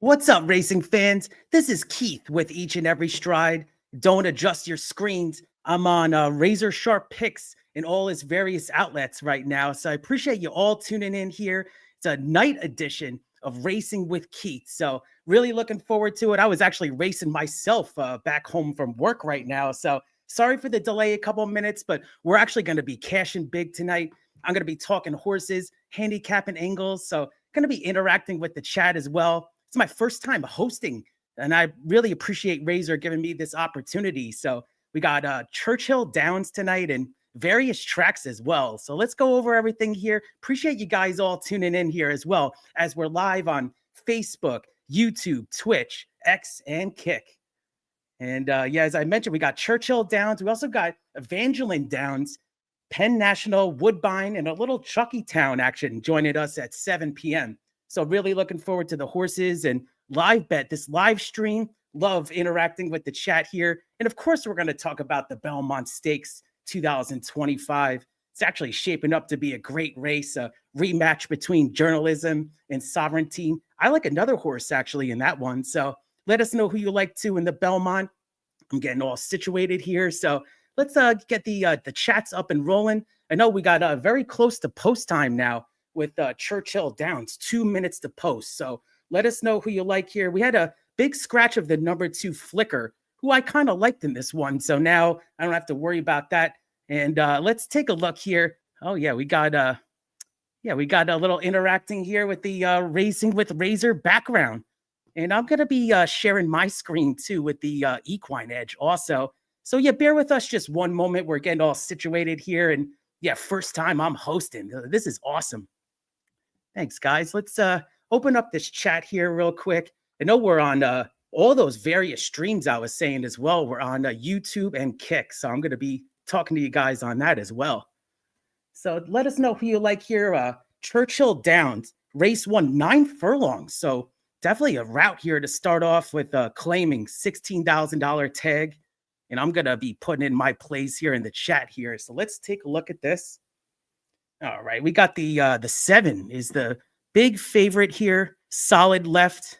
What's up, racing fans? This is Keith with Each and Every Stride. Don't adjust your screens. I'm on RazorSharpPicks in all its various outlets right now. So I appreciate you all tuning in here. It's a night edition of Racing with Keith. So really looking forward to it. I was actually racing myself back home from work right now. So sorry for the delay a couple of minutes, but we're actually going to be cashing big tonight. I'm going to be talking horses, handicapping angles. So going to be interacting with the chat as well. It's my first time hosting, and I really appreciate Razor giving me this opportunity. So we got Churchill Downs tonight and various tracks as well. So let's go over everything here. Appreciate you guys all tuning in here as well, as we're live on Facebook, YouTube, Twitch, X, and Kick. And yeah, as I mentioned, we got Churchill Downs. We also got Evangeline Downs, Penn National, Woodbine, and a little Chucky Town action joining us at 7 p.m. So really looking forward to the horses and live bet, this live stream. Love interacting with the chat here. And of course, we're going to talk about the Belmont Stakes 2025. It's actually shaping up to be a great race, a rematch between journalism and sovereignty. I like another horse actually in that one. So let us know who you like to in the Belmont. I'm getting all situated here. So let's get the chats up and rolling. I know we got very close to post time now with Churchill Downs, 2 minutes to post. So let us know who you like here. We had a big scratch of the number 2 Flicker, who I kind of liked in this one. So now I don't have to worry about that. And let's take a look here. Oh yeah, we got a little interacting here with the Racing with Razor background. And I'm going to be sharing my screen too with the Equine Edge also. So yeah, bear with us just one moment. We're getting all situated here. And yeah, first time I'm hosting. This is awesome. Thanks, guys. Let's open up this chat here real quick. I know we're on all those various streams I was saying as well. We're on YouTube and Kick. So I'm going to be talking to you guys on that as well. So let us know who you like here. Churchill Downs, race 1, 9 furlongs. So definitely a route here to start off with claiming $16,000 tag. And I'm going to be putting in my plays here in the chat here. So let's take a look at this. All right, we got the 7 is the big favorite here. Solid left.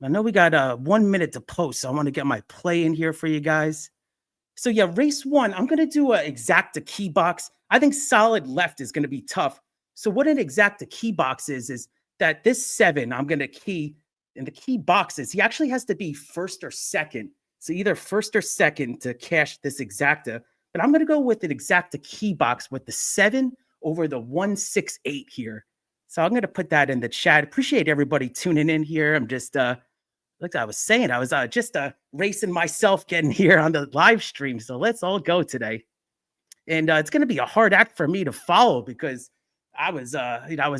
I know we got 1 minute to post, so I want to get my play in here for you guys. So yeah, race 1, I'm going to do an exacta key box. I think solid left is going to be tough. So what an exacta key box is that this 7, I'm going to key in the key boxes. He actually has to be first or second. So either first or second to cash this exacta. But I'm going to go with an exacta key box with the 7 over the 168 here. So I'm going to put that in the chat. Appreciate everybody tuning in here. I'm just, like I was saying, I was just racing myself getting here on the live stream. So let's all go today. And it's going to be a hard act for me to follow because I was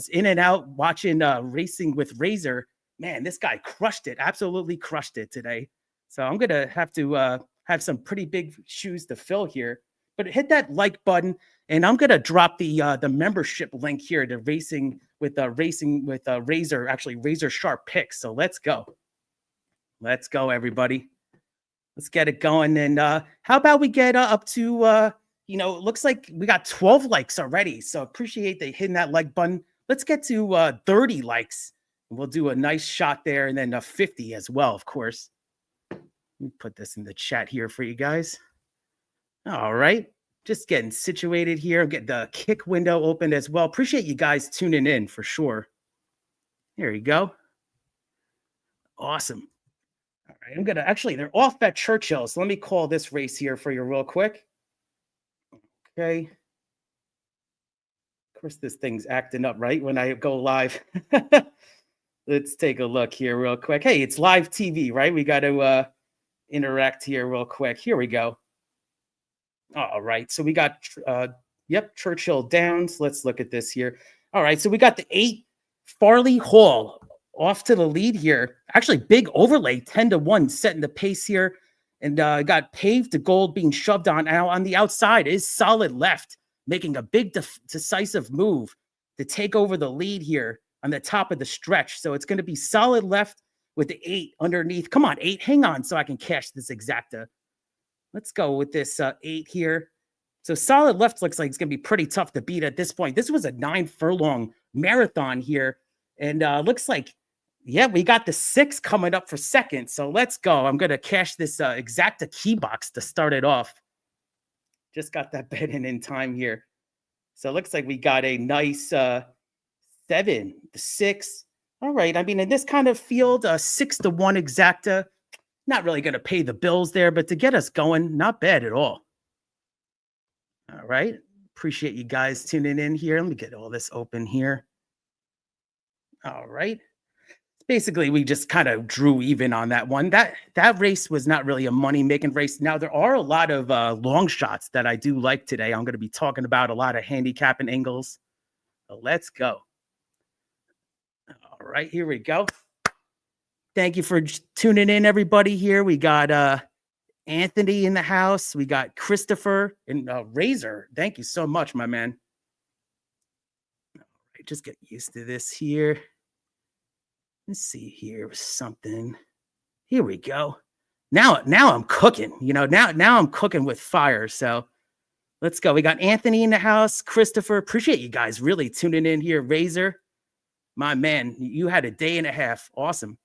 in and out watching Racing with Razor. Man, this guy crushed it. Absolutely crushed it today. So I'm going to have to have some pretty big shoes to fill here. But hit that like button, and I'm going to drop the membership link here to Racing with Razor, actually RazorSharpPicks. So let's go. Let's go, everybody. Let's get it going. And how about we get up to, it looks like we got 12 likes already. So appreciate they hitting that like button. Let's get to 30 likes. And we'll do a nice shot there, and then 50 as well, of course. Let me put this in the chat here for you guys. All right. Just getting situated here. Get the Kick window open as well. Appreciate you guys tuning in for sure. There you go. Awesome. All right. They're off at Churchill. So let me call this race here for you real quick. Okay. Of course, this thing's acting up right when I go live. Let's take a look here real quick. Hey, it's live TV, right? We got to interact here real quick. Here we go. All right. So we got, Churchill Downs. Let's look at this here. All right. So we got the 8 Farley Hall off to the lead here. Actually, big overlay, 10-1, setting the pace here. And got Paved to Gold being shoved on out on the outside. Is solid left, making a big decisive move to take over the lead here on the top of the stretch. So it's going to be solid left with the 8 underneath. Come on, 8. Hang on so I can cash this exacta. Let's go with this 8 here. So solid left looks like it's going to be pretty tough to beat at this point. This was a 9 furlong marathon here. And looks like Yeah, we got the 6 coming up for second. So let's go. I'm going to cash this exacta key box to start it off. Just got that bet in time here. So it looks like we got a nice 7, the 6. All right. I mean, in this kind of field, 6-1 exacta, not really going to pay the bills there, but to get us going, not bad at all. All right. Appreciate you guys tuning in here. Let me get all this open here. All right. Basically, we just kind of drew even on that one. That race was not really a money-making race. Now, there are a lot of long shots that I do like today. I'm going to be talking about a lot of handicapping angles. So let's go. All right, here we go. Thank you for tuning in, everybody here. We got Anthony in the house. We got Christopher and Razor. Thank you so much, my man. All right, just get used to this here. Let's see here something. Here we go. Now I'm cooking. Now I'm cooking with fire. So let's go. We got Anthony in the house. Christopher, appreciate you guys really tuning in here. Razor, my man, you had a day and a half. Awesome.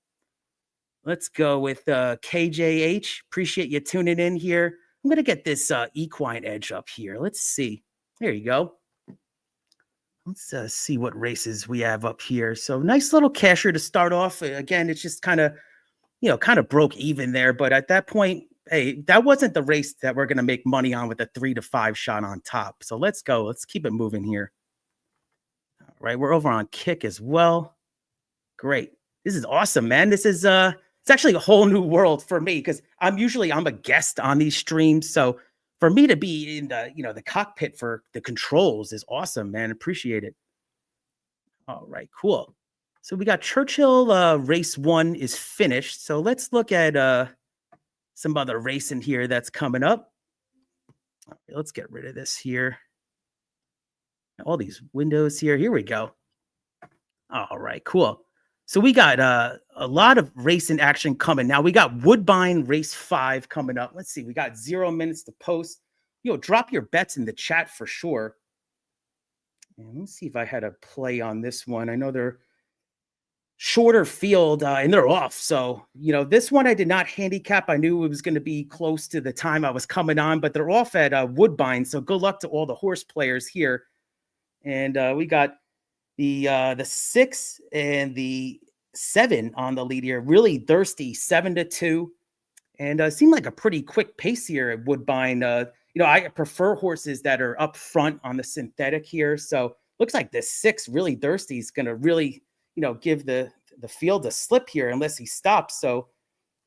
Let's go with KJH. Appreciate you tuning in here. I'm gonna get this equine edge up here. Let's see. There you go. Let's see what races we have up here. So nice little casher to start off. Again, it's just kind of, kind of broke even there. But at that point, hey, that wasn't the race that we're going to make money on with a 3-5 shot on top. So let's go. Let's keep it moving here. All right. We're over on Kick as well. Great. This is awesome, man. This is, it's actually a whole new world for me because I'm a guest on these streams. So for me to be in the, the cockpit for the controls is awesome, man. Appreciate it. All right, cool. So we got Churchill race 1 is finished. So let's look at some other racing here that's coming up. Okay, let's get rid of this here. All these windows here. Here we go. All right, cool. So we got a lot of racing action coming. Now we got Woodbine race 5 coming up. Let's see. We got 0 minutes to post. Drop your bets in the chat for sure. And let's see if I had a play on this one. I know they're shorter field and they're off. So, this one I did not handicap. I knew it was going to be close to the time I was coming on, but they're off at Woodbine. So good luck to all the horse players here. And we got the 6 and the 7 on the lead here. Really thirsty, 7-2. And seemed like a pretty quick pace here at Woodbine. I prefer horses that are up front on the synthetic here. So looks like the 6 really thirsty is going to really, give the field a slip here unless he stops. So,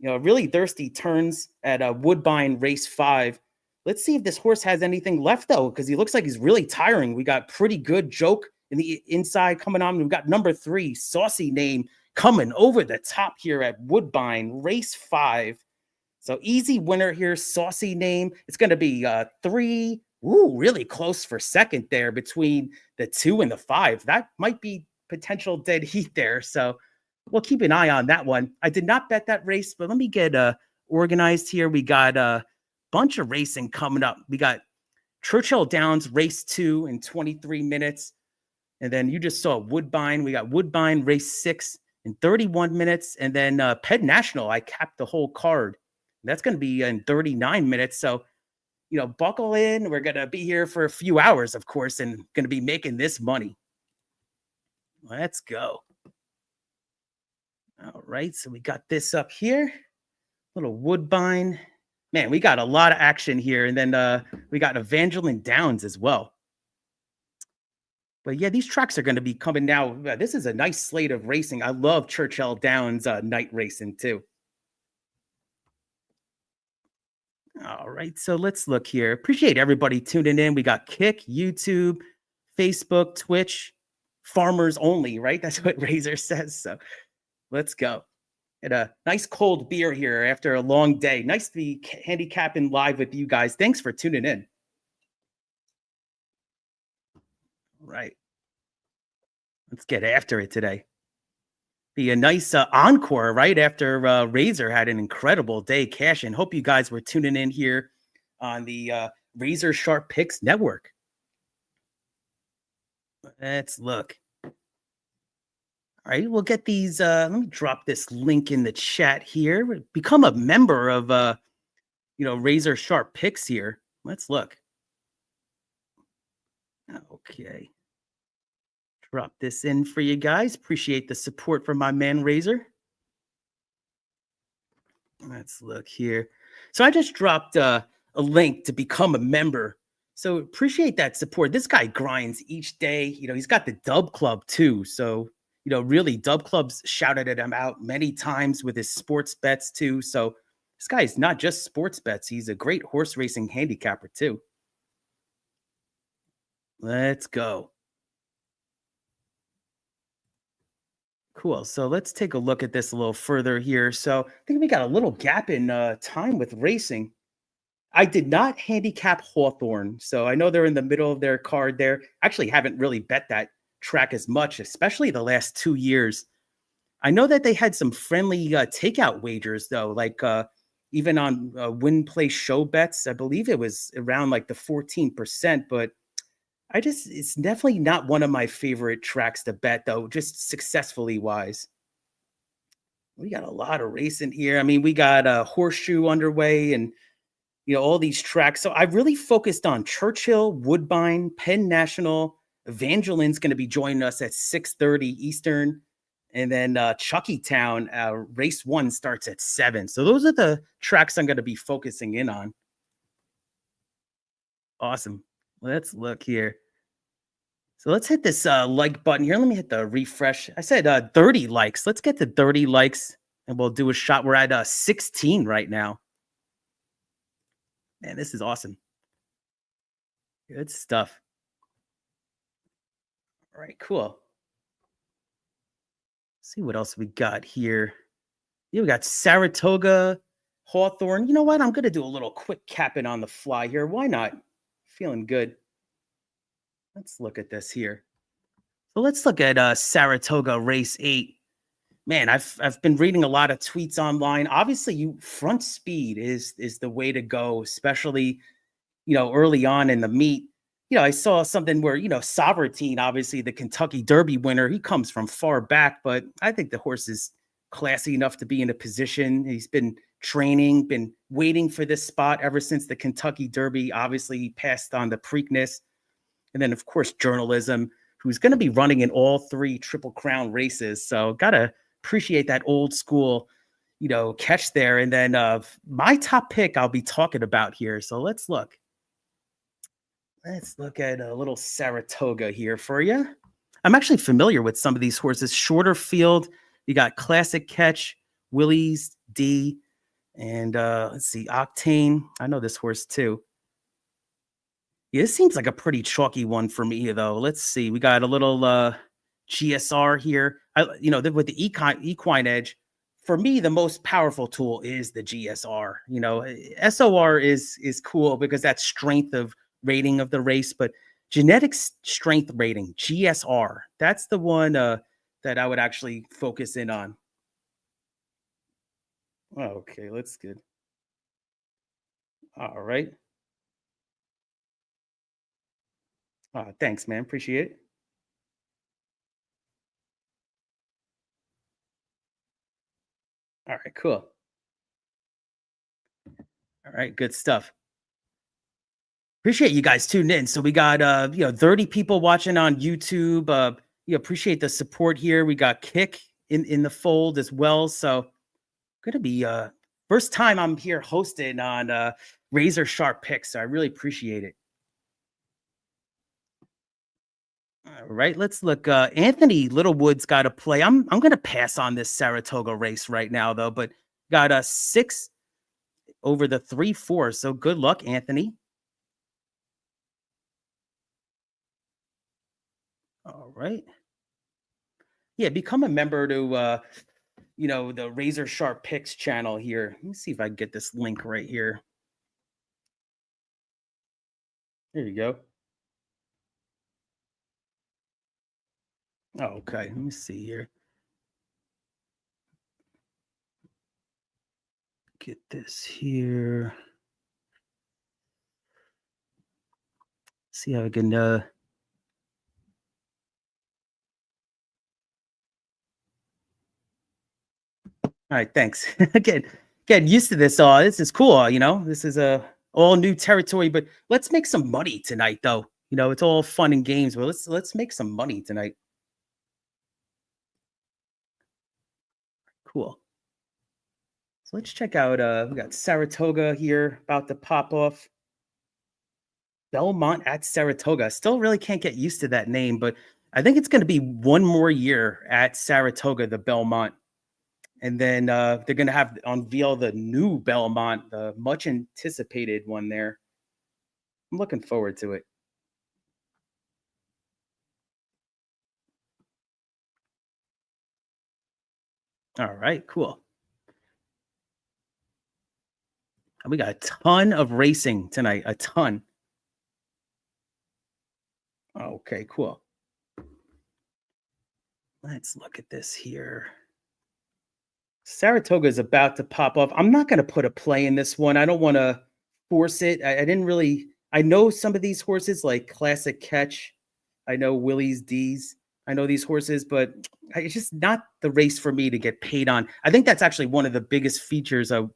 really thirsty turns at Woodbine race 5. Let's see if this horse has anything left though, because he looks like he's really tiring. We got pretty good joke in the inside coming on. We've got number 3, Saucy Name, coming over the top here at Woodbine race 5. So easy winner here, Saucy Name. It's going to be 3. Ooh, really close for second there between the 2 and the 5. That might be potential dead heat there. So we'll keep an eye on that one. I did not bet that race, but let me get organized here. We got a bunch of racing coming up. We got Churchill Downs race 2 in 23 minutes. And then you just saw Woodbine. We got Woodbine race 6 in 31 minutes. And then Penn National, I capped the whole card. That's going to be in 39 minutes. So, buckle in. We're going to be here for a few hours, of course, and going to be making this money. Let's go. All right. So we got this up here. Little Woodbine. Man, we got a lot of action here. And then we got Evangeline Downs as well. But yeah, these tracks are going to be coming now. This is a nice slate of racing. I love Churchill Downs night racing too. All right, so let's look here. Appreciate everybody tuning in. We got Kick, YouTube, Facebook, Twitch, farmers only, right? That's what Razor says. So let's go. Get a nice cold beer here after a long day. Nice to be handicapping live with you guys. Thanks for tuning in. Right. Let's get after it today. Be a nice encore right after Razor had an incredible day cashing. Hope you guys were tuning in here on the RazorSharpPicks network. Let's look. All right, we'll get these. Let me drop this link in the chat here. Become a member of, Razor Sharp Picks here. Let's look. Okay, drop this in for you guys. Appreciate the support from my man Razor. Let's look here. So I just dropped a link to become a member. So appreciate that support. This guy grinds each day. He's got the Dub Club too. So, really, Dub Club's shouted at him out many times with his sports bets too. So this guy's not just sports bets. He's a great horse racing handicapper too. Let's go. Cool. So let's take a look at this a little further here. So I think we got a little gap in time with racing. I did not handicap Hawthorne, so I know they're in the middle of their card there. Actually, haven't really bet that track as much, especially the last 2 years. I know that they had some friendly takeout wagers though, like even on win play show bets. I believe it was around like the 14%, but it's definitely not one of my favorite tracks to bet though, just successfully wise. We got a lot of racing here. I mean, we got a horseshoe underway and all these tracks. So I really focused on Churchill, Woodbine, Penn National. Evangeline's going to be joining us at 6:30 Eastern. And then Chuckytown, race 1 starts at 7. So those are the tracks I'm going to be focusing in on. Awesome. Let's look here. So let's hit this like button here. Let me hit the refresh. I said 30 likes. Let's get to 30 likes and we'll do a shot. We're at 16 right now. Man, this is awesome. Good stuff. All right, cool. See what else we got here. Yeah, we got Saratoga, Hawthorne. You know what? I'm going to do a little quick capping on the fly here. Why not? Feeling good. Let's look at this here. So let's look at Saratoga race 8. Man, I've been reading a lot of tweets online. Obviously, front speed is the way to go, especially early on in the meet. I saw something where, Sovereign, obviously the Kentucky Derby winner, he comes from far back, but I think the horse is classy enough to be in a position. He's been training, been waiting for this spot ever since the Kentucky Derby. Obviously, he passed on the Preakness. And then, of course, journalism, who's going to be running in all 3 Triple Crown races. So got to appreciate that old school, catch there. And then my top pick I'll be talking about here. So let's look. Let's look at a little Saratoga here for you. I'm actually familiar with some of these horses. Shorter field, you got Classic Catch, Willie's D, and let's see, Octane. I know this horse too. Yeah, this seems like a pretty chalky one for me though. Let's see. We got a little GSR here. With the equine edge, for me, the most powerful tool is the GSR. SOR is cool because that's strength of rating of the race, but genetic strength rating, GSR, that's the one that I would actually focus in on. Okay, that's good. All right. Thanks, man. Appreciate it. All right, cool. All right, good stuff. Appreciate you guys tuning in. So we got 30 people watching on YouTube. Appreciate the support here. We got Kick in the fold as well. So gonna be first time I'm here hosting on Razor Sharp Picks. So I really appreciate it. All right, let's look. Anthony Littlewood's got to play. I'm gonna pass on this Saratoga race right now though, but got a 6 over the 3-4. So good luck, Anthony. All right. Yeah, become a member to the Razor Sharp Picks channel here. Let me see if I can get this link right here. There you go. Oh, okay, let me see here. Get this here. See how I can All right, thanks. Getting used to this. This is cool. This is a all new territory. But let's make some money tonight, though. It's all fun and games, but let's make some money tonight. Cool. So let's check out. We got Saratoga here about to pop off. Belmont at Saratoga. Still really can't get used to that name, but I think it's going to be one more year at Saratoga, the Belmont. And then they're going to have unveil the new Belmont, the much anticipated one there. I'm looking forward to it. All right, cool. And we got a ton of racing tonight, a ton. Okay, cool. Let's look at this here. Saratoga is about to pop off. I'm not going to put a play in this one. I don't want to force it. I didn't really. I know some of these horses like Classic Catch. I know Willie's D's. I know these horses, but it's just not the race for me to get paid on. I think that's actually one of the biggest features of,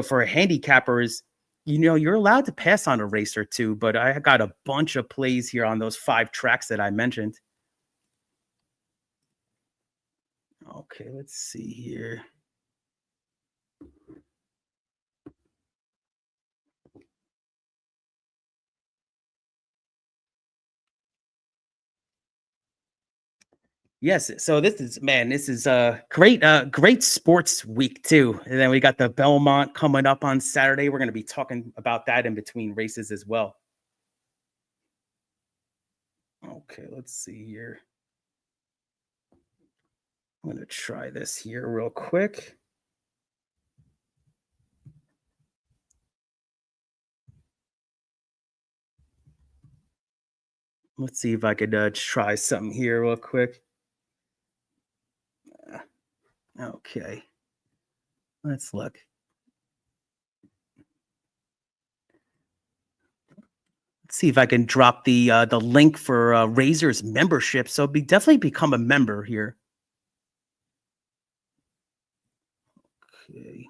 for a handicapper is, you're allowed to pass on a race or two, but I got a bunch of plays here on those 5 tracks that I mentioned. Okay, let's see here. Yes, so this is a great sports week too. And then we got the Belmont coming up on Saturday. We're going to be talking about that in between races as well. Okay, let's see here. I'm going to try this here real quick. Let's see if I could try something here real quick. Okay. Let's look. Let's see if I can drop the link for Razor's membership. So definitely become a member here. Okay.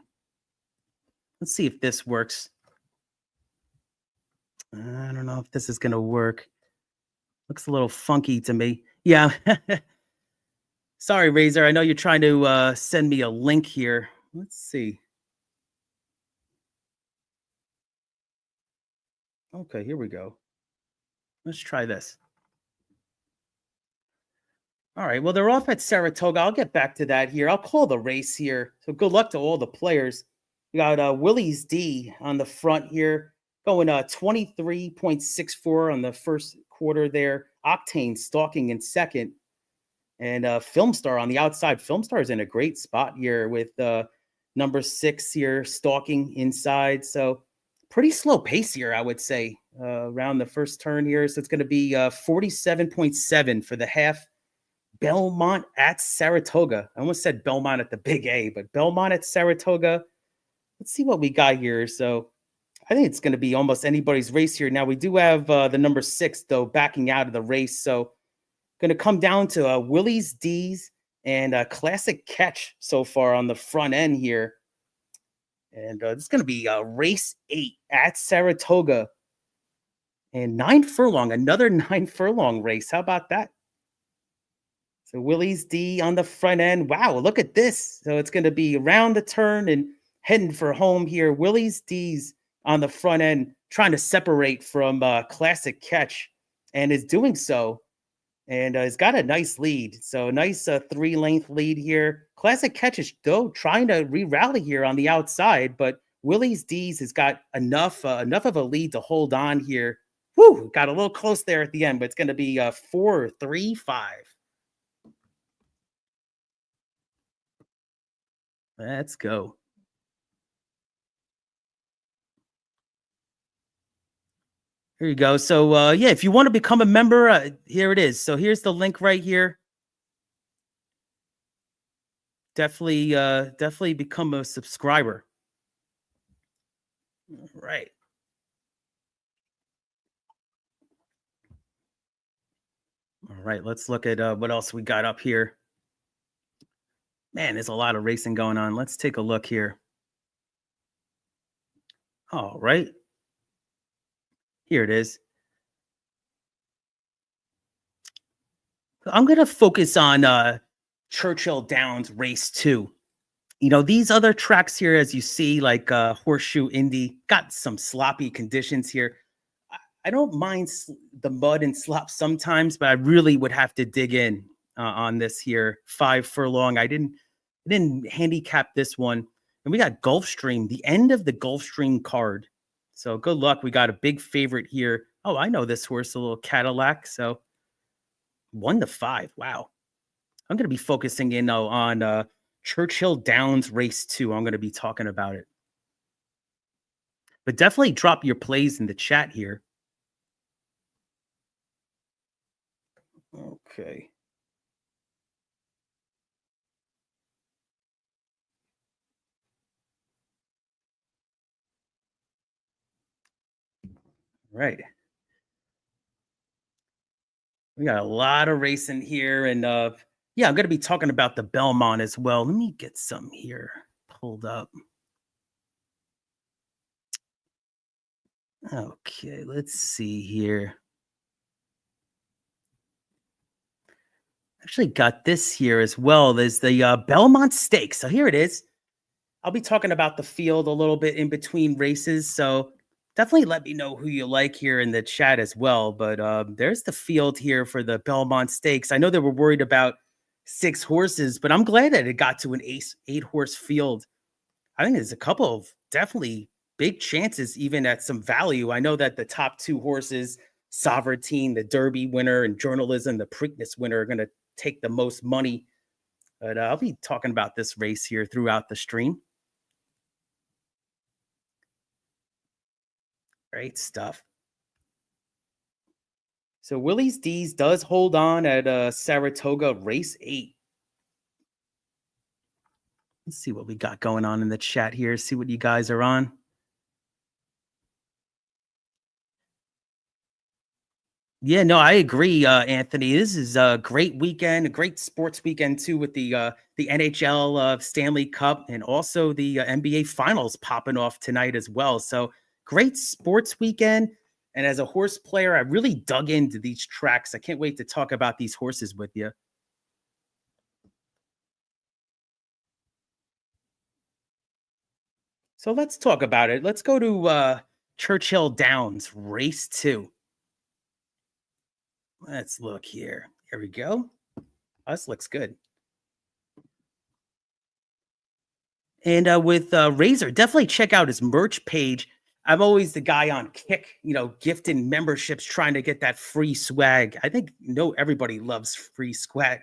Let's see if this works. I don't know if this is going to work. Looks a little funky to me. Yeah. Sorry, Razor. I know you're trying to send me a link here. Let's see. Okay, here we go. Let's try this. All right. Well, they're off at Saratoga. I'll get back to that here. I'll call the race here. So good luck to all the players. We got Willie's D on the front here, going 23.64 on the first quarter there. Octane stalking in second. And Filmstar on the outside. Filmstar is in a great spot here with number 6 here stalking inside. So pretty slow pace here, I would say, around the first turn here. So it's going to be 47.7 for the half. Belmont at Saratoga. I almost said Belmont at the Big A, but Belmont at Saratoga. Let's see what we got here. So I think it's going to be almost anybody's race here. Now we do have the number 6 though backing out of the race. So going to come down to Willie's D's and Classic Catch so far on the front end here. And it's going to be race 8 at Saratoga. And 9 furlong, another 9 furlong race. How about that? So Willie's D on the front end. Wow, look at this. So it's going to be around the turn and heading for home here. Willie's D's on the front end trying to separate from Classic Catch and is doing so. And he's got a nice lead. So a nice 3-length lead here. Classic Catch is, though, trying to re-rally here on the outside. But Willie's D's has got enough of a lead to hold on here. Woo, got a little close there at the end, but it's going to be 4-3-5. Let's go. Here you go. So, yeah, if you want to become a member, here it is. So here's the link right here. Definitely become a subscriber. All right. All right. Let's look at what else we got up here. Man, there's a lot of racing going on. Let's take a look here. All right, here it is. I'm going to focus on Churchill Downs race 2. These other tracks here, as you see, like Horseshoe Indy, got some sloppy conditions here. I don't mind the mud and slop sometimes, but I really would have to dig in on this here. 5 furlong. I didn't handicap this one. And we got Gulfstream, the end of the Gulfstream card. So good luck. We got a big favorite here. Oh, I know this horse, a little Cadillac. So 1-5. Wow. I'm going to be focusing in on Churchill Downs race 2. I'm going to be talking about it. But definitely drop your plays in the chat here. Okay. Right. We got a lot of racing here. And yeah, I'm going to be talking about the Belmont as well. Let me get some here pulled up. Okay, let's see here. Actually got this here as well. There's the Belmont Stakes. So here it is. I'll be talking about the field a little bit in between races. So definitely let me know who you like here in the chat as well. But there's the field here for the Belmont Stakes. I know they were worried about 6 horses, but I'm glad that it got to an 8-horse field. I think there's a couple of definitely big chances, even at some value. I know that the top 2 horses, Sovereignty, the Derby winner, and Journalism, the Preakness winner, are going to take the most money. But I'll be talking about this race here throughout the stream. Great stuff. So Willie's D's does hold on at Saratoga race 8. Let's see what we got going on in the chat here. See what you guys are on. Yeah, no, I agree, Anthony. This is a great weekend, a great sports weekend too, with the NHL Stanley Cup and also the NBA Finals popping off tonight as well. So great sports weekend. And as a horse player, I really dug into these tracks. I can't wait to talk about these horses with you. So let's talk about it. Let's go to Churchill Downs, race 2. Let's look here. Here we go. Oh, this looks good. And with Razor, definitely check out his merch page. I'm always the guy on Kick, gifting memberships, trying to get that free swag. I think everybody loves free swag,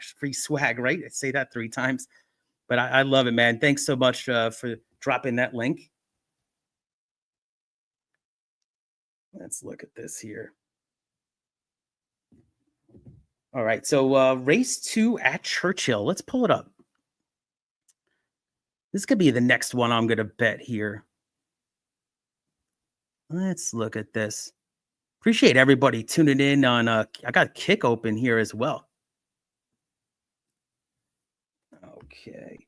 right? I say that 3 times, but I love it, man. Thanks so much for dropping that link. Let's look at this here. All right, so race 2 at Churchill. Let's pull it up. This could be the next one I'm going to bet here. Let's look at this. Appreciate everybody tuning in on I got Kick open here as well. Okay.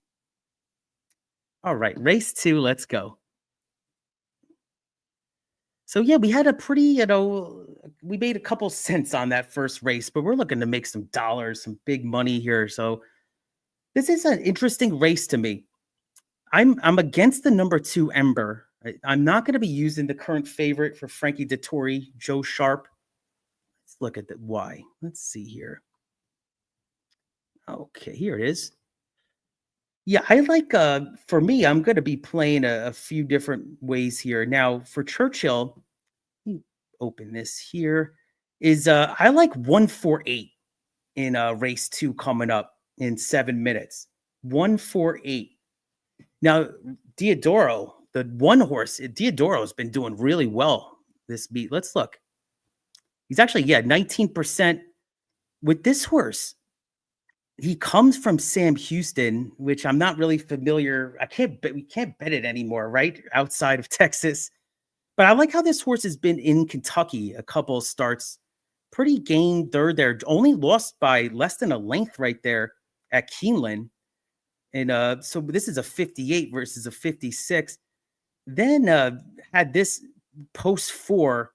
All right, race 2, let's go. So yeah, we had a pretty, we made a couple cents on that first race, but we're looking to make some dollars, some big money here. So this is an interesting race to me. I'm against the number 2 Ember. I'm not going to be using the current favorite for Frankie Dettori, Joe Sharp. Let's look at the why. Let's see here. Okay, here it is. Yeah, I like for me, I'm going to be playing a few different ways here. Now, for Churchill, let me open this here. Is I like 148 in race 2 coming up in 7 minutes. 148. Now, Diodoro, the one horse, Diodoro has been doing really well this beat. Let's look. He's actually, 19% with this horse. He comes from Sam Houston, which I'm not really familiar. We can't bet it anymore, right? Outside of Texas. But I like how this horse has been in Kentucky a couple starts. Pretty game third there. Only lost by less than a length right there at Keeneland. And so this is a 58 versus a 56. Then had this post 4.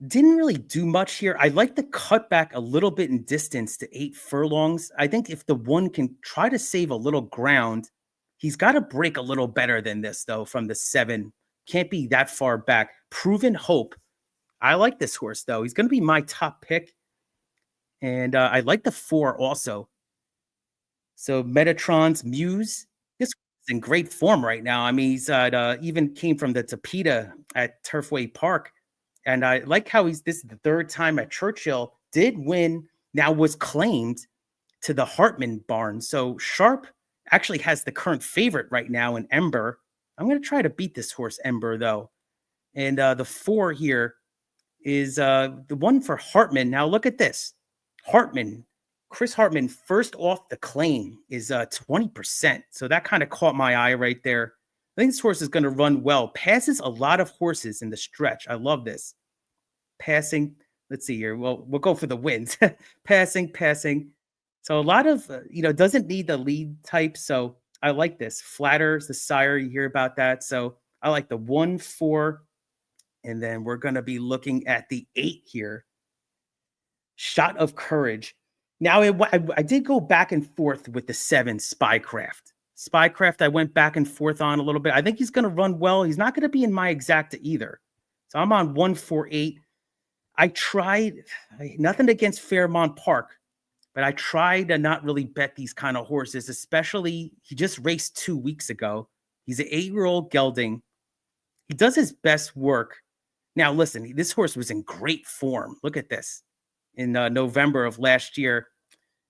Didn't really do much here. I like the cut back a little bit in distance to 8 furlongs. I think if the one can try to save a little ground, he's got to break a little better than this, though, from the 7. Can't be that far back. Proven Hope. I like this horse, though. He's going to be my top pick. And I like the 4 also. So Metatron's Muse. This is in great form right now. I mean, he's even came from the Tapeta at Turfway Park. And I like how this is the 3rd time at Churchill, did win, now was claimed to the Hartman barn. So Sharp actually has the current favorite right now in Ember. I'm going to try to beat this horse, Ember, though. And the 4 here is the one for Hartman. Now look at this. Hartman, Chris Hartman, first off the claim is 20%. So that kind of caught my eye right there. I think this horse is going to run well. Passes a lot of horses in the stretch. I love this. Passing. Let's see here. Well, we'll go for the wins. Passing. So a lot of, doesn't need the lead type. So I like this. Flatters the sire. You hear about that. So I like the 1, 4. And then we're going to be looking at the 8 here. Shot of Courage. Now, I did go back and forth with the 7, Spycraft. Spycraft, I went back and forth on a little bit. I think he's going to run well. He's not going to be in my exacta either. So I'm on 1, 4, 8. I tried, nothing against Fairmont Park, but I tried to not really bet these kind of horses, especially he just raced 2 weeks ago. He's an 8-year-old gelding. He does his best work. Now, listen, this horse was in great form. Look at this. In November of last year.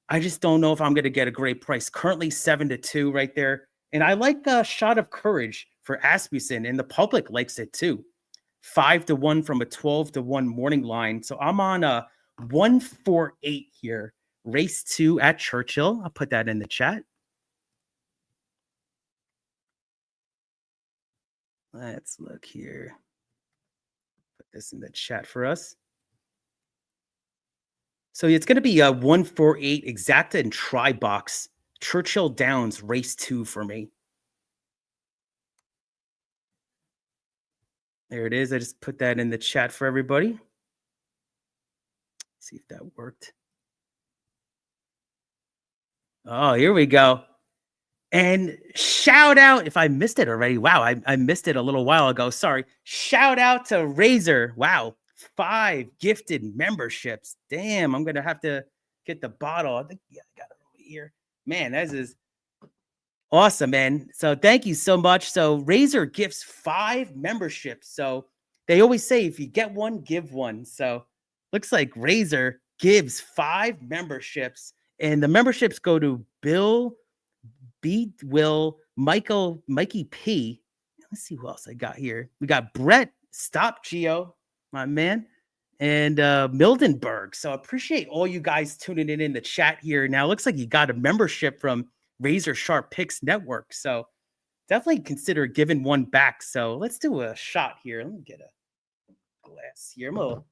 I just don't know if I'm going to get a great price. Currently 7-2 right there. And I like a Shot of Courage for Asmussen, and the public likes it too. 5-1 from a 12-1 morning line. So I'm on a 148 here. Race 2 at Churchill. I'll put that in the chat. Let's look here. Put this in the chat for us. So it's going to be a 148 exacta and try box. Churchill Downs race 2 for me. There it is. I just put that in the chat for everybody. See if that worked. Oh, here we go. And shout out, if I missed it already. Wow, I missed it a little while ago. Sorry. Shout out to Razor. Wow. 5 gifted memberships. Damn, I'm going to have to get the bottle. I think, yeah, I got it over here. Man, that is awesome, man. So thank you so much. So Razor gifts 5 memberships. So they always say, if you get one, give one. So looks like Razor gives 5 memberships. And the memberships go to Bill, B. Will, Mikey P. Let's see who else I got here. We got Brett, Stop Geo, my man, and Mildenberg. So I appreciate all you guys tuning in the chat here. Now, it looks like you got a membership from RazorSharpPicks Network. So definitely consider giving one back. So let's do a shot here. Let me get a glass here. I'm a little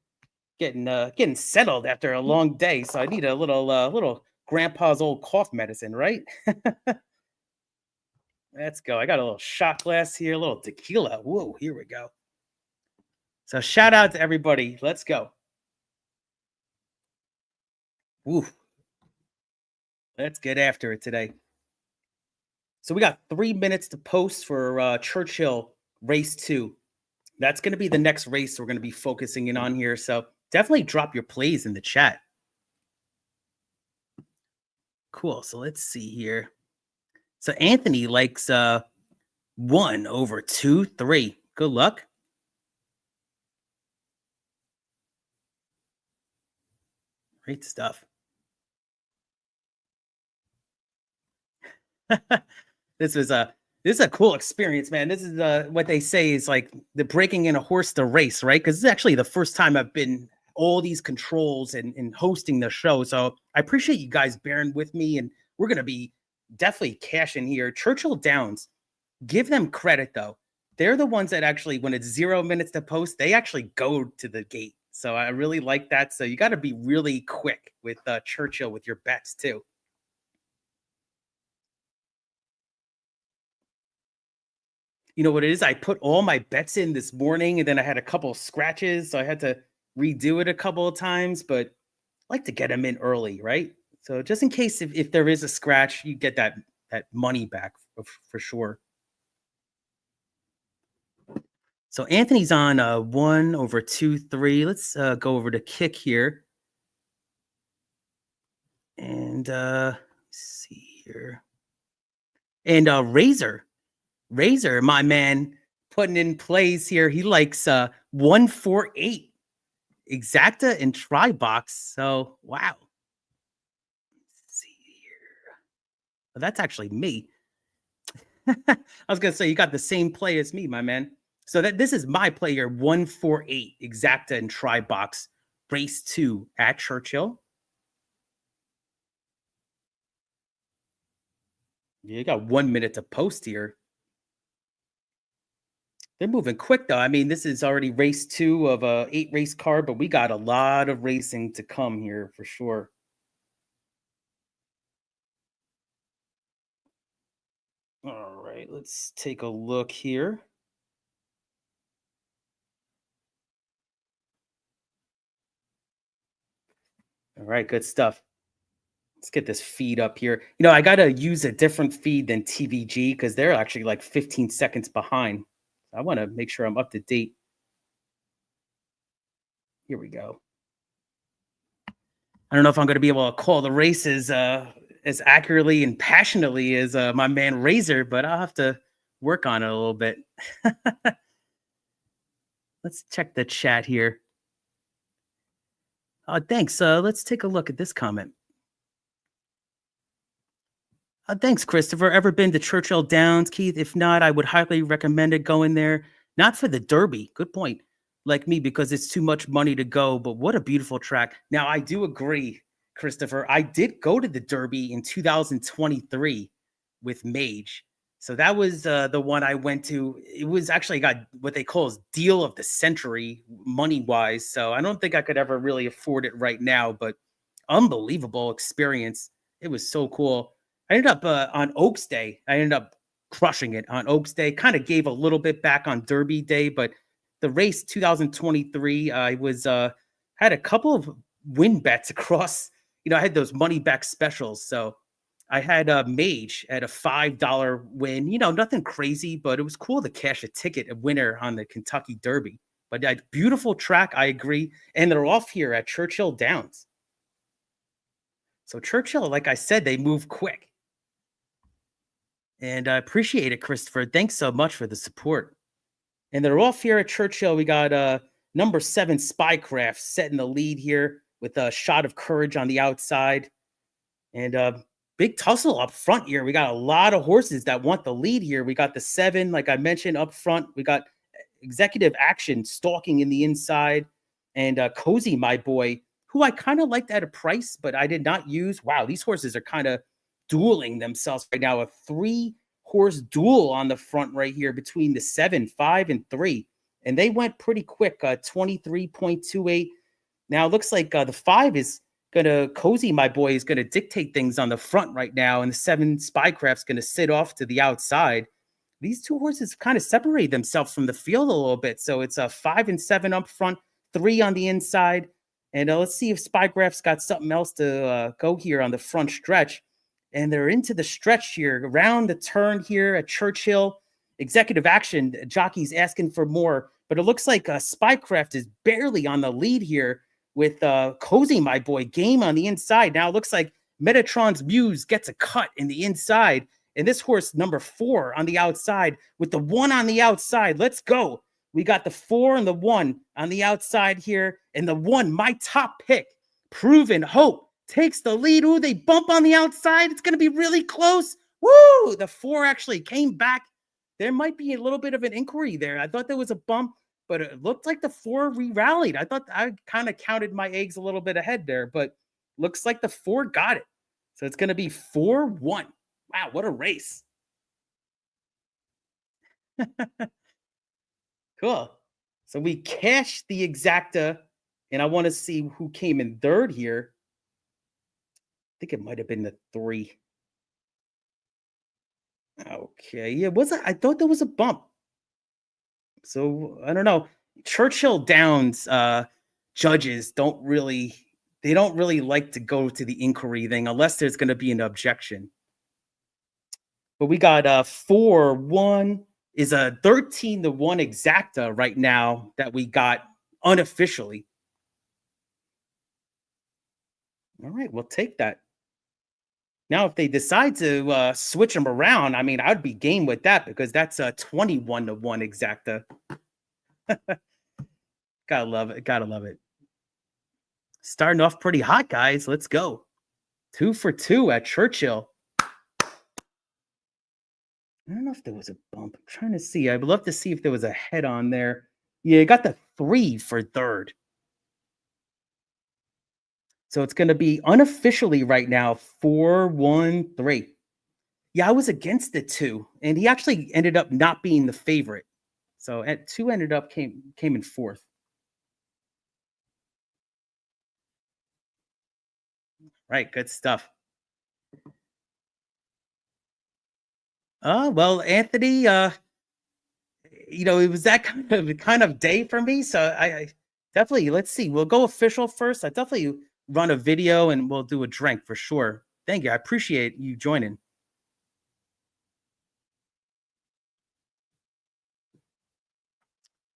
getting settled after a long day. So I need a little grandpa's old cough medicine, right? Let's go. I got a little shot glass here, a little tequila. Whoa, here we go. So shout out to everybody. Let's go. Woo. Let's get after it today. So we got 3 minutes to post for Churchill race 2. That's going to be the next race we're going to be focusing in on here. So definitely drop your plays in the chat. Cool. So let's see here. So Anthony likes 1 over 2, 3. Good luck. Great stuff. This is a cool experience, man. This is what they say is like the breaking in a horse to race, right? Because this is actually the first time I've been all these controls and hosting the show. So I appreciate you guys bearing with me, and we're going to be definitely cashing here. Churchill Downs, give them credit though. They're the ones that actually, when it's 0 minutes to post, they actually go to the gate. So I really like that. So you got to be really quick with Churchill with your bets too. You know what it is? I put all my bets in this morning and then I had a couple of scratches. So I had to redo it a couple of times, but I like to get them in early, right? So just in case if there is a scratch, you get that money back for sure. So Anthony's on 1/2, 3. Let's go over to kick here. And let's see here. And Razor, my man, putting in plays here. He likes 148 exacta and try box. So wow. Let's see here. Well, that's actually me. I was gonna say you got the same play as me, my man. So this is my play here, 148 exacta and try box, race 2 at Churchill. You got 1 minute to post here. They're moving quick though. I mean, this is already race 2 of a 8 race card, but we got a lot of racing to come here for sure. All right, let's take a look here. All right, good stuff. Let's get this feed up here. You know, I got to use a different feed than TVG because they're actually like 15 seconds behind. I want to make sure I'm up to date. Here we go. I don't know if I'm going to be able to call the races as accurately and passionately as my man Razor, but I'll have to work on it a little bit. Let's check the chat here. Thanks. Let's take a look at this comment. Thanks, Christopher. Ever been to Churchill Downs, Keith? If not, I would highly recommend it going there. Not for the Derby. Good point. Like me, because it's too much money to go, but what a beautiful track. Now, I do agree, Christopher. I did go to the Derby in 2023 with Mage. So that was the one I went to. It was actually got what they call deal of the century money-wise. So I don't think I could ever really afford it right now, but unbelievable experience. It was so cool. I ended up on Oaks Day. I ended up crushing it on Oaks Day. Kind of gave a little bit back on Derby Day, but the race 2023, I was had a couple of win bets across. You know, I had those money back specials. So I had a Mage at a $5 win. You know, nothing crazy, but it was cool to cash a ticket, a winner on the Kentucky Derby. But a beautiful track, I agree. And they're off here at Churchill Downs. So Churchill, like I said, they move quick. And I appreciate it, Christopher. Thanks so much for the support. And they're off here at Churchill. We got number 7 Spycraft setting the lead here with a shot of courage on the outside. And big tussle up front here. We got a lot of horses that want the lead here. We got the 7, like I mentioned, up front. We got Executive Action stalking in the inside. And Cozy, my boy, who I kind of liked at a price, but I did not use. Wow, these horses are kind of dueling themselves right now. A 3-horse duel on the front right here between the 7, 5, and 3. And they went pretty quick, 23.28. Now it looks like the 5 is going to, Cozy, my boy, is going to dictate things on the front right now. And the 7 Spycraft's going to sit off to the outside. These two horses kind of separate themselves from the field a little bit. So it's a 5 and 7 up front, 3 on the inside. And let's see if Spycraft's got something else to go here on the front stretch. And they're into the stretch here, around the turn here at Churchill. Executive Action, jockey's asking for more. But it looks like Spycraft is barely on the lead here with Cozy, my boy, game on the inside. Now it looks like Metatron's Muse gets a cut in the inside. And this horse, number 4 on the outside with the 1 on the outside. Let's go. We got the 4 and the 1 on the outside here. And the 1, my top pick, Proven Hope, takes the lead. Ooh, they bump on the outside. It's going to be really close. Woo! The 4 actually came back. There might be a little bit of an inquiry there. I thought there was a bump, but it looked like the 4 re-rallied. I thought I kind of counted my eggs a little bit ahead there, but looks like the 4 got it. So it's going to be 4-1. Wow, what a race. Cool. So we cashed the exacta, and I want to see who came in third here. I think it might have been the 3. Okay, yeah, was it? I thought there was a bump. So I don't know. Churchill Downs judges don't really like to go to the inquiry thing unless there's going to be an objection. But we got 4-1 is a 13-1 exacta right now that we got unofficially. All right, we'll take that. Now, if they decide to switch them around, I mean, I'd be game with that because that's a 21-1 exacta. Gotta love it. Gotta love it. Starting off pretty hot, guys. Let's go. 2 for 2 at Churchill. I don't know if there was a bump. I'm trying to see. I'd love to see if there was a head on there. Yeah, got the 3 for third. So it's going to be unofficially right now 4-1-3. Yeah, I was against the 2, and he actually ended up not being the favorite. So at 2 ended up came in fourth. Right, good stuff. Well, Anthony, it was that kind of day for me. So I definitely, let's see. We'll go official first. I definitely run a video and we'll do a drink for sure. Thank you. I appreciate you joining.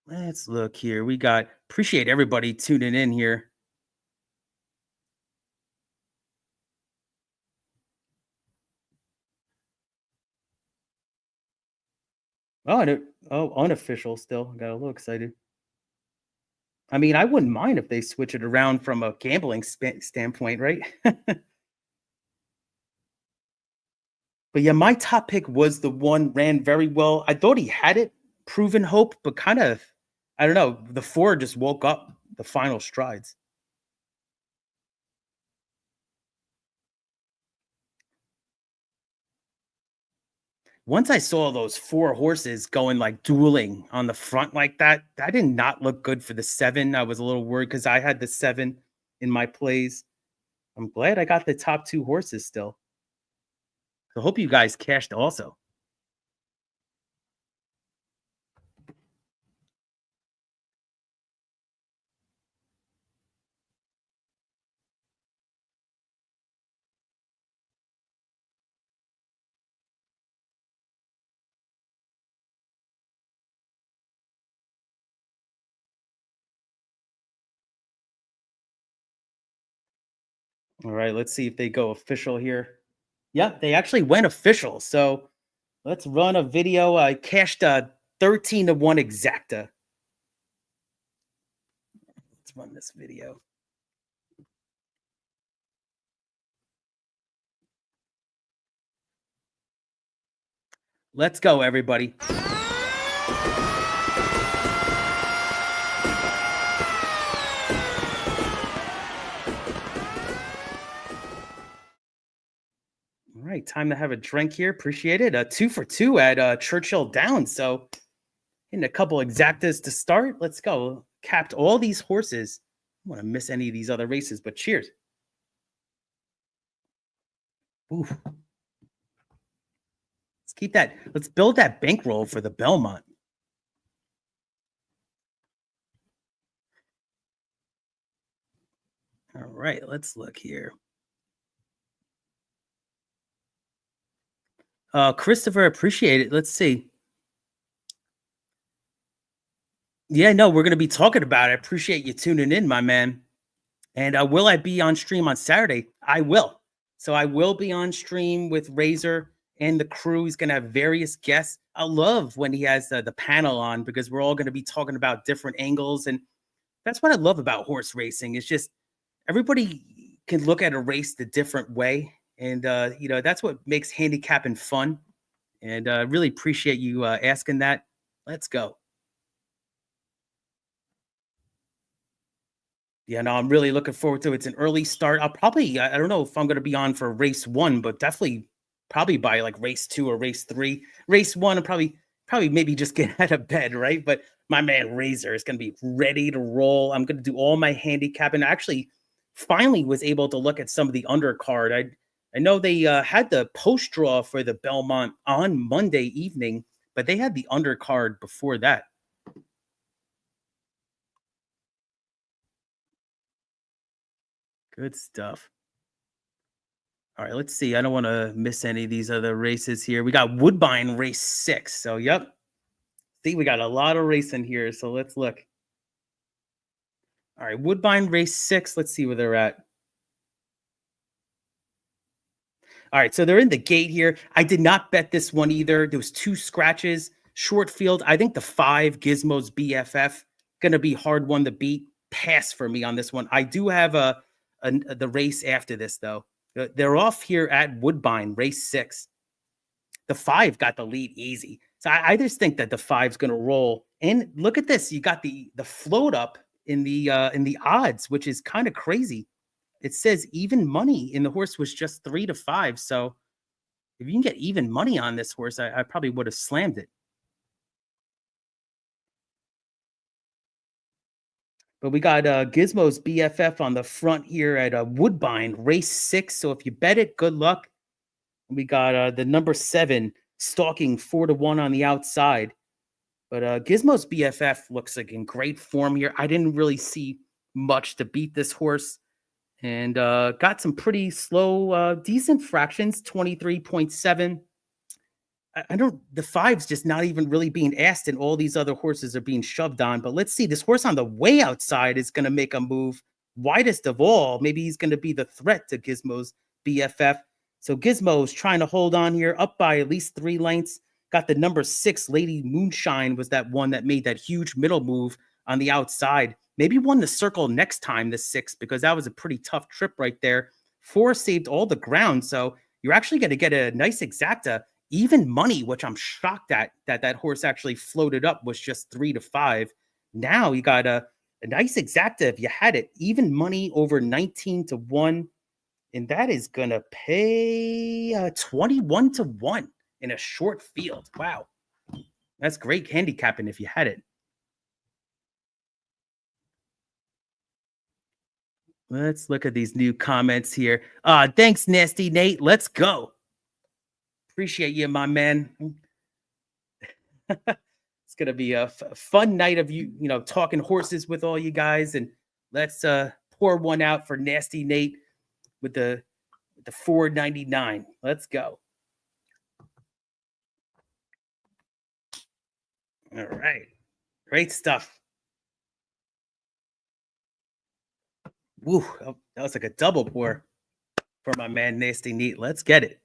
Let's look here. We got appreciate everybody tuning in here. Unofficial still. Got a little excited. I mean, I wouldn't mind if they switch it around from a gambling standpoint, right? But yeah, my top pick was the one ran very well. I thought he had it, proven hope, but kind of, I don't know. The 4 just woke up the final strides. Once I saw those 4 horses going like dueling on the front like that did not look good for the 7. I was a little worried because I had the 7 in my plays. I'm glad I got the top 2 horses still. So hope you guys cashed also. All right, let's see if they go official here. Yeah, they actually went official. So let's run a video. I cashed a 13-1 exacta. Let's run this video. Let's go, everybody. All right, time to have a drink here. Appreciate it. 2 for 2 at Churchill Downs. So, in a couple exactas to start. Let's go. Capped all these horses. I don't want to miss any of these other races, but cheers. Ooh. Let's keep that. Let's build that bankroll for the Belmont. All right, let's look here. Christopher, appreciate it. Let's see. Yeah, no, we're going to be talking about it. I appreciate you tuning in, my man. And will I be on stream on Saturday? I will. So I will be on stream with Razor and the crew. He's going to have various guests. I love when he has the panel on because we're all going to be talking about different angles. And that's what I love about horse racing. It's just everybody can look at a race the different way. And, that's what makes handicapping fun. And I really appreciate you asking that. Let's go. Yeah, no, I'm really looking forward to it. It's an early start. I don't know if I'm going to be on for race 1, but definitely probably by like race 2 or race 3. Race 1, I'm probably maybe just get out of bed, right? But my man Razor is going to be ready to roll. I'm going to do all my handicapping. I actually finally was able to look at some of the undercard. I know they had the post draw for the Belmont on Monday evening, but they had the undercard before that. Good stuff. All right, let's see. I don't want to miss any of these other races here. We got Woodbine race 6. So, yep. See, we got a lot of racing here. So let's look. All right, Woodbine race 6. Let's see where they're at. All right, so they're in the gate here. I did not bet this one either. There was 2 scratches. Short field. I think the 5 Gizmo's BFF gonna be hard one to beat. Pass for me on this one. I do have the race after this though. They're off here at Woodbine race 6. The 5 got the lead easy. So I just think that the 5's gonna roll. And look at this. You got the float up in the odds, which is kind of crazy. It says even money, and the horse was just 3 to 5. So if you can get even money on this horse, I probably would have slammed it. But we got Gizmo's BFF on the front here at Woodbine race 6. So if you bet it, good luck. We got the number 7 stalking 4 to 1 on the outside. But Gizmo's BFF looks like in great form here. I didn't really see much to beat this horse. And got some pretty slow, decent fractions, 23.7. I don't, the 5's just not even really being asked, and all these other horses are being shoved on. But let's see, this horse on the way outside is going to make a move. Widest of all, maybe he's going to be the threat to Gizmo's BFF. So Gizmo's trying to hold on here, up by at least 3 lengths. Got the number 6, Lady Moonshine, was that one that made that huge middle move on the outside. Maybe won the circle next time, the 6, because that was a pretty tough trip right there. 4 saved all the ground, so you're actually going to get a nice exacta. Even money, which I'm shocked at that horse actually floated up, was just 3 to 5. Now you got a nice exacta if you had it. Even money over 19 to 1. And that is going to pay 21 to 1 in a short field. Wow. That's great handicapping if you had it. Let's look at these new comments here. Thanks, Nasty Nate. Let's go. Appreciate you, my man. It's going to be a fun night of you know, talking horses with all you guys. And let's pour one out for Nasty Nate with the $4.99. Let's go. All right. Great stuff. Woo, that was like a double pour for my man Nasty Nate. Let's get it.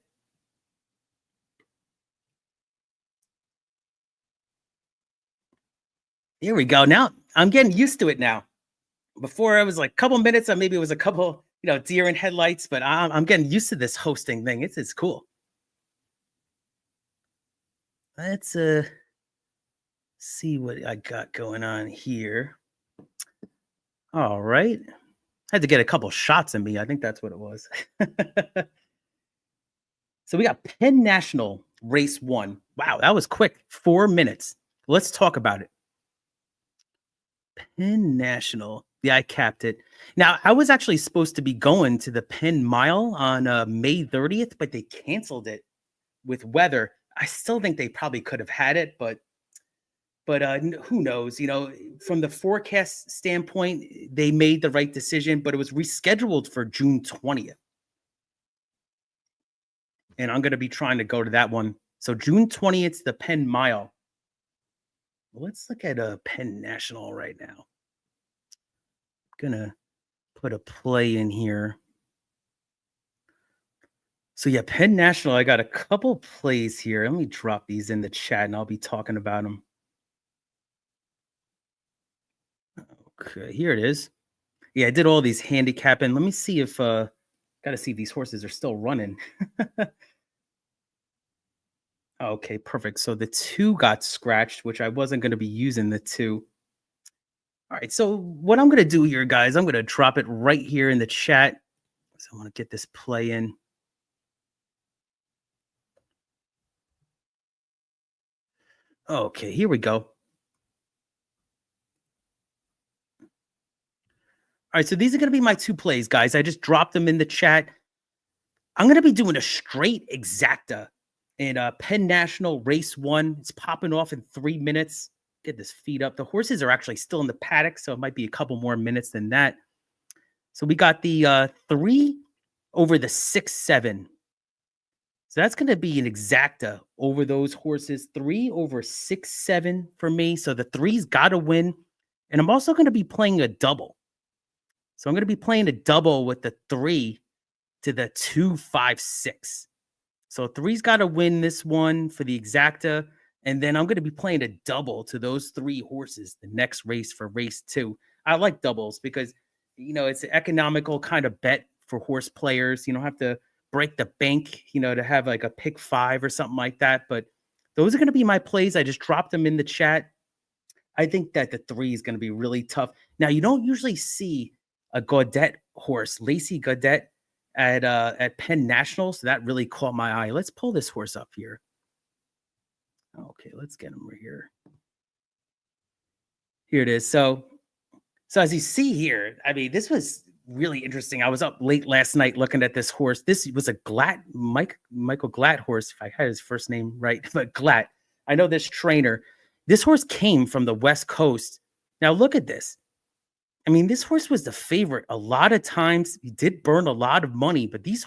Here we go. Now I'm getting used to it now. Before I was like a couple minutes, or maybe it was a couple, you know, deer in headlights, but I'm getting used to this hosting thing. It's cool. Let's see what I got going on here. All right. Had to get a couple shots in me. I think that's what it was. So we got Penn National race 1. Wow, that was quick. 4 minutes. Let's talk about it. Penn National. Yeah, I capped it. Now, I was actually supposed to be going to the Penn Mile on May 30th, but they canceled it with weather. I still think they probably could have had it, but who knows? You know, from the forecast standpoint, they made the right decision, but it was rescheduled for June 20th. And I'm going to be trying to go to that one. So June 20th, the Penn Mile. Let's look at a Penn National right now. I'm going to put a play in here. So yeah, Penn National, I got a couple plays here. Let me drop these in the chat and I'll be talking about them. Okay, here it is. Yeah, I did all these handicapping. Let me see if got to see if these horses are still running. Okay, perfect. So the 2 got scratched, which I wasn't going to be using the 2. All right, so what I'm going to do here, guys, I'm going to drop it right here in the chat. So I want to get this play in. Okay, here we go. All right, so these are going to be my 2 plays, guys. I just dropped them in the chat. I'm going to be doing a straight exacta in Penn National race 1. It's popping off in 3 minutes. Get this feed up. The horses are actually still in the paddock, so it might be a couple more minutes than that. So we got the 3 over the 6-7. So that's going to be an exacta over those horses. 3 over 6-7 for me. So the three's got to win. And I'm also going to be playing a double. So I'm going to be playing a double with the 3 to the 2-5-6. So three's got to win this one for the exacta. And then I'm going to be playing a double to those 3 horses the next race for race 2. I like doubles because, it's an economical kind of bet for horse players. You don't have to break the bank, to have like a pick 5 or something like that. But those are going to be my plays. I just dropped them in the chat. I think that the 3 is going to be really tough. Now, you don't usually see a Gaudet horse, Lacey Gaudet, at Penn National. So that really caught my eye. Let's pull this horse up here. Okay, let's get him right here. Here it is. So as you see here, I mean, this was really interesting. I was up late last night looking at this horse. This was a Michael Glatt horse, if I had his first name right, but Glatt. I know this trainer. This horse came from the West Coast. Now look at this. I mean, this horse was the favorite. A lot of times he did burn a lot of money, but this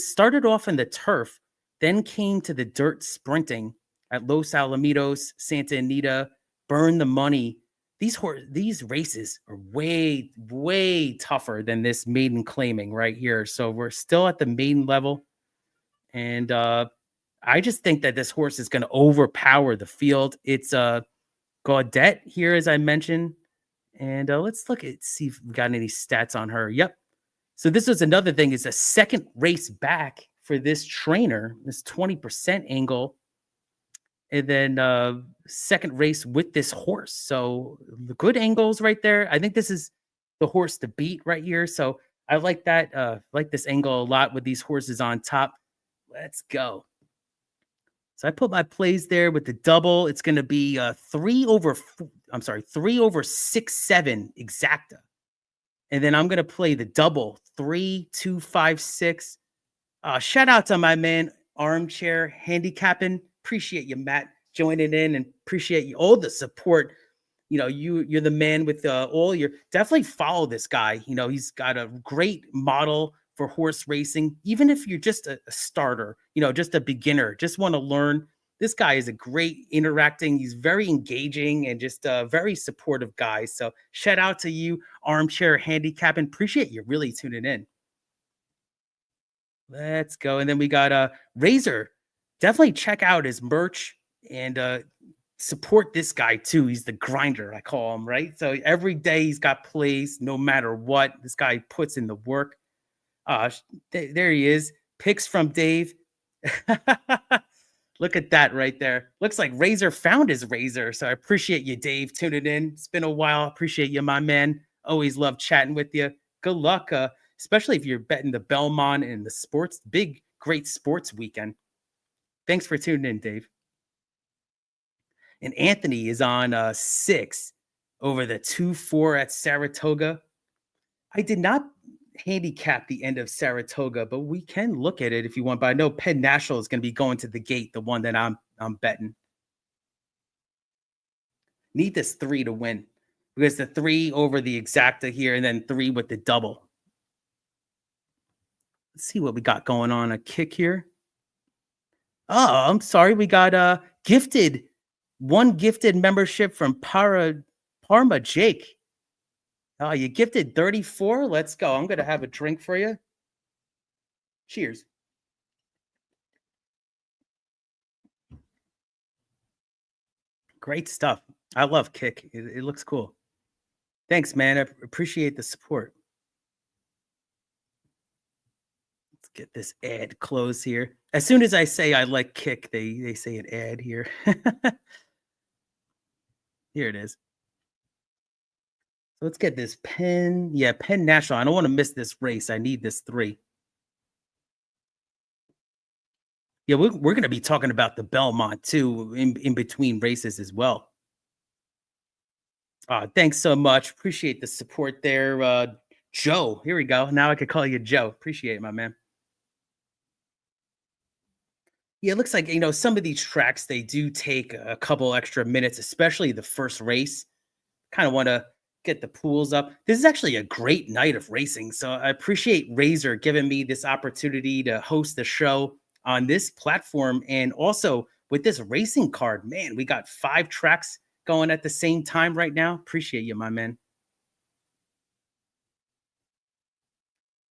started off in the turf, then came to the dirt sprinting at Los Alamitos, Santa Anita, burned the money. These races are way, way tougher than this maiden claiming right here. So we're still at the maiden level. And I just think that this horse is going to overpower the field. It's Gaudet here, as I mentioned. And let's see if we got any stats on her. Yep. So this was another thing, is a second race back for this trainer, this 20% angle. And then second race with this horse. So the good angles right there. I think this is the horse to beat right here. So I like that. Like this angle a lot with these horses on top. Let's go. So I put my plays there with the double. It's going to be 3 over 6-7 exacta. And then I'm going to play the double 3, 2, 5, 6. Shout out to my man, Armchair Handicapping. Appreciate you, Matt, joining in, and appreciate you all the support. You're the man with all your, definitely follow this guy. He's got a great model for horse racing. Even if you're just a starter, just a beginner, just want to learn. This guy is a great interacting. He's very engaging and just a very supportive guy. So shout out to you, Armchair Handicapping. Appreciate you really tuning in. Let's go. And then we got Razor. Definitely check out his merch and support this guy too. He's the grinder, I call him, right? So every day he's got plays, no matter what. This guy puts in the work. There he is. Picks from Dave. Look at that right there. Looks like Razor found his razor. So I appreciate you, Dave, tuning in. It's been a while. Appreciate you, my man. Always love chatting with you. Good luck, especially if you're betting the Belmont and the sports, great sports weekend. Thanks for tuning in, Dave. And Anthony is on 6 over the 2-4 at Saratoga. I did not handicap the end of Saratoga, but we can look at it if you want. But I know Penn National is going to be going to the gate, the one that I'm betting. Need this 3 to win, because the 3 over the exacta here, and then 3 with the double. Let's see what we got going on. A kick here. Oh, I'm sorry. We got one gifted membership from Parma Jake. Oh, you gifted 34? Let's go. I'm going to have a drink for you. Cheers. Great stuff. I love Kick. It looks cool. Thanks, man. I appreciate the support. Let's get this ad closed here. As soon as I say I like Kick, they say an ad here. Here it is. So let's get this Penn National. I don't want to miss this race. I need this 3. Yeah, we're going to be talking about the Belmont too in between races as well. Thanks so much. Appreciate the support there. Joe, here we go. Now I could call you Joe. Appreciate it, my man. Yeah, it looks like, some of these tracks, they do take a couple extra minutes, especially the first race. Kind of want to get the pools up. This is actually a great night of racing. So I appreciate Razor giving me this opportunity to host the show on this platform. And also with this racing card, man, we got 5 tracks going at the same time right now. Appreciate you, my man.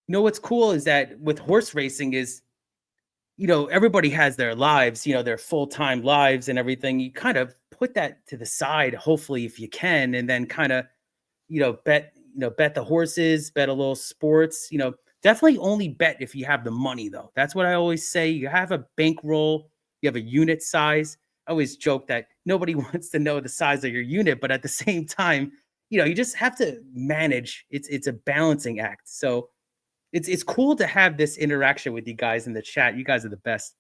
You know what's cool is that with horse racing is, everybody has their lives, their full-time lives and everything. You kind of put that to the side, hopefully, if you can, and then kind of, bet the horses, bet a little sports, definitely only bet if you have the money though. That's what I always say. You have a bankroll, you have a unit size. I always joke that nobody wants to know the size of your unit, but at the same time, you just have to manage. It's a balancing act. So it's cool to have this interaction with you guys in the chat. You guys are the best.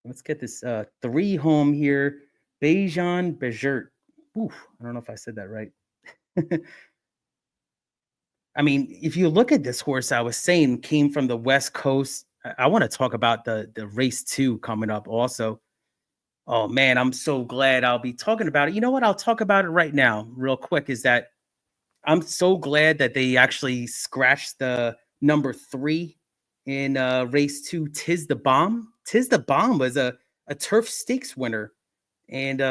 Let's get this 3 home here. Bejan Bejert. Oof, I don't know if I said that right. I mean, if you look at this horse, I was saying came from the West Coast. I want to talk about the race 2 coming up also. Oh man, I'm so glad I'll be talking about it. You know what? I'll talk about it right now, real quick. Is that I'm so glad that they actually scratched the number 3 in race 2. Tis the Bomb. Tis the Bomb was a turf stakes winner, and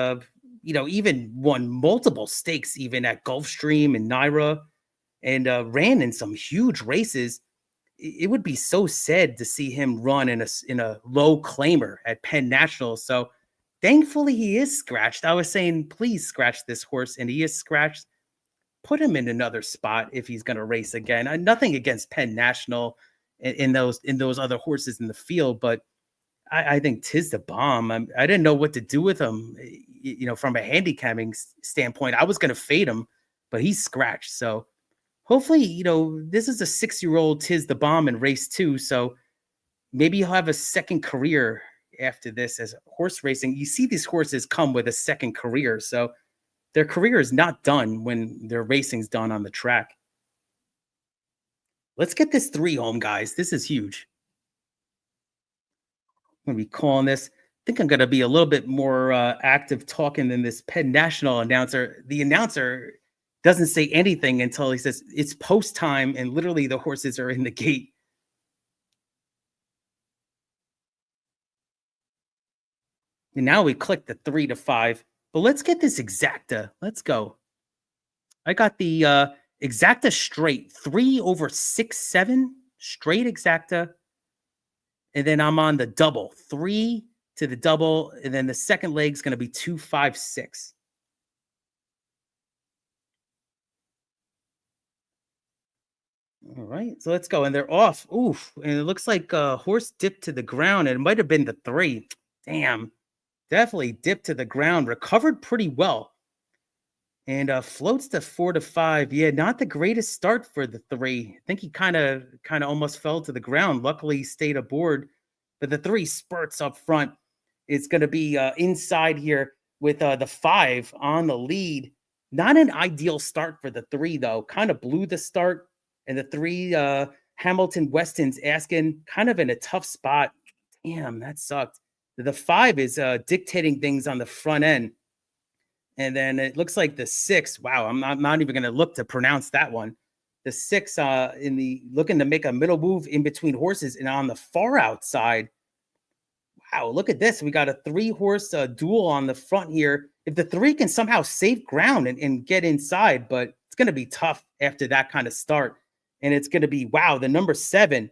even won multiple stakes, even at Gulfstream and Naira, and ran in some huge races. It would be so sad to see him run in a low claimer at Penn National. So thankfully he is scratched. I was saying, please scratch this horse, and he is scratched. Put him in another spot if he's going to race again. Nothing against Penn National in those other horses in the field, but I think Tis the Bomb. I didn't know what to do with him. From a handicapping standpoint, I was going to fade him, but he's scratched. So hopefully, this is a 6-year-old Tis the Bomb in race 2. So maybe he'll have a second career after this as horse racing. You see these horses come with a second career. So their career is not done when their racing's done on the track. Let's get this 3 home, guys. This is huge. I'm going to be calling this. I think I'm going to be a little bit more active talking than this Penn National announcer. The announcer doesn't say anything until he says it's post time, and literally the horses are in the gate. And now we click the 3 to 5. But let's get this exacta. Let's go. I got the exacta straight 3 over 6, 7 straight exacta. And then I'm on the double 3 to the double. And then the second leg's going to be 2, 5, 6. All right, so let's go. And they're off. Oof. And it looks like a horse dipped to the ground. And it might have been the 3. Damn. Definitely dipped to the ground. Recovered pretty well. And floats to 4 to 5. Yeah, not the greatest start for the 3. I think he kind of almost fell to the ground. Luckily, he stayed aboard. But the 3 spurts up front. It's going to be inside here with the 5 on the lead. Not an ideal start for the 3, though. Kind of blew the start. And the 3, Hamilton Weston's asking, kind of in a tough spot. Damn, that sucked. The 5 is dictating things on the front end. And then it looks like the 6. Wow, I'm not even going to look to pronounce that one. The 6 looking to make a middle move in between horses. And on the far outside, wow, look at this. We got a 3-horse duel on the front here. If the 3 can somehow save ground and get inside, but it's going to be tough after that kind of start. And it's going to be, wow, the number 7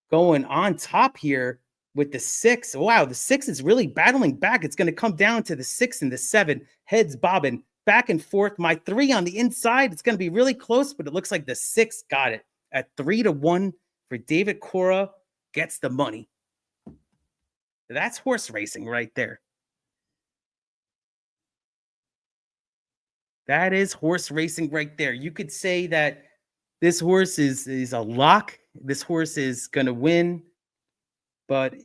going on top here with the 6. Wow, the 6 is really battling back. It's going to come down to the 6 and the 7. Heads bobbing back and forth. My 3 on the inside. It's going to be really close, but it looks like the 6 got it at 3 to 1 for David Cora. Gets the money. That's horse racing right there. That is horse racing right there. You could say that this horse is a lock. This horse is going to win. But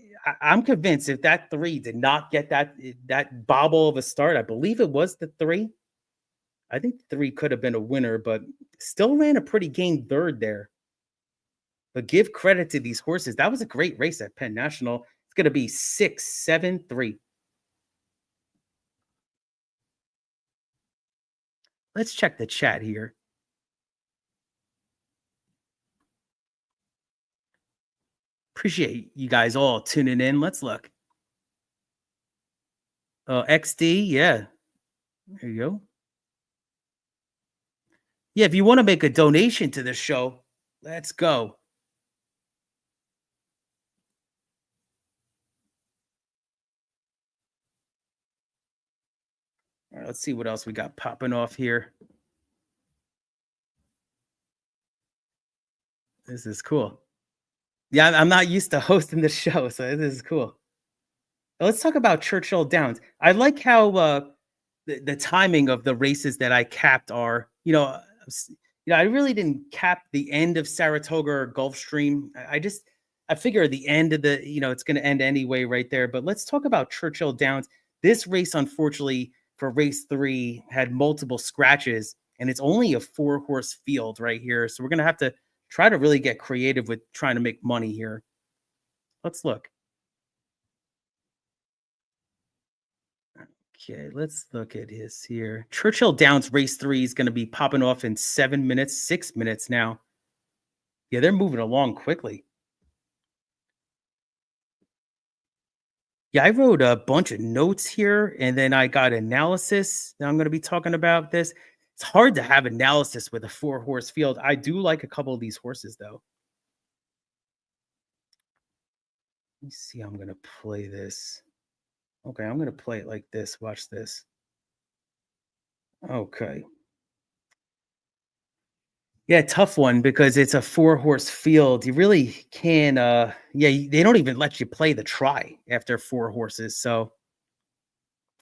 I'm convinced if that 3 did not get that bobble of a start, I believe it was the 3. I think the 3 could have been a winner, but still ran a pretty game third there. But give credit to these horses. That was a great race at Penn National. It's going to be 6, 7, 3. Let's check the chat here. Appreciate you guys all tuning in. Let's look. XD, yeah. There you go. Yeah, if you want to make a donation to the show, let's go. All right, let's see what else we got popping off here. This is cool. Yeah, I'm not used to hosting the show, so this is cool. Let's talk about Churchill Downs. I like how the timing of the races that I capped are, I really didn't cap the end of Saratoga or Gulfstream. I figure the end of the, it's going to end anyway right there. But let's talk about Churchill Downs. This race, unfortunately, for race 3 had multiple scratches, and it's only a 4-horse field right here. So we're going to have to try to really get creative with trying to make money here. Let's look. Okay, let's look at his here. Churchill Downs race 3 is going to be popping off in 7 minutes, 6 minutes now. Yeah, they're moving along quickly. Yeah, I wrote a bunch of notes here, and then I got analysis that I'm going to be talking about this. It's hard to have analysis with a 4-horse field. I do like a couple of these horses, though. Let me see how I'm going to play this. Okay, I'm going to play it like this. Watch this. Okay. Yeah, tough one because it's a 4-horse field. You really can, they don't even let you play the try after 4 horses. So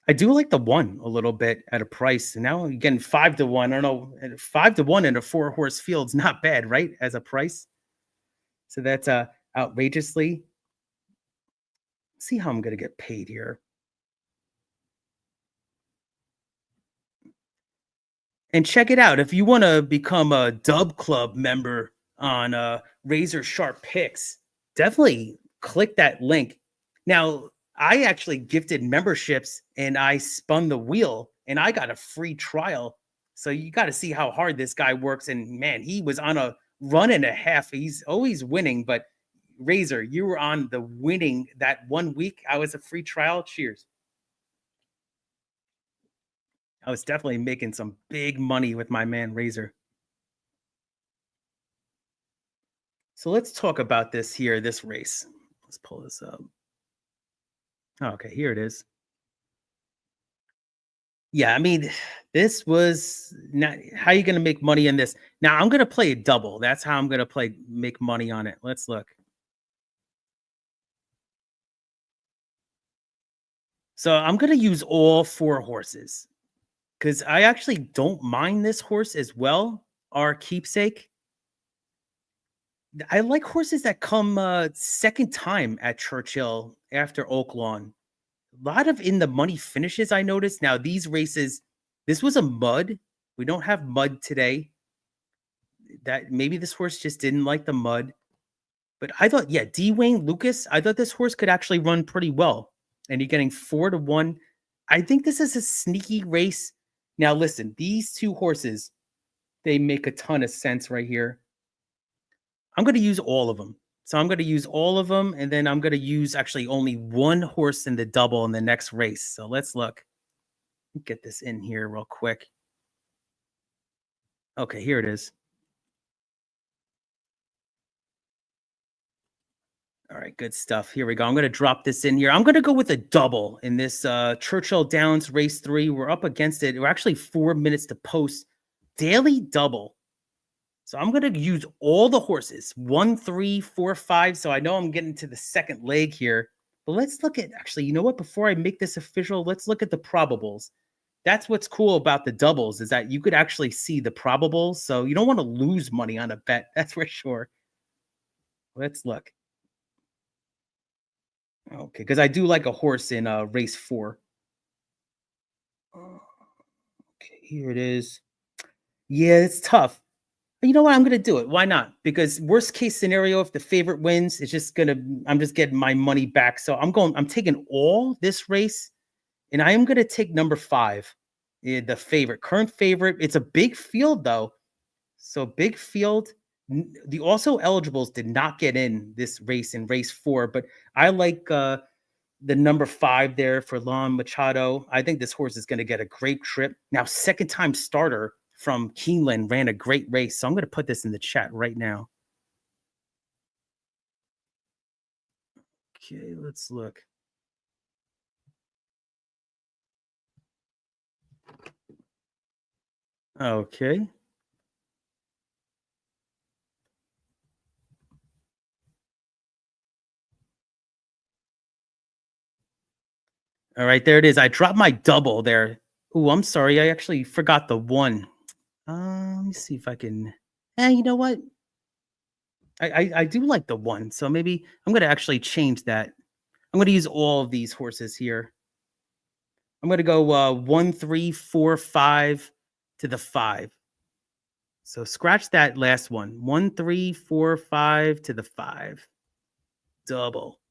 I do like the 1 a little bit at a price. And now you're getting 5 to 1. I don't know, 5 to 1 in a 4-horse field's not bad, right? As a price. So that's outrageously. Let's see how I'm going to get paid here. And check it out. If you want to become a Dub Club member on RazorSharpPicks, definitely click that link. Now, I actually gifted memberships and I spun the wheel and I got a free trial. So you got to see how hard this guy works. And man, he was on a run and a half. He's always winning. But Razor, you were on the winning that 1 week. I was a free trial. Cheers. I was definitely making some big money with my man Razor. So let's talk about this race. Let's pull this up. Okay, here it is. Yeah, I mean, this was not how you going to make money in this. Now I'm going to play a double. That's how I'm going to make money on it. Let's look. So I'm going to use all 4 horses because I actually don't mind this horse as well. Our keepsake. I like horses that come second time at Churchill after Oaklawn. A lot of in the money finishes I noticed. Now these races, this was a mud. We don't have mud today. That maybe this horse just didn't like the mud. But I thought, yeah, Dwayne Lucas, I thought this horse could actually run pretty well. And you're getting 4 to 1. I think this is a sneaky race. Now listen, these 2 horses, they make a ton of sense right here. I'm going to use all of them. So I'm going to use all of them. And then I'm going to use actually only 1 horse in the double in the next race. So let's look. Get this in here real quick. Okay, here it is. All right, good stuff. Here we go. I'm going to drop this in here. I'm going to go with a double in this Churchill Downs race 3. We're up against it. We're actually 4 minutes to post. Daily double. So I'm going to use all the horses, 1, 3, 4, 5. So I know I'm getting to the second leg here. But let's look at, actually, you know what? Before I make this official, let's look at the probables. That's what's cool about the doubles is that you could actually see the probables. So you don't want to lose money on a bet. That's for sure. Let's look. Okay, because I do like a horse in race 4. Okay, here it is. Yeah, it's tough. But you know what? I'm going to do it. Why not? Because worst case scenario, if the favorite wins, it's just I'm just getting my money back. So I'm taking all this race, and I am going to take number 5 the favorite, current favorite. It's a big field though. So big field. The also eligibles did not get in this race in race 4, but I like the number 5 there for Lon Machado. I think this horse is going to get a great trip. Now, second time starter from Keeneland ran a great race. So I'm going to put this in the chat right now. Okay, let's look. Okay. All right, there it is. I dropped my double there. Oh, I'm sorry. I actually forgot the 1. Let me see if I can. You know what? I do like the 1, so maybe I'm going to actually change that. I'm going to use all of these horses here. I'm going to go 1, 3, 4, 5 to the 5. So scratch that last one. 1, 3, 4, 5 to the 5. Double.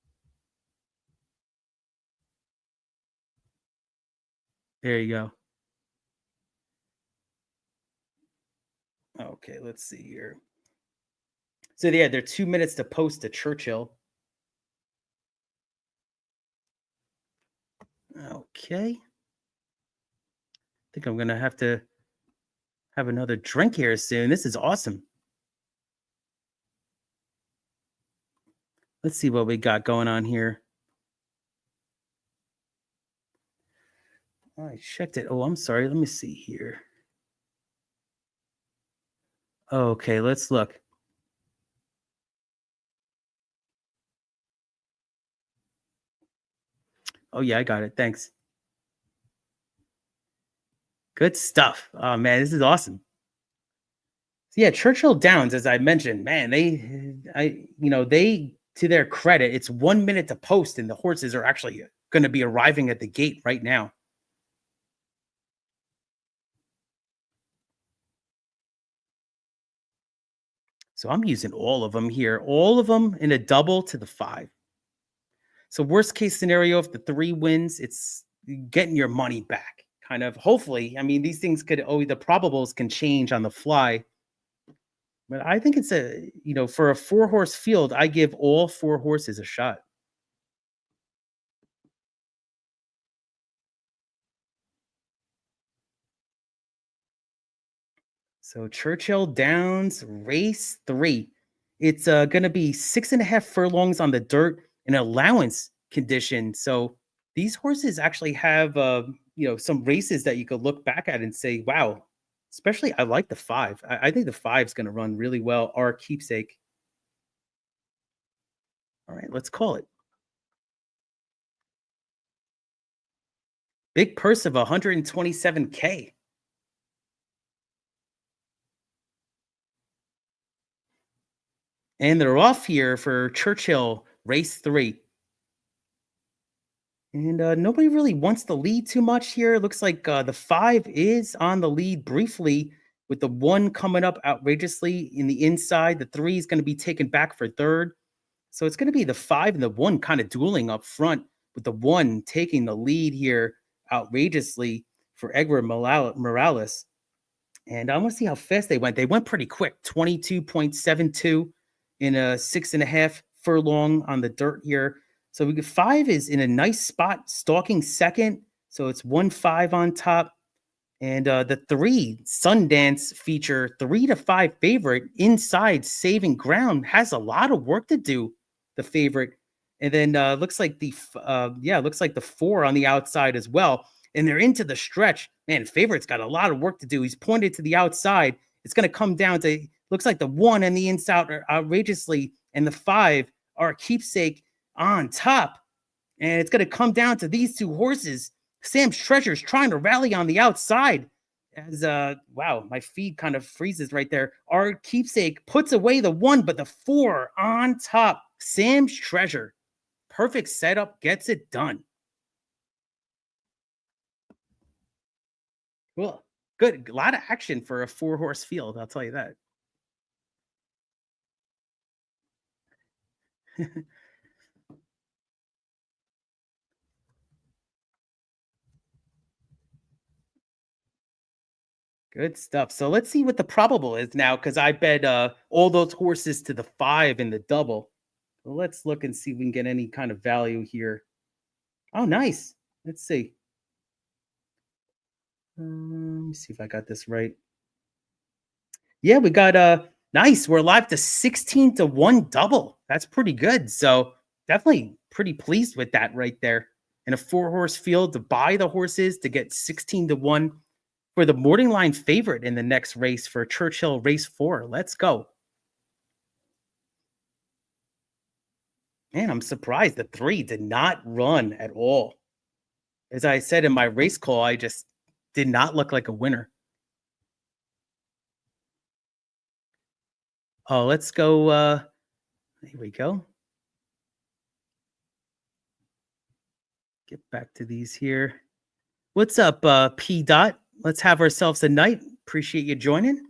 There you go. Okay, let's see here. So yeah, they're 2 minutes to post to Churchill. Okay. I think I'm gonna have to have another drink here soon. This is awesome. Let's see what we got going on here. Oh, I checked it. Oh, I'm sorry. Let me see here. Okay, let's look. Oh yeah, I got it. Thanks. Good stuff. Oh man, this is awesome. So yeah, Churchill Downs, as I mentioned, man, they to their credit, it's 1 minute to post, and the horses are actually going to be arriving at the gate right now. So I'm using all of them here, all of them in a double to the 5. So worst case scenario, if the 3 wins, it's getting your money back. Kind of, hopefully. I mean, these things could always, the probables can change on the fly. But I think it's for a 4-horse field, I give all 4 horses a shot. So Churchill Downs race 3. It's going to be 6.5 furlongs on the dirt in allowance condition. So these horses actually have some races that you could look back at and say, wow. Especially, I like the 5. I think the 5 is going to run really well. Our keepsake. All right, let's call it. Big purse of 127K. And they're off here for Churchill race 3. And nobody really wants the lead too much here. It looks like the 5 is on the lead briefly, with the 1 coming up outrageously in the inside. The 3 is going to be taken back for third. So it's going to be the 5 and the 1 kind of dueling up front, with the 1 taking the lead here outrageously for Edgar Morales. And I want to see how fast they went. They went pretty quick, 22.72 in a 6.5 furlong on the dirt here. So we get 5 is in a nice spot, stalking second. So it's 1-5 on top. And the 3 Sundance feature, 3 to 5 favorite inside saving ground, has a lot of work to do. The favorite, and then looks like the 4 on the outside as well. And they're into the stretch. Man, favorite's got a lot of work to do. He's pointed to the outside. It's going to come down to, looks like the 1 and the inside are outrageously, and the 5 are keepsake on top. And it's going to come down to these 2 horses. Sam's Treasure's trying to rally on the outside. As wow, my feed kind of freezes right there. Our keepsake puts away the 1, but the 4 on top. Sam's Treasure. Perfect setup, gets it done. Cool. Good. A lot of action for a 4-horse field, I'll tell you that. Good stuff. So let's see what the probable is now, because I bet all those horses to the 5 in the double. So let's look and see if we can get any kind of value here. Oh, nice. Let's see. Let me see if I got this right. Yeah, we got nice. We're live to 16 to 1 double. That's pretty good. So definitely pretty pleased with that right there. In a 4-horse field to buy the horses to get 16 to 1 for the morning line favorite in the next race for Churchill race 4. Let's go. Man, I'm surprised the 3 did not run at all. As I said in my race call, I just did not look like a winner. Oh, let's go. Here we go. Get back to these here. What's up, P. Dot? Let's have ourselves a night. Appreciate you joining.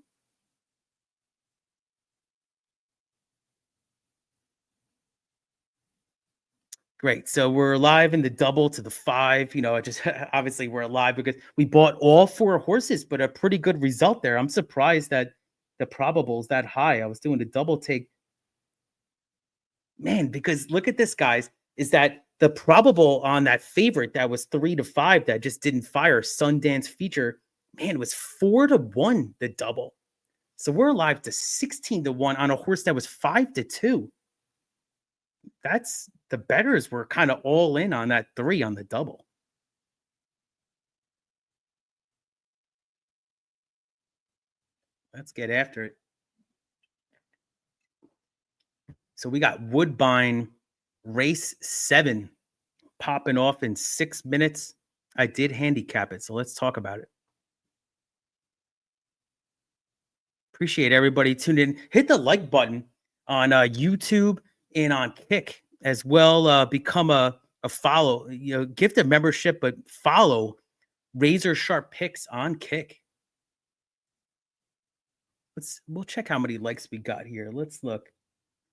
Great. So we're live in the double to the 5. You know, I just obviously we're alive because we bought all 4 horses, but a pretty good result there. I'm surprised that the probable is that high. I was doing a double take. Man, because look at this, guys, is that the probable on that favorite that was 3 to 5 that just didn't fire Sundance feature, man, was 4 to 1 the double. So we're live to 16 to 1 on a horse that was 5 to 2. That's the bettors were kind of all in on that 3 on the double. Let's get after it. So we got Woodbine race 7 popping off in 6 minutes. I did handicap it, so let's talk about it. Appreciate everybody tuned in. Hit the like button on YouTube and on Kick as well. Become a follow, gift a membership, but follow RazorSharpPicks on Kick. We'll check how many likes we got here. Let's look.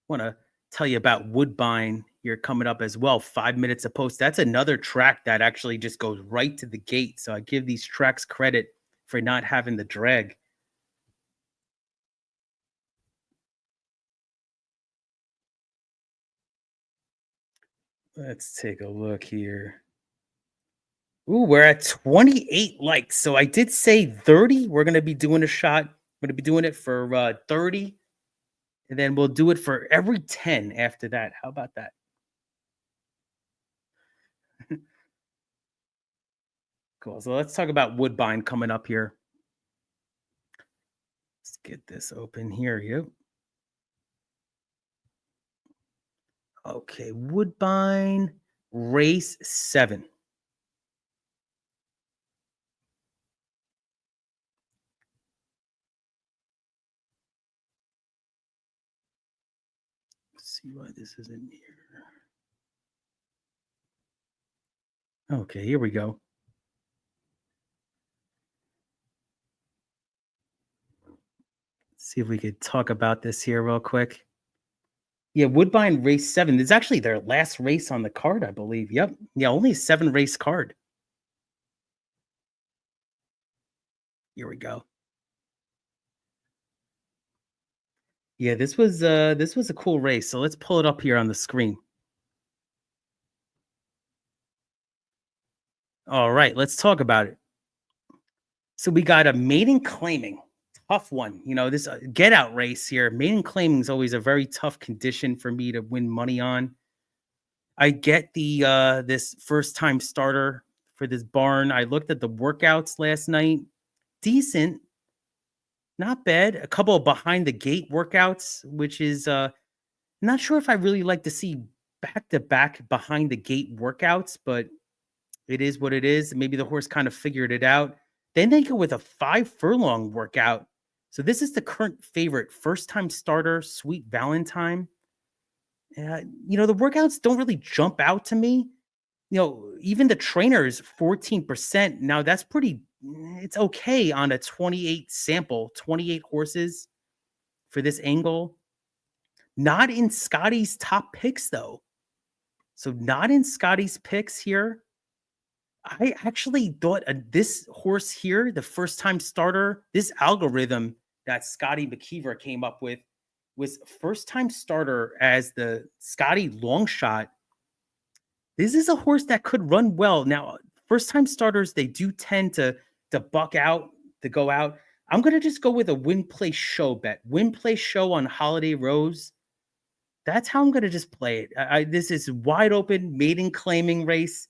Want to tell you about Woodbine here coming up as well. 5 minutes a post. That's another track that actually just goes right to the gate. So I give these tracks credit for not having the drag. Let's take a look here. Ooh, we're at 28 likes. So I did say 30. We're going to be doing a shot. We're going to be doing it for 30. And then we'll do it for every 10 after that. How about that? Cool. So let's talk about Woodbine coming up here. Let's get this open here. Yep. Okay. Woodbine race 7. Let's see why this isn't here. Okay, here we go. See if we could talk about this here real quick. Yeah, Woodbine race 7. This is actually their last race on the card, I believe. Yep. Yeah, only a 7 race card. Here we go. Yeah, this was a cool race. So let's pull it up here on the screen. All right, let's talk about it. So we got a maiden claiming. Tough one. This get out race here. Maiden claiming is always a very tough condition for me to win money on. I get the this first time starter for this barn. I looked at the workouts last night. Decent. Not bad. A couple of behind the gate workouts, which is not sure if I really like to see back-to-back behind the gate workouts, but it is what it is. Maybe the horse kind of figured it out. Then they go with a 5 furlong workout. So this is the current favorite, first-time starter, Sweet Valentine. The workouts don't really jump out to me. Even the trainer is 14%. Now that's it's okay on a 28 sample, 28 horses for this angle. Not in Scotty's top picks, though. So not in Scotty's picks here. I actually thought this horse here, the first time starter, this algorithm that Scotty McKeever came up with was first time starter as the Scotty long shot. This is a horse that could run well. Now, first time starters, they do tend to buck out, to go out. I'm going to just go with a win play show bet. Win play show on Holiday Rose. That's how I'm going to just play it. This is wide open, maiden claiming race.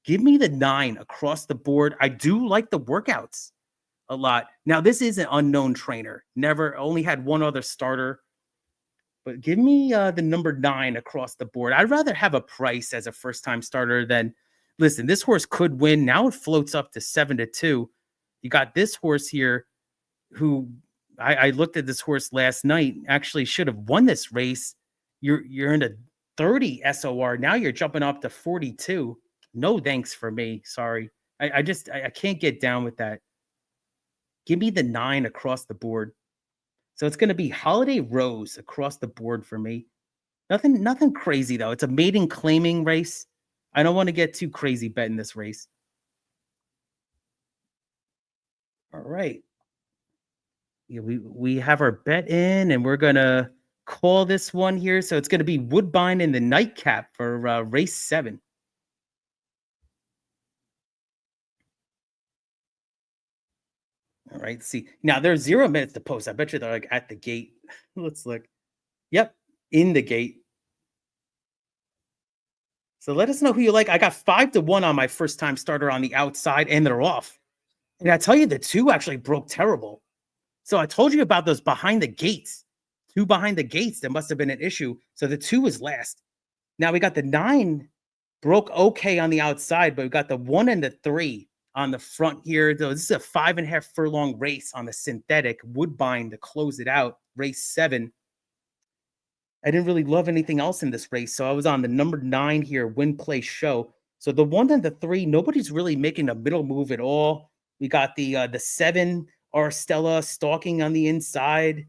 Give me the 9 across the board. I do like the workouts a lot. Now, this is an unknown trainer. Never, only had one other starter. But give me the number 9 across the board. I'd rather have a price as a first-time starter than, listen, this horse could win. Now it floats up to 7-2. You got this horse here who I looked at this horse last night, actually should have won this race. You're in a 30 SOR. Now you're jumping up to 42. No thanks for me. Sorry. I can't get down with that. Give me the 9 across the board. So it's going to be Holiday Rose across the board for me. Nothing crazy, though. It's a maiden claiming race. I don't want to get too crazy betting this race. All right. Yeah, we have our bet in, and we're going to call this one here. So it's going to be Woodbine in the nightcap for race 7. All right, see. Now there's 0 minutes to post. I bet you they're like at the gate. Let's look. Yep, in the gate. So let us know who you like. I got 5-1 on my first time starter on the outside, and they're off. And I tell you, the 2 actually broke terrible. So I told you about those behind the gates. 2 behind the gates, there must have been an issue. So the 2 was last. Now we got the 9 broke okay on the outside, but we got the 1 and the 3 on the front here. This is a 5.5 furlong race on the synthetic Woodbine to close it out. Race 7. I didn't really love anything else in this race, so I was on the number 9 here, win play show. So the 1 and the 3, nobody's really making a middle move at all. We got the 7 Arstella stalking on the inside.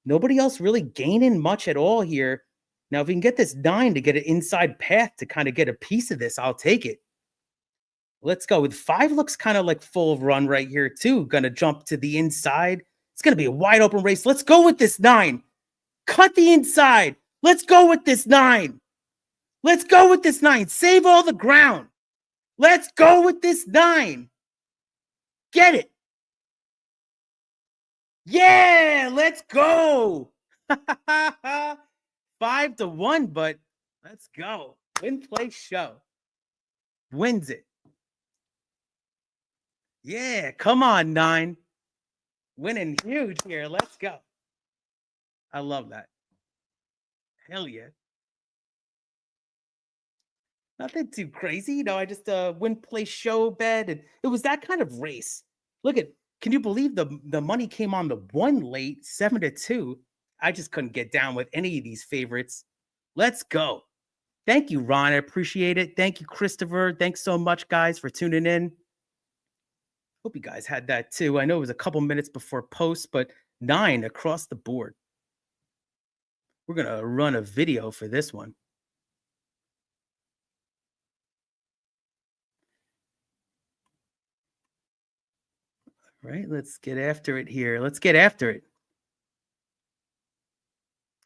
Nobody else really gaining much at all here. Now, if we can get this 9 to get an inside path to kind of get a piece of this, I'll take it. Let's go. With 5 looks kind of like full run right here, too. Going to jump to the inside. It's going to be a wide open race. Let's go with this 9. Cut the inside. Let's go with this 9. Let's go with this 9. Save all the ground. Let's go with this 9. Get it. Yeah, let's go. 5-1, but let's go. Win play show. Wins it. Yeah, come on, 9. Winning huge here. Let's go. I love that. Hell yeah. Nothing too crazy. You know, I just win play show bet, and it was that kind of race. Look at, can you believe the money came on the 1 late, 7-2? I just couldn't get down with any of these favorites. Let's go. Thank you, Ron. I appreciate it. Thank you, Christopher. Thanks so much, guys, for tuning in. Hope you guys had that too. I know it was a couple minutes before post, but 9 across the board. We're going to run a video for this one. All right, let's get after it here. Let's get after it.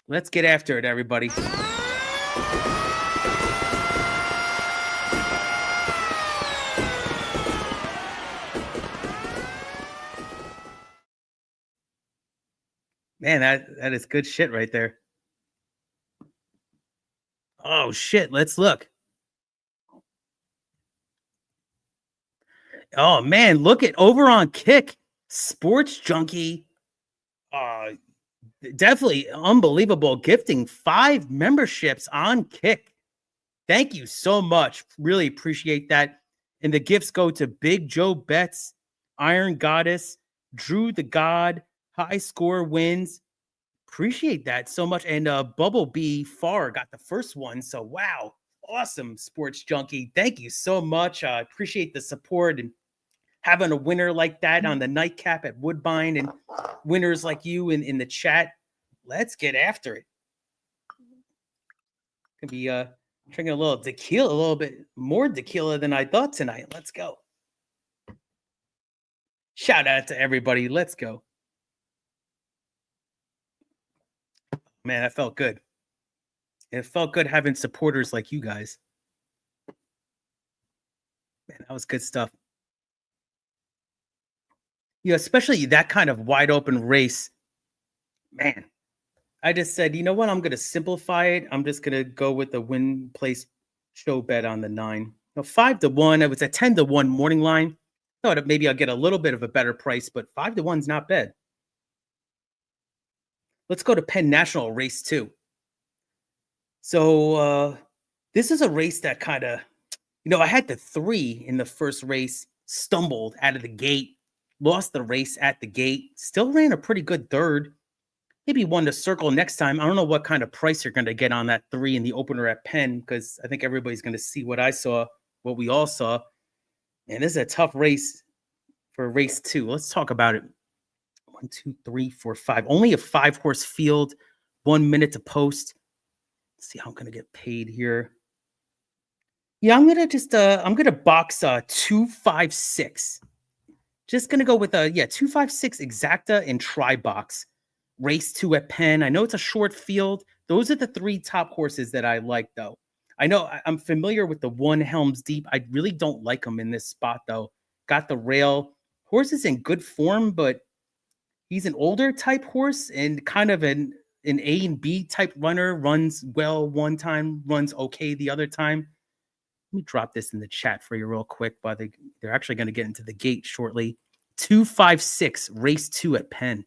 Let's get after it, everybody. Man, that is good shit right there. Oh, shit. Let's look. Oh, man. Look at over on Kick. Sports Junkie. Definitely unbelievable gifting. 5 memberships on Kick. Thank you so much. Really appreciate that. And the gifts go to Big Joe Betts, Iron Goddess, Drew the God, High Score Wins. Appreciate that so much. And Bubble Bee Farr got the first one. So, wow. Awesome, Sports Junkie. Thank you so much. I appreciate the support and having a winner like that on the nightcap at Woodbine and winners like you in the chat. Let's get after it. Gonna be Drinking a little tequila, a little bit more tequila than I thought tonight. Let's go. Shout out to everybody. Let's go. Man, that felt good. It felt good having supporters like you guys. Man, that was good stuff. Yeah, especially that kind of wide open race. Man, I just said, you know what? I'm going to simplify it. I'm just going to go with the win place show bet on the 9. No, 5-1. It was a 10-1 morning line. Thought maybe I'll get a little bit of a better price, but 5-1 is not bad. Let's go to Penn National race 2. So this is a race that kind of, I had the 3 in the first race, stumbled out of the gate, lost the race at the gate, still ran a pretty good third. Maybe won the circle next time. I don't know what kind of price you're going to get on that 3 in the opener at Penn, because I think everybody's going to see what I saw, what we all saw. And this is a tough race for race 2. Let's talk about it. 1, 2, 3, 4, 5. Only a 5-horse field, 1 minute to post. Let's see how I'm going to get paid here. Yeah, I'm going to box 256. Just going to go with 256 exacta and try box. Race 2 at Penn. I know it's a short field. Those are the 3 top horses that I like, though. I know I'm familiar with the 1 Helms Deep. I really don't like him in this spot, though. Got the rail. Horse is in good form, but he's an older type horse and kind of an A and B type runner. Runs well one time, runs okay the other time. Let me drop this in the chat for you real quick, but they're actually going to get into the gate shortly. 256, race 2 at Penn.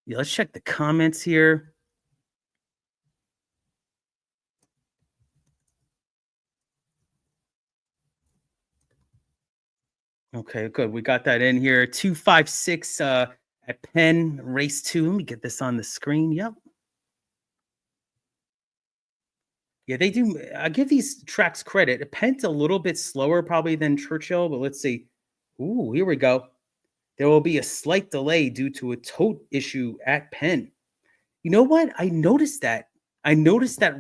Yeah, let's check the comments here. Okay, good. We got that in here. 256 at Penn, race 2. Let me get this on the screen. Yep. Yeah, they do. I give these tracks credit. Penn's a little bit slower probably than Churchill, but let's see. Ooh, here we go. There will be a slight delay due to a tote issue at Penn. You know what? I noticed that.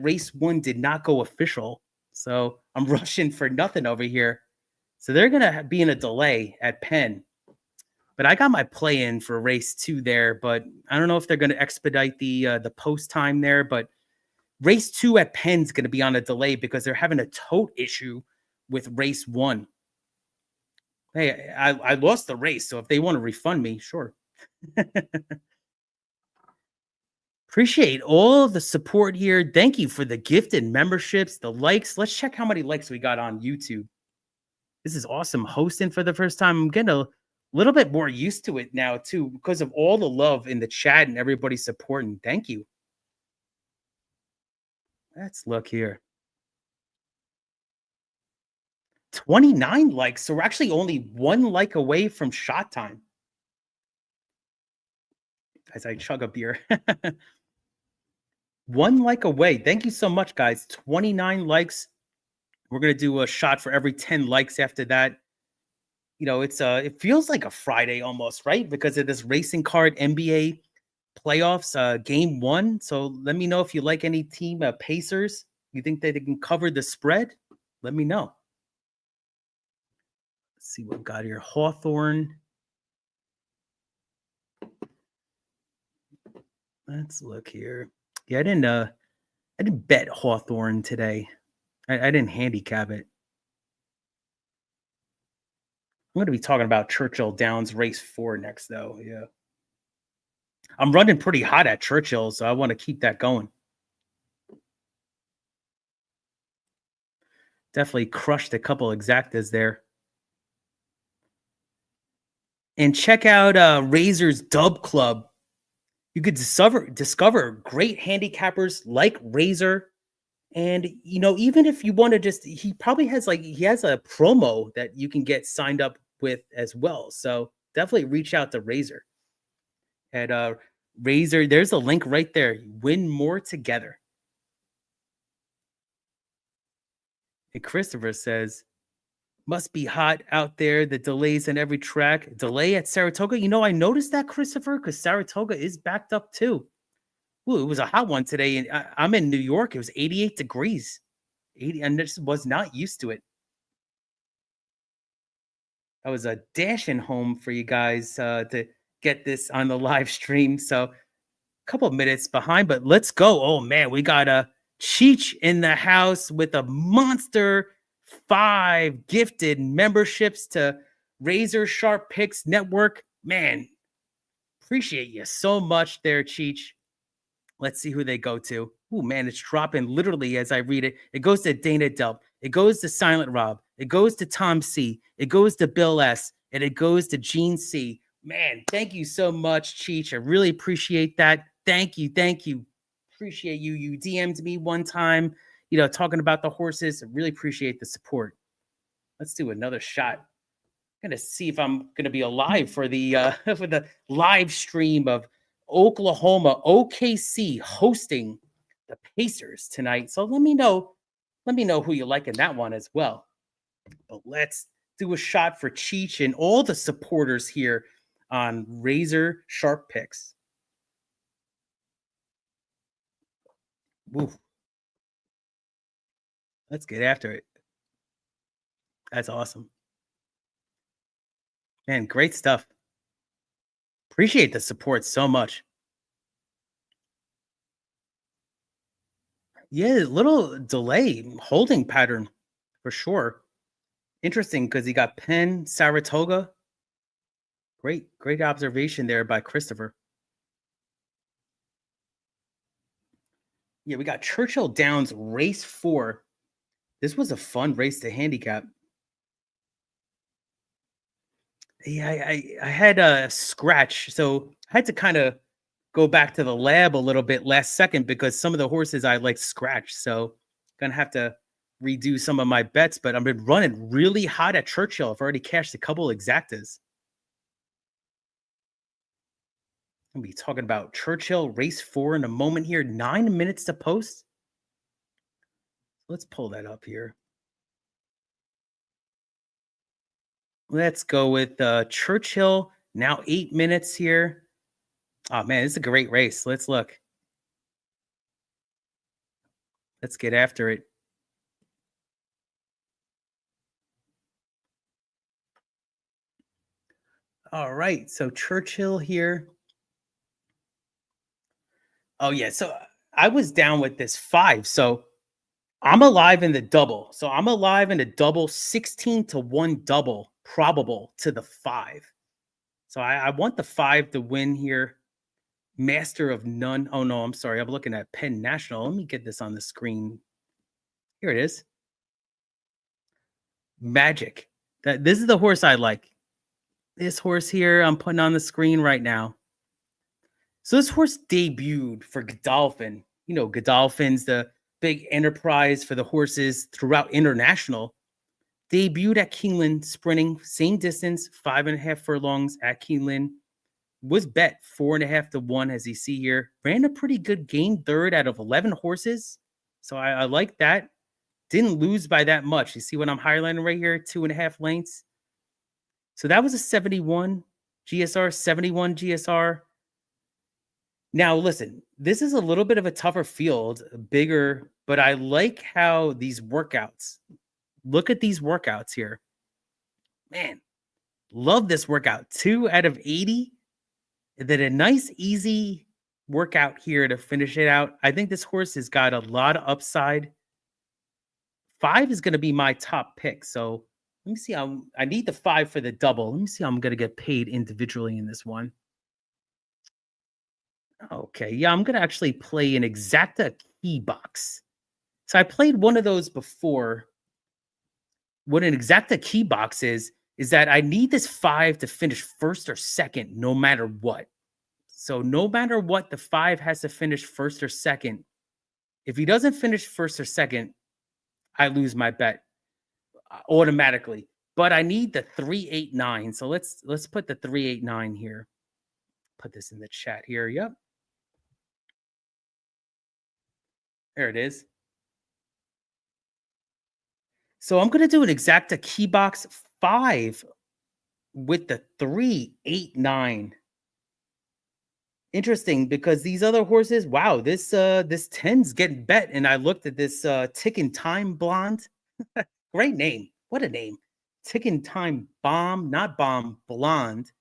Race 1 did not go official. So I'm rushing for nothing over here. So they're going to be in a delay at Penn. But I got my play in for race 2 there. But I don't know if they're going to expedite the post time there. But race 2 at Penn's going to be on a delay because they're having a tote issue with race 1. Hey, I lost the race, so if they want to refund me, sure. Appreciate all the support here. Thank you for the gifted memberships, the likes. Let's check how many likes we got on YouTube. This is awesome. Hosting for the first time. I'm getting a little bit more used to it now, too, because of all the love in the chat and everybody supporting. Thank you. Let's look here. 29 likes. So we're actually only 1 like away from shot time. As I chug a beer. 1 like away. Thank you so much, guys. 29 likes. We're going to do a shot for every 10 likes after that. It feels like a Friday almost, right? Because of this racing card NBA playoffs, game 1. So let me know if you like any team Pacers. You think that they can cover the spread? Let me know. Let's see what we got here. Hawthorne. Let's look here. Yeah, I didn't bet Hawthorne today. I didn't handicap it. I'm going to be talking about Churchill Downs race 4 next, though. Yeah. I'm running pretty hot at Churchill, so I want to keep that going. Definitely crushed a couple exactas there. And check out Razor's Dub Club. You could discover great handicappers like Razor. And, even if you want to he probably has he has a promo that you can get signed up with as well. So definitely reach out to Razor. At Razor, there's a link right there. Win more together. And Christopher says, must be hot out there. The delays in every track. Delay at Saratoga. I noticed that, Christopher, because Saratoga is backed up too. Ooh, it was a hot one today, and I'm in New York. It was 88 degrees. 80, and just was not used to it. I was dashing home for you guys to get this on the live stream. So a couple of minutes behind, but let's go. Oh man, we got a Cheech in the house with a monster 5 gifted memberships to Razor Sharp Picks Network. Man, appreciate you so much there, Cheech. Let's see who they go to. Oh man, it's dropping literally as I read it. It goes to Dana Delp. It goes to Silent Rob. It goes to Tom C. It goes to Bill S. And it goes to Gene C. Man, thank you so much, Cheech. I really appreciate that. Thank you. Thank you. Appreciate you. You DM'd me one time, talking about the horses. I really appreciate the support. Let's do another shot. I'm gonna see if I'm gonna be alive for the for the live stream of Oklahoma OKC hosting the Pacers tonight. So let me know who you like in that one as well. But let's do a shot for Cheech and all the supporters here on Razor Sharp Picks. Ooh. Let's get after it. That's awesome. Man, great stuff. Appreciate the support so much. Yeah, little delay holding pattern for sure. Interesting because he got Penn, Saratoga. Great observation there by Christopher. Yeah, we got Churchill Downs race 4. This was a fun race to handicap. Yeah, I had a scratch, so I had to kind of go back to the lab a little bit last second because some of the horses I like scratched. So gonna have to redo some of my bets, but I've been running really hot at Churchill. I've already cashed a couple exactas. I'll be talking about Churchill race 4 in a moment here. 9 minutes to post. Let's pull that up here. Let's go with Churchill. Now 8 minutes here. Oh man, this is a great race. Let's look. Let's get after it. All right, so Churchill here. Oh yeah, so I was down with this 5. So I'm alive in the double. So I'm alive in the double, 16 to 1 double probable to the 5. So I want the 5 to win here. Master of none. Oh no, I'm sorry. I'm looking at Penn National. Let me get this on the screen. Here it is. Magic. This is the horse I like. This horse here I'm putting on the screen right now. So this horse debuted for Godolphin. Godolphin's the big enterprise for the horses throughout international. Debuted at Keeneland, sprinting same distance, 5.5 furlongs at Keeneland. Was bet 4.5 to 1, as you see here. Ran a pretty good game, third out of 11 horses. So I like that. Didn't lose by that much. You see what I'm highlighting right here? 2.5 lengths. So that was a 71 GSR, 71 GSR. Now, listen, this is a little bit of a tougher field, bigger, but I like how these workouts, look at these workouts here. Man, love this workout. 2 out of 80. And then a nice, easy workout here to finish it out. I think this horse has got a lot of upside. 5 is going to be my top pick. So let me see. I need the 5 for the double. Let me see how I'm going to get paid individually in this one. Okay, yeah, I'm going to actually play an exacta key box. So I played one of those before. What an exacta key box is that I need this 5 to finish first or second, no matter what. So no matter what, the 5 has to finish first or second. If he doesn't finish first or second, I lose my bet automatically. But I need the 389. So let's put the 389 here. Put this in the chat here. Yep. There it is. So I'm going to do an exacta key box 5 with the 389. Interesting because these other horses, wow, this 10's getting bet. And I looked at this Ticking Time Blonde. Great name. What a name. Ticking Time Bomb, not Bomb, Blonde.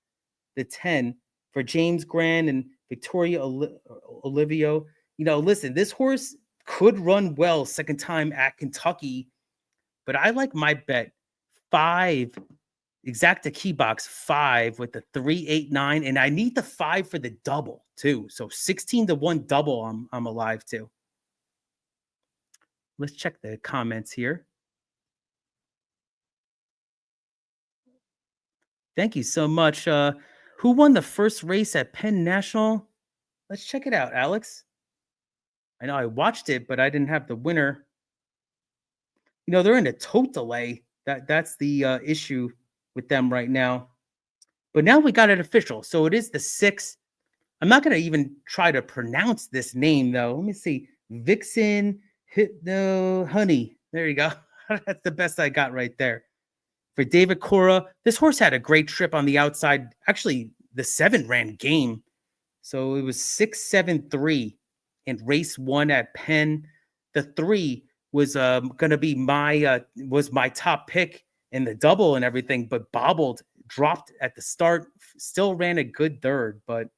The 10 for James Grand and Victoria Olivio. You know, listen, this horse could run well second time at Kentucky, but I like my bet 5 exacta key box 5 with the 389, and I need the 5 for the double too. So 16 to 1 double. I'm alive too. Let's check the comments here. Thank you so much. Who won the first race at Penn National? Let's check it out, Alex. I know I watched it, but I didn't have the winner. You know, they're in a tote delay. That's the issue with them right now. But now we got it official. So it is the 6th. I'm not going to even try to pronounce this name, though. Let me see. Vixen Hypno Honey. There you go. That's the best I got right there. For David Cora, this horse had a great trip on the outside. Actually, the 7 ran game. So it was 6-7-3 in race 1 at Penn. The 3 was going to be my top pick in the double and everything, but bobbled, dropped at the start, still ran a good third, but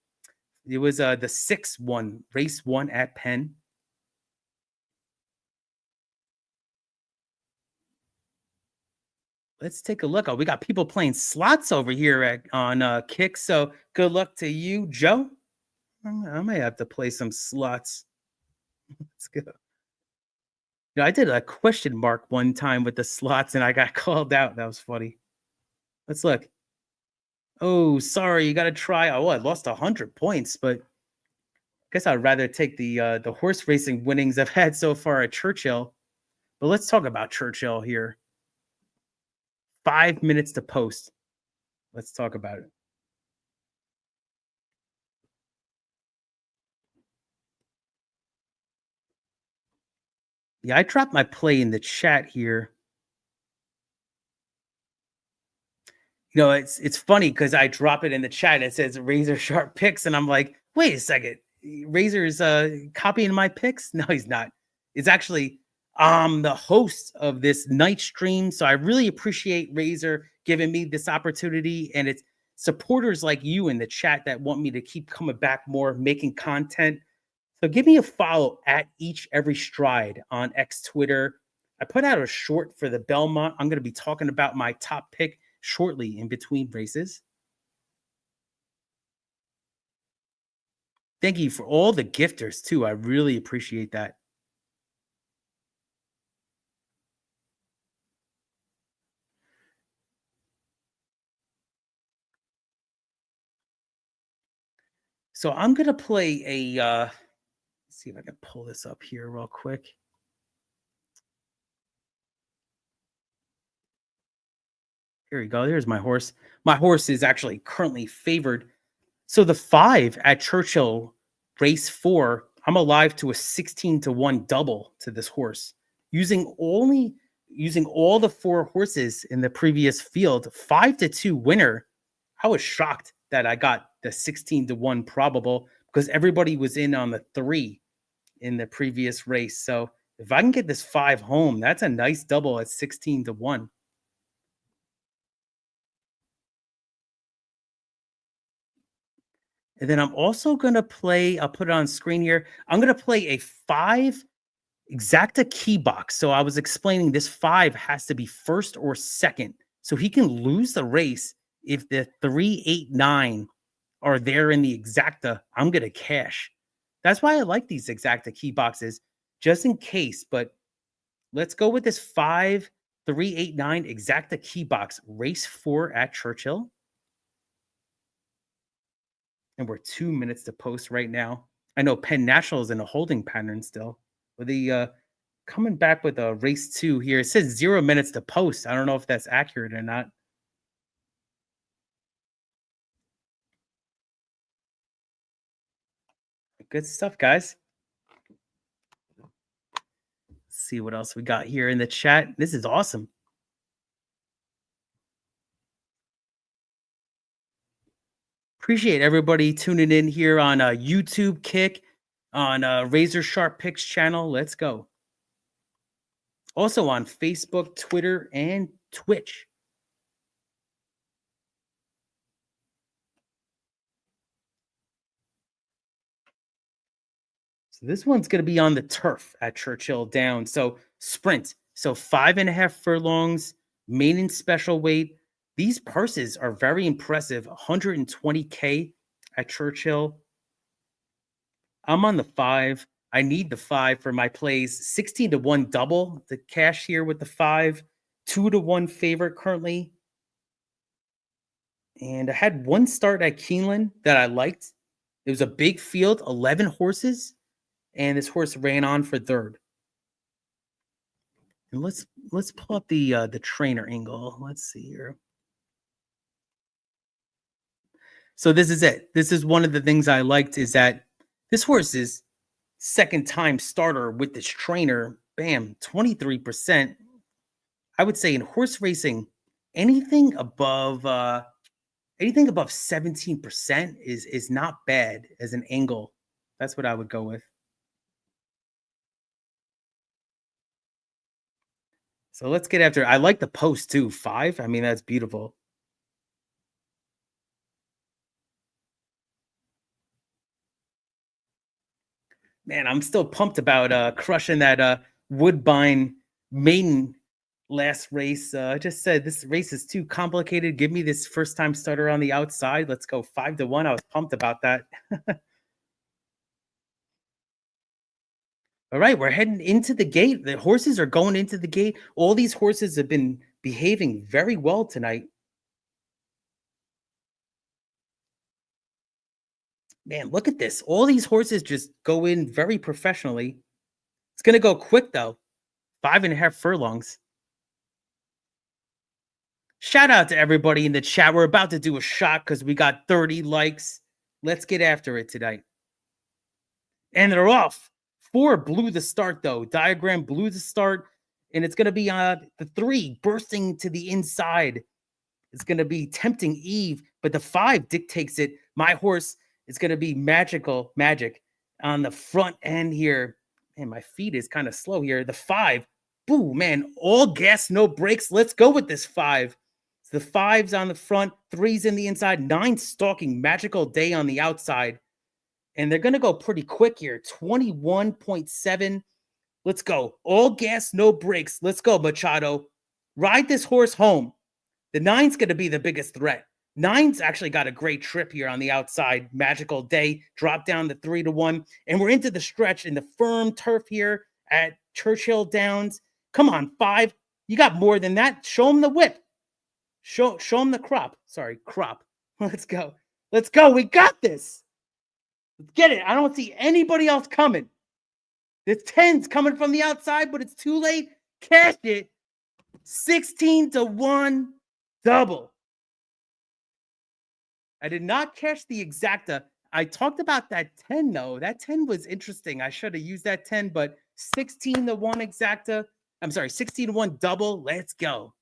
it was the 6-1, race 1 at Penn. Let's take a look. Oh, we got people playing slots over here on Kick. So good luck to you, Joe. I may have to play some slots. Let's go. You know, I did a question mark one time with the slots and I got called out. That was funny. Let's look. Oh, sorry. You got to try. Oh, I lost 100 points, but I guess I'd rather take the horse racing winnings I've had so far at Churchill. But let's talk about Churchill here. 5 minutes to post. Let's talk about it. Yeah, I dropped my play in the chat here. You know, it's funny because I drop it in the chat. It says RazorSharpPicks, and I'm like, wait a second, Razor's copying my picks? No, he's not. It's actually the host of this night stream. So I really appreciate Razor giving me this opportunity, and it's supporters like you in the chat that want me to keep coming back more, making content. So give me a follow at Each Every Stride on X Twitter. I put out a short for the Belmont. I'm going to be talking about my top pick shortly in between races. Thank you for all the gifters too. I really appreciate that. So I'm going to play a, let's see if I can pull this up here real quick. Here we go. There's my horse. My horse is actually currently favored. So the 5 at Churchill, race 4, I'm alive to a 16 to 1 double to this horse. Using all the 4 horses in the previous field, 5 to 2 winner. I was shocked that I got the 16 to 1 probable because everybody was in on the 3 in the previous race. So if I can get this 5 home, that's a nice double at 16 to 1. And then I'm also going to play, I'll put it on screen here. I'm going to play a 5 exacta key box. So I was explaining this 5 has to be first or second. So he can lose the race if the 3, 8, 9 are there in the exacta. I'm going to cash. That's why I like these exacta key boxes, just in case. But let's go with this 5, 3, 8, 9 exacta key box, race 4 at Churchill. And we're 2 minutes to post right now. I know Penn National is in a holding pattern still. But the coming back with a race 2 here. It says 0 minutes to post. I don't know if that's accurate or not. Good stuff, guys. Let's see what else we got here in the chat. This is awesome. Appreciate everybody tuning in here on YouTube Kick, on Razor Sharp Picks channel. Let's go. Also on Facebook, Twitter, and Twitch. So this one's going to be on the turf at Churchill Downs. So sprint. So 5.5 furlongs, maiden special weight. These purses are very impressive. 120K at Churchill. I'm on the 5. I need the 5 for my plays. 16-1 double the cash here with the 5. 2-1 favorite currently. And I had one start at Keeneland that I liked. It was a big field, 11 horses. And this horse ran on for third. And let's pull up the trainer angle. Let's see here. So this is it. This is one of the things I liked, is that this horse is second time starter with this trainer. Bam, 23%. I would say in horse racing, anything above 17% is not bad as an angle. That's what I would go with. So let's get after it. I like the post too. 5. I mean, that's beautiful. Man, I'm still pumped about crushing that Woodbine maiden last race. I just said this race is too complicated. Give me this first time starter on the outside. Let's go 5-1. I was pumped about that. All right, we're heading into the gate. The horses are going into the gate. All these horses have been behaving very well tonight. Man, look at this. All these horses just go in very professionally. It's going to go quick, though. 5.5 furlongs. Shout out to everybody in the chat. We're about to do a shot because we got 30 likes. Let's get after it tonight. And they're off. 4 blew the start, though. Diagram blew the start. And it's going to be the 3 bursting to the inside. It's going to be Tempting Eve, but the 5 dictates it. My horse is going to be magic on the front end here. Man, my feet is kind of slow here. The 5, boo, man, all gas, no brakes. Let's go with this 5. So the 5's on the front, 3's in the inside, 9 stalking, Magical Day on the outside. And they're going to go pretty quick here. 21.7. Let's go. All gas, no brakes. Let's go, Machado. Ride this horse home. The 9's going to be the biggest threat. 9's actually got a great trip here on the outside. Magical Day. Drop down to 3-1. And we're into the stretch in the firm turf here at Churchill Downs. Come on, 5. You got more than that. Show them the whip. Show them the crop. Sorry, crop. Let's go. Let's go. We got this. Let's get it. I don't see anybody else coming. The 10's coming from the outside, but it's too late. Cash it. 16-1 double. I did not cash the exacta. I talked about that 10, though. That 10 was interesting. I should have used that 10, but 16-1 exacta. I'm sorry, 16-1 double. Let's go.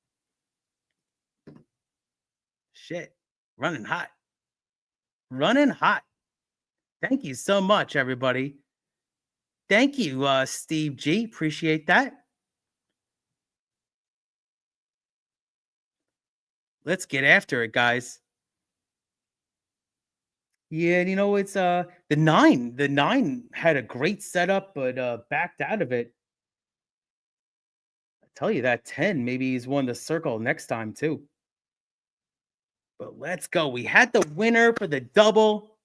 Shit. Running hot. Running hot. Thank you so much, everybody. Thank you, Steve G. Appreciate that. Let's get after it, guys. Yeah, you know, it's the 9. The 9 had a great setup, but backed out of it. I tell you, that 10 maybe he's won the circle next time too. But let's go. We had the winner for the double.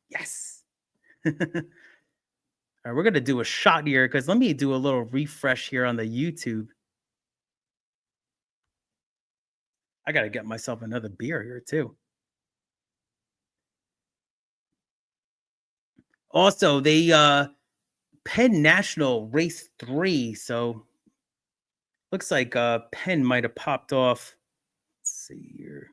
Yes. All right, we're going to do a shot here because let me do a little refresh here on the YouTube. I got to get myself another beer here too. Also, they Penn National race 3, so looks like Penn might have popped off. Let's see here.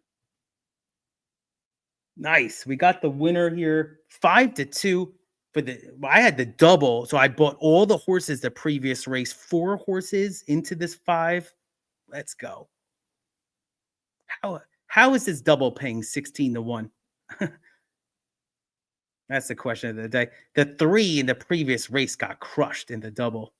Nice. We got the winner here, 5-2 for the. I had the double, so I bought all the horses the previous race, 4 horses into this 5. Let's go. How is this double paying 16-1? That's the question of the day. The 3 in the previous race got crushed in the double.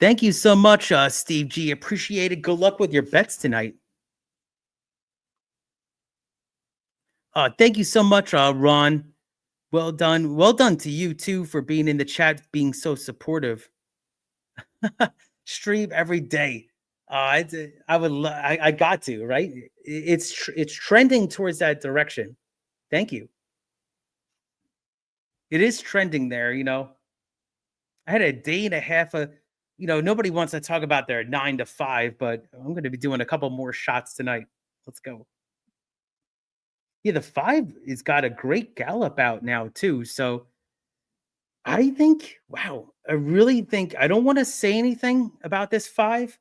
Thank you so much, Steve G. Appreciate it. Good luck with your bets tonight. Thank you so much, Ron. Well done. Well done to you too for being in the chat, being so supportive. Stream every day. I got to, right? It's trending towards that direction. Thank you. It is trending there, I had a day and a half of, nobody wants to talk about their 9 to 5, but I'm going to be doing a couple more shots tonight. Let's go. Yeah, the 5 has got a great gallop out now too. So I think, wow, I really think I don't want to say anything about this 5.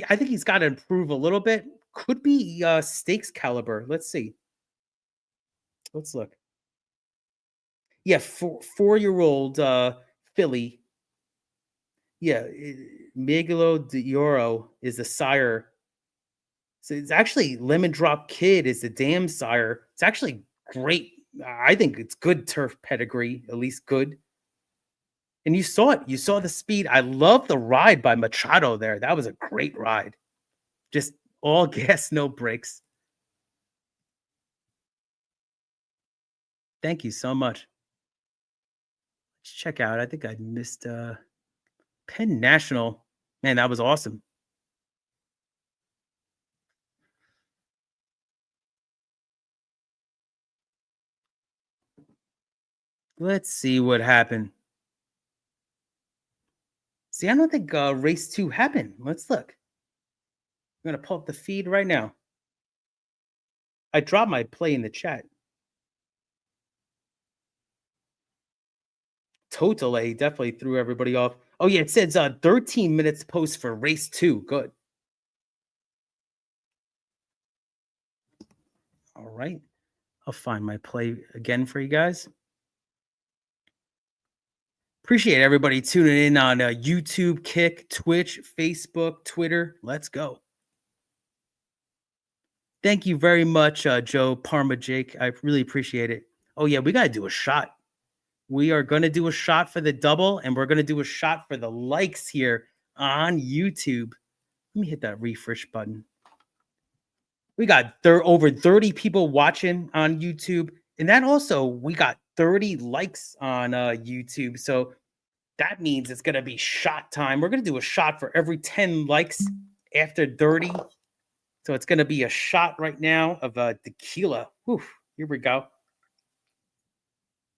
I think he's got to improve a little bit. Could be stakes caliber. Let's see. Let's look. Yeah, 4-year-old filly. Yeah, Miguelo de Oro is the sire. So it's actually Lemon Drop Kid is the dam sire. It's actually great. I think it's good turf pedigree, at least good. And you saw it. You saw the speed. I love the ride by Machado there. That was a great ride. Just all gas, no brakes. Thank you so much. Let's check out. I think I missed Penn National. Man, that was awesome. Let's see what happened. See, I don't think race 2 happened. Let's look. I'm going to pull up the feed right now. I dropped my play in the chat. Total A definitely threw everybody off. Oh, yeah, it says 13 minutes post for race 2. Good. All right. I'll find my play again for you guys. Appreciate everybody tuning in on YouTube, Kick, Twitch, Facebook, Twitter. Let's go. Thank you very much, Joe Parma Jake. I really appreciate it. Oh, yeah, we got to do a shot. We are going to do a shot for the double, and we're going to do a shot for the likes here on YouTube. Let me hit that refresh button. We got over 30 people watching on YouTube, and that also, we got 30 likes on YouTube. So that means it's going to be shot time. We're going to do a shot for every 10 likes after 30. So it's going to be a shot right now of tequila. Whew, here we go.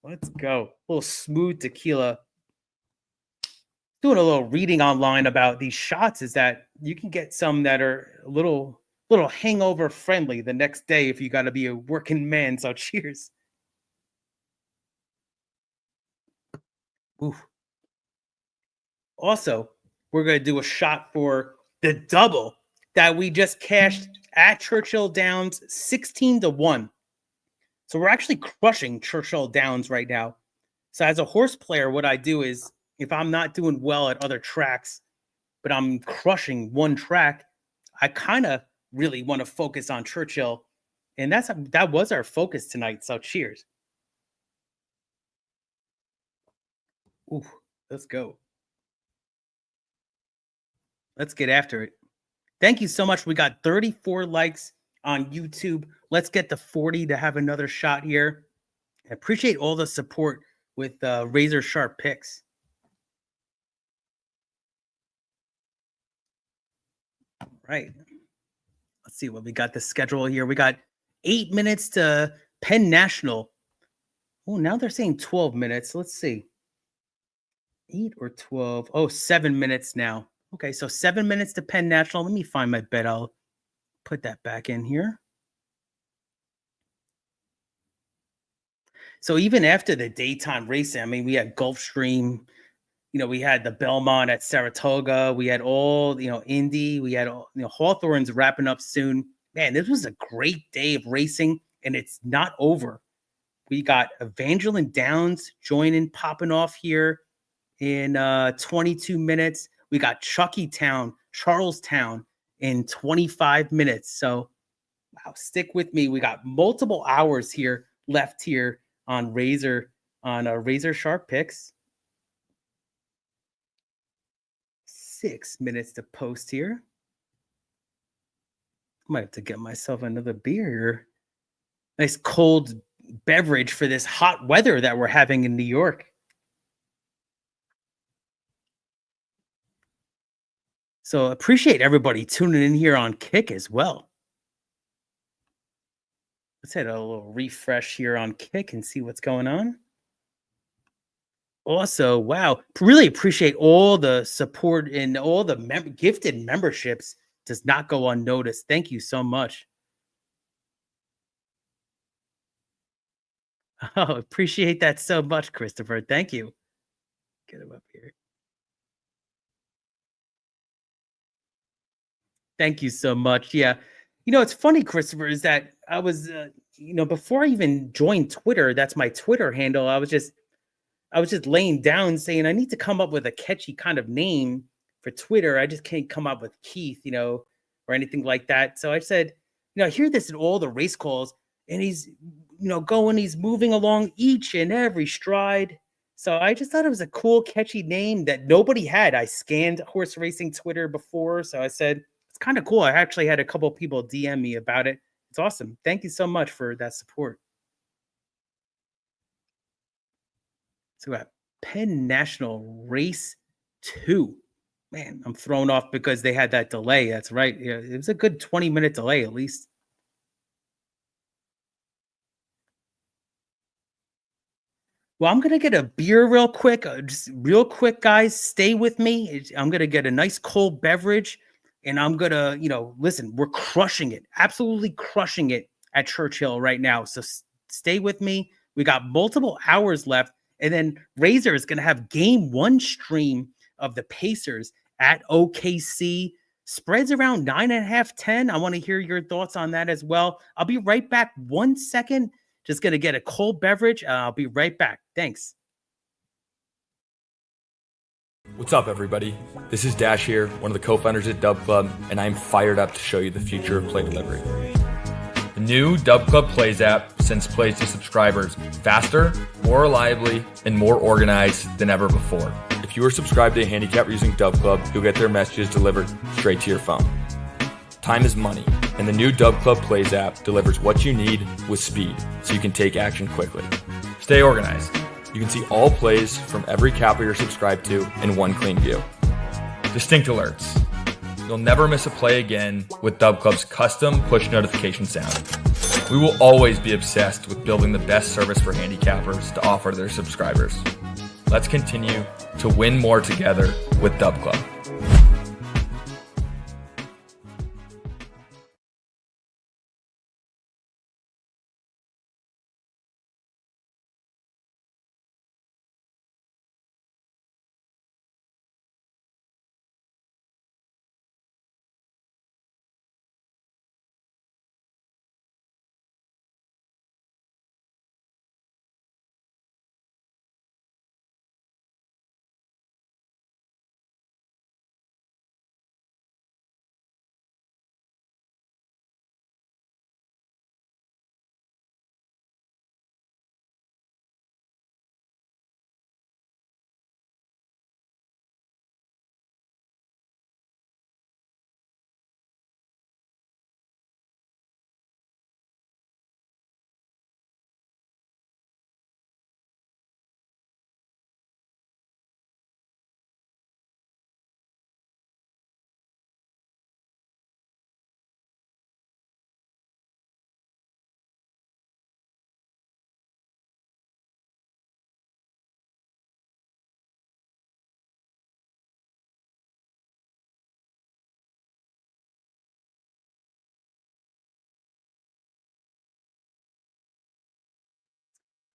Let's go. A little smooth tequila. Doing a little reading online about these shots is that you can get some that are a little hangover friendly the next day if you got to be a working man. So cheers. Ooh. Also, we're going to do a shot for the double that we just cashed at Churchill Downs 16-1. So we're actually crushing Churchill Downs right now. So as a horse player, what I do is if I'm not doing well at other tracks, but I'm crushing one track, I kind of really want to focus on Churchill. And that was our focus tonight. So cheers. Ooh, let's go. Let's get after it. Thank you so much. We got 34 likes on YouTube. Let's get to 40 to have another shot here. I appreciate all the support with Razor Sharp Picks. All right. Let's see what we got the schedule here. We got 8 minutes to Penn National. Oh, now they're saying 12 minutes. Let's see. 8 or 12. Oh, 7 minutes now. Okay, so 7 minutes to Penn National. Let me find my bet. I'll put that back in here. So even after the daytime racing, I mean, we had Gulfstream, we had the Belmont at Saratoga. We had all, Indy. We had, Hawthorne's wrapping up soon. Man, this was a great day of racing, and it's not over. We got Evangeline Downs popping off here in 22 minutes. We got Chuckytown, Charlestown in 25 minutes. So, wow, stick with me. We got multiple hours here left here on Razor Sharp Picks. 6 minutes to post here. Might have to get myself another beer. Nice cold beverage for this hot weather that we're having in New York. So appreciate everybody tuning in here on Kick as well. Let's hit a little refresh here on Kick and see what's going on. Also, wow, really appreciate all the support and all the gifted memberships. Does not go unnoticed. Thank you so much. Oh, appreciate that so much, Christopher. Thank you. Get him up here. Thank you so much. Yeah. It's funny, Christopher, is that I was, before I even joined Twitter, that's my Twitter handle. I was just laying down saying I need to come up with a catchy kind of name for Twitter. I just can't come up with Keith, or anything like that. So I said, I hear this in all the race calls, and he's, he's moving along each and every stride. So I just thought it was a cool, catchy name that nobody had. I scanned horse racing Twitter before, so I said, it's kind of cool. I actually had a couple of people DM me about it. It's awesome. Thank you so much for that support. So we got Penn National Race 2. Man, I'm thrown off because they had that delay. That's right. Yeah, it was a good 20-minute delay at least. Well, I'm going to get a beer real quick. Just real quick, guys. Stay with me. I'm going to get a nice cold beverage. And I'm going to, listen, we're crushing it. Absolutely crushing it at Churchill right now. So stay with me. We got multiple hours left. And then Razor is going to have game 1 stream of the Pacers at OKC. Spreads around 9.5, 10. I want to hear your thoughts on that as well. I'll be right back 1 second. Just going to get a cold beverage. I'll be right back. Thanks. What's up, everybody? This is Dash here, one of the co-founders at Dub Club, and I'm fired up to show you the future of play delivery. The new Dub Club Plays app sends plays to subscribers faster, more reliably, and more organized than ever before. If you are subscribed to a handicapper using Dub Club, you'll get their messages delivered straight to your phone. Time is money, and the new Dub Club Plays app delivers what you need with speed, so you can take action quickly. Stay organized. You can see all plays from every capper you're subscribed to in one clean view. Distinct alerts. You'll never miss a play again with Dub Club's custom push notification sound. We will always be obsessed with building the best service for handicappers to offer to their subscribers. Let's continue to win more together with Dub Club.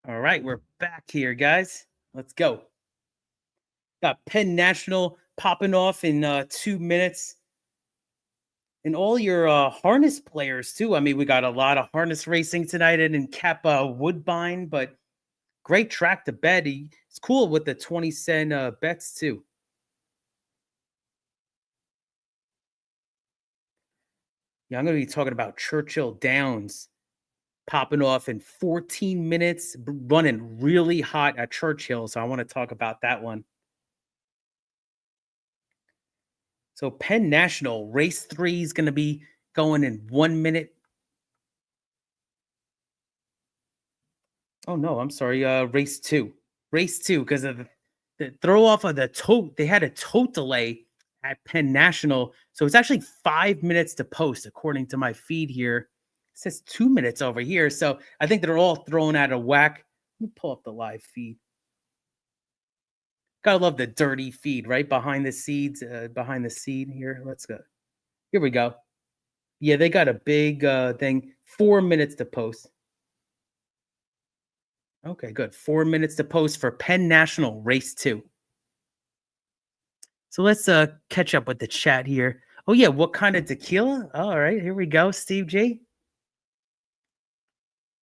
All right, we're back here, guys. Let's go. Got Penn National popping off in 2 minutes. And all your harness players, too. I mean, we got a lot of harness racing tonight in Cap Woodbine, but great track to bet. It's cool with the 20 cent bets, too. Yeah, I'm going to be talking about Churchill Downs popping off in 14 minutes, running really hot at Churchill. So I want to talk about that one. So Penn National race 3 is going to be going in 1 minute. Oh no, I'm sorry. Race 2, because of the throw off of the tote. They had a tote delay at Penn National, so it's actually 5 minutes to post according to my feed here. It says 2 minutes over here, so I think they're all thrown out of whack. Let me pull up the live feed. Gotta love the dirty feed, right? Behind the scene here. Let's go. Here we go. Yeah, they got a big thing. 4 minutes to post. Okay, good. 4 minutes to post for Penn National race 2. So let's catch up with the chat here. Oh yeah, what kind of tequila? All right, here we go, Steve G.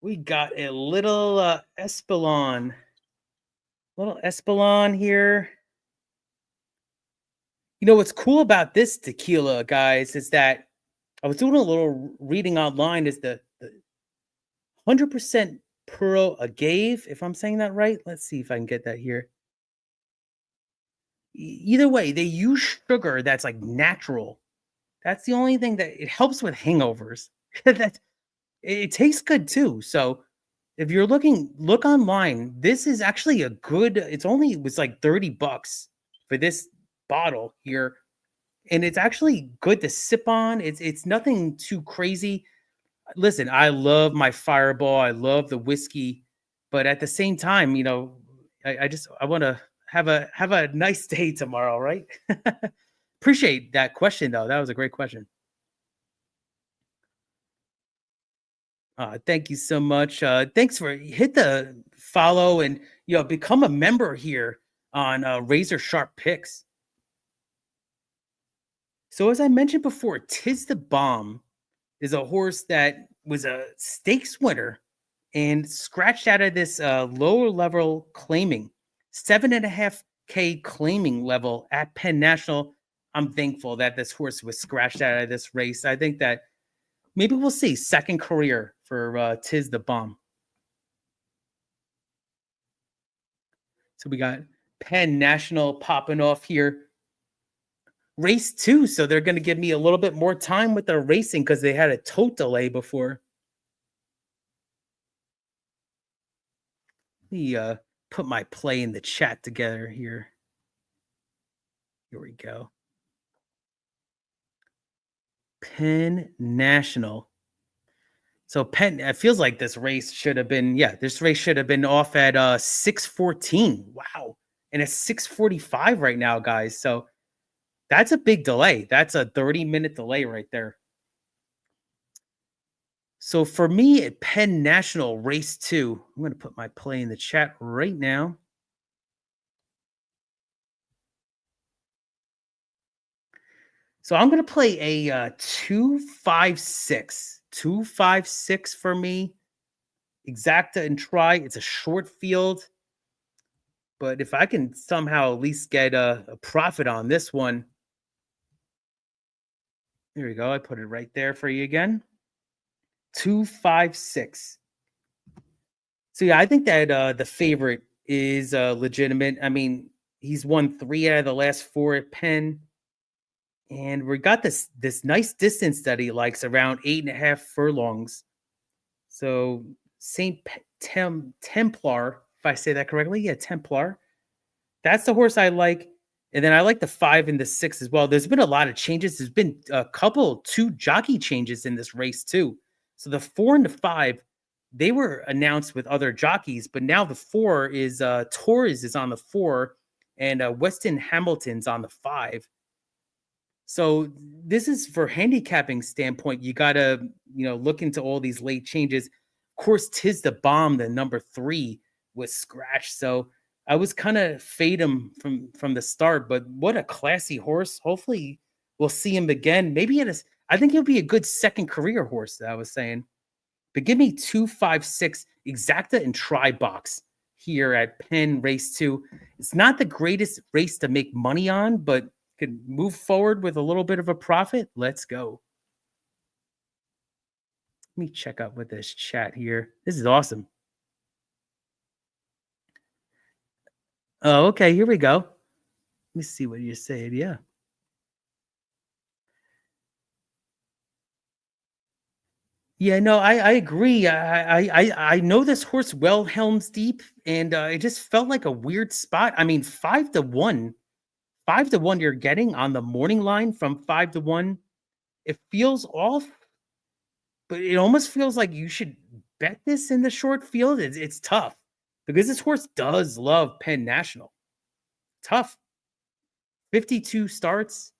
We got a little Espolon. Little Espolon here. You know what's cool about this tequila, guys, is that I was doing a little reading online. Is the 100% Puro Agave, if I'm saying that right? Let's see if I can get that here. Either way, they use sugar that's like natural. That's the only thing that it helps with hangovers. That it tastes good too. So if you're look online. This is actually a good. It was like $30 for this bottle here, and it's actually good to sip on. It's nothing too crazy. Listen, I love my Fireball. I love the whiskey, but at the same time, I want to have a nice day tomorrow, right? Appreciate that question though. That was a great question. Thank you so much. Thanks for hit the follow and become a member here on Razor Sharp Picks. So as I mentioned before, Tis the Bomb is a horse that was a stakes winner and scratched out of this lower level claiming, 7.5K claiming level at Penn National. I'm thankful that this horse was scratched out of this race. I think that maybe we'll see second career for Tis the Bomb. So we got Penn National popping off here. Race 2, so they're going to give me a little bit more time with their racing because they had a tote delay before. Let me put my play in the chat together here. Here we go. Penn National. So it feels like this race should have been, off at 6:14. Wow. And it's 6:45 right now, guys. So that's a big delay. That's a 30-minute delay right there. So for me at Penn National race 2, I'm going to put my play in the chat right now. So I'm going to play a 2-5-6. 2-5-6 for me. Exacta and try. It's a short field. But if I can somehow at least get a profit on this one. There we go. I put it right there for you again. 2-5-6. So yeah, I think that the favorite is legitimate. I mean, he's won 3 out of the last 4 at Penn. And we got this nice distance that he likes, around 8.5 furlongs. So St. Templar, if I say that correctly. Yeah, Templar. That's the horse I like. And then I like the 5 and the 6 as well. There's been a lot of changes. There's been a couple, 2 jockey changes in this race too. So the 4 and the 5, they were announced with other jockeys, but now the 4 is Torres is on the 4 and Weston Hamilton's on the 5. So this is for handicapping standpoint. You got to, look into all these late changes. Of course, Tis the Bomb, the number 3, was scratched. So I was kind of fade him from the start, but what a classy horse. Hopefully we'll see him again. Maybe I think he'll be a good second career horse, that I was saying. But give me 2-5-6 Exacta and Try Box here at Penn race 2. It's not the greatest race to make money on, but could move forward with a little bit of a profit. Let's go. Let me check out with this chat here. This is awesome. Oh, okay. Here we go. Let me see what you're saying. Yeah. Yeah, no, I agree. I know this horse well, Helms Deep, and it just felt like a weird spot. I mean, 5-1, 5-1 you're getting on the morning line from 5-1. It feels off, but it almost feels like you should bet this in the short field. It's tough because this horse does love Penn National. Tough. 52 starts.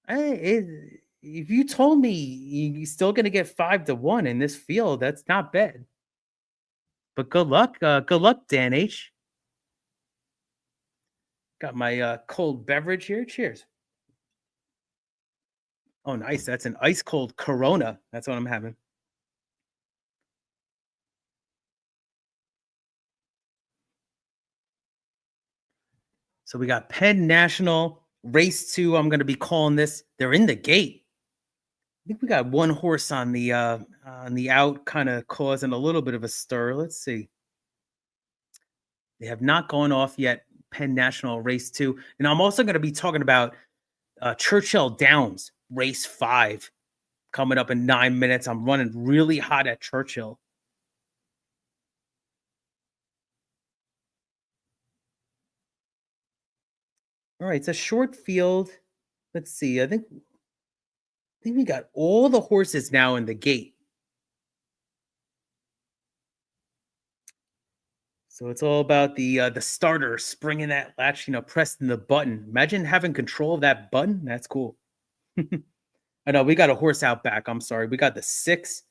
If you told me you're still going to get 5-1 in this field, that's not bad. But good luck. Good luck, Dan H. Got my cold beverage here. Cheers. Oh, nice. That's an ice cold Corona. That's what I'm having. So we got Penn National, race 2. I'm going to be calling this. They're in the gate. I think we got one horse on the out, kind of causing a little bit of a stir. Let's see. They have not gone off yet. Penn National, race 2. And I'm also going to be talking about Churchill Downs, race 5, coming up in 9 minutes. I'm running really hot at Churchill. All right, it's a short field. Let's see. I think we got all the horses now in the gate. So it's all about the starter springing that latch, pressing the button. Imagine having control of that button. That's cool. I know we got a horse out back. I'm sorry. We got the 6.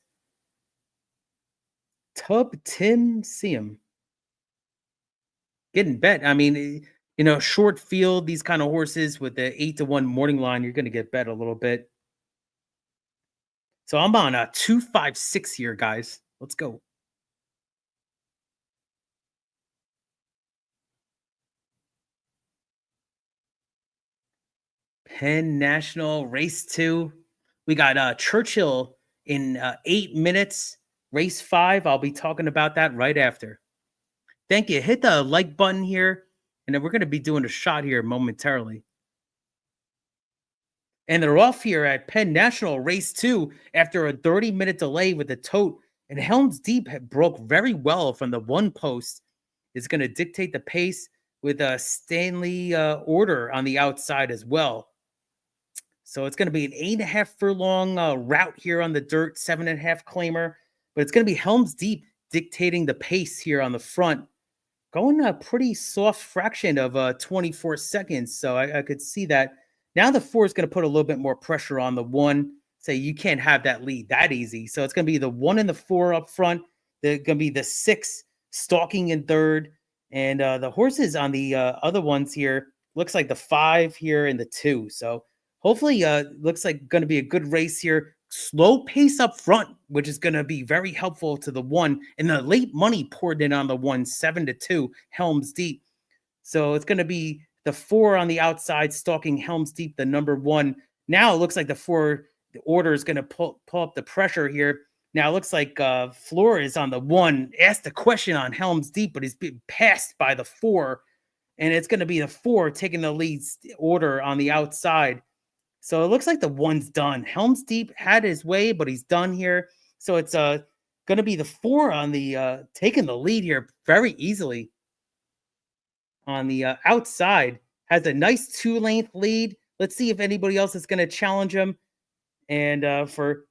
Tub Tim Seam. Getting bet. I mean, short field, these kind of horses with the 8-1 morning line, you're going to get bet a little bit. So I'm on a 2-5-6 here, guys. Let's go. Penn National, race 2. We got Churchill in 8 minutes. Race 5. I'll be talking about that right after. Thank you. Hit the like button here, and then we're going to be doing a shot here momentarily. And they're off here at Penn National, race 2, after a 30-minute delay with the tote. And Helms Deep broke very well from the 1 post. It's going to dictate the pace with a Stanley order on the outside as well. So it's going to be an 8.5 furlong route here on the dirt, 7.5 claimer. But it's going to be Helms Deep dictating the pace here on the front. Going a pretty soft fraction of 24 seconds. So I could see that. Now the 4 is going to put a little bit more pressure on the 1. Say you can't have that lead that easy. So it's going to be the 1 and the 4 up front. They're going to be the 6 stalking in third. And the horses on the other ones here, looks like the 5 here and the 2. So hopefully looks like going to be a good race here. Slow pace up front, which is going to be very helpful to the 1. And the late money poured in on the 1, 7-2, Helms Deep. So it's going to be the 4 on the outside, stalking Helms Deep, the number 1. Now it looks like the 4, the order is going to pull up the pressure here. Now it looks like Flores on the 1 asked a question on Helms Deep, but he's being passed by the 4. And it's going to be the 4 taking the lead order on the outside. So it looks like the 1's done. Helms Deep had his way, but he's done here. So it's going to be the 4 on the taking the lead here very easily. On the outside, has a nice 2-length lead. Let's see if anybody else is going to challenge him. And for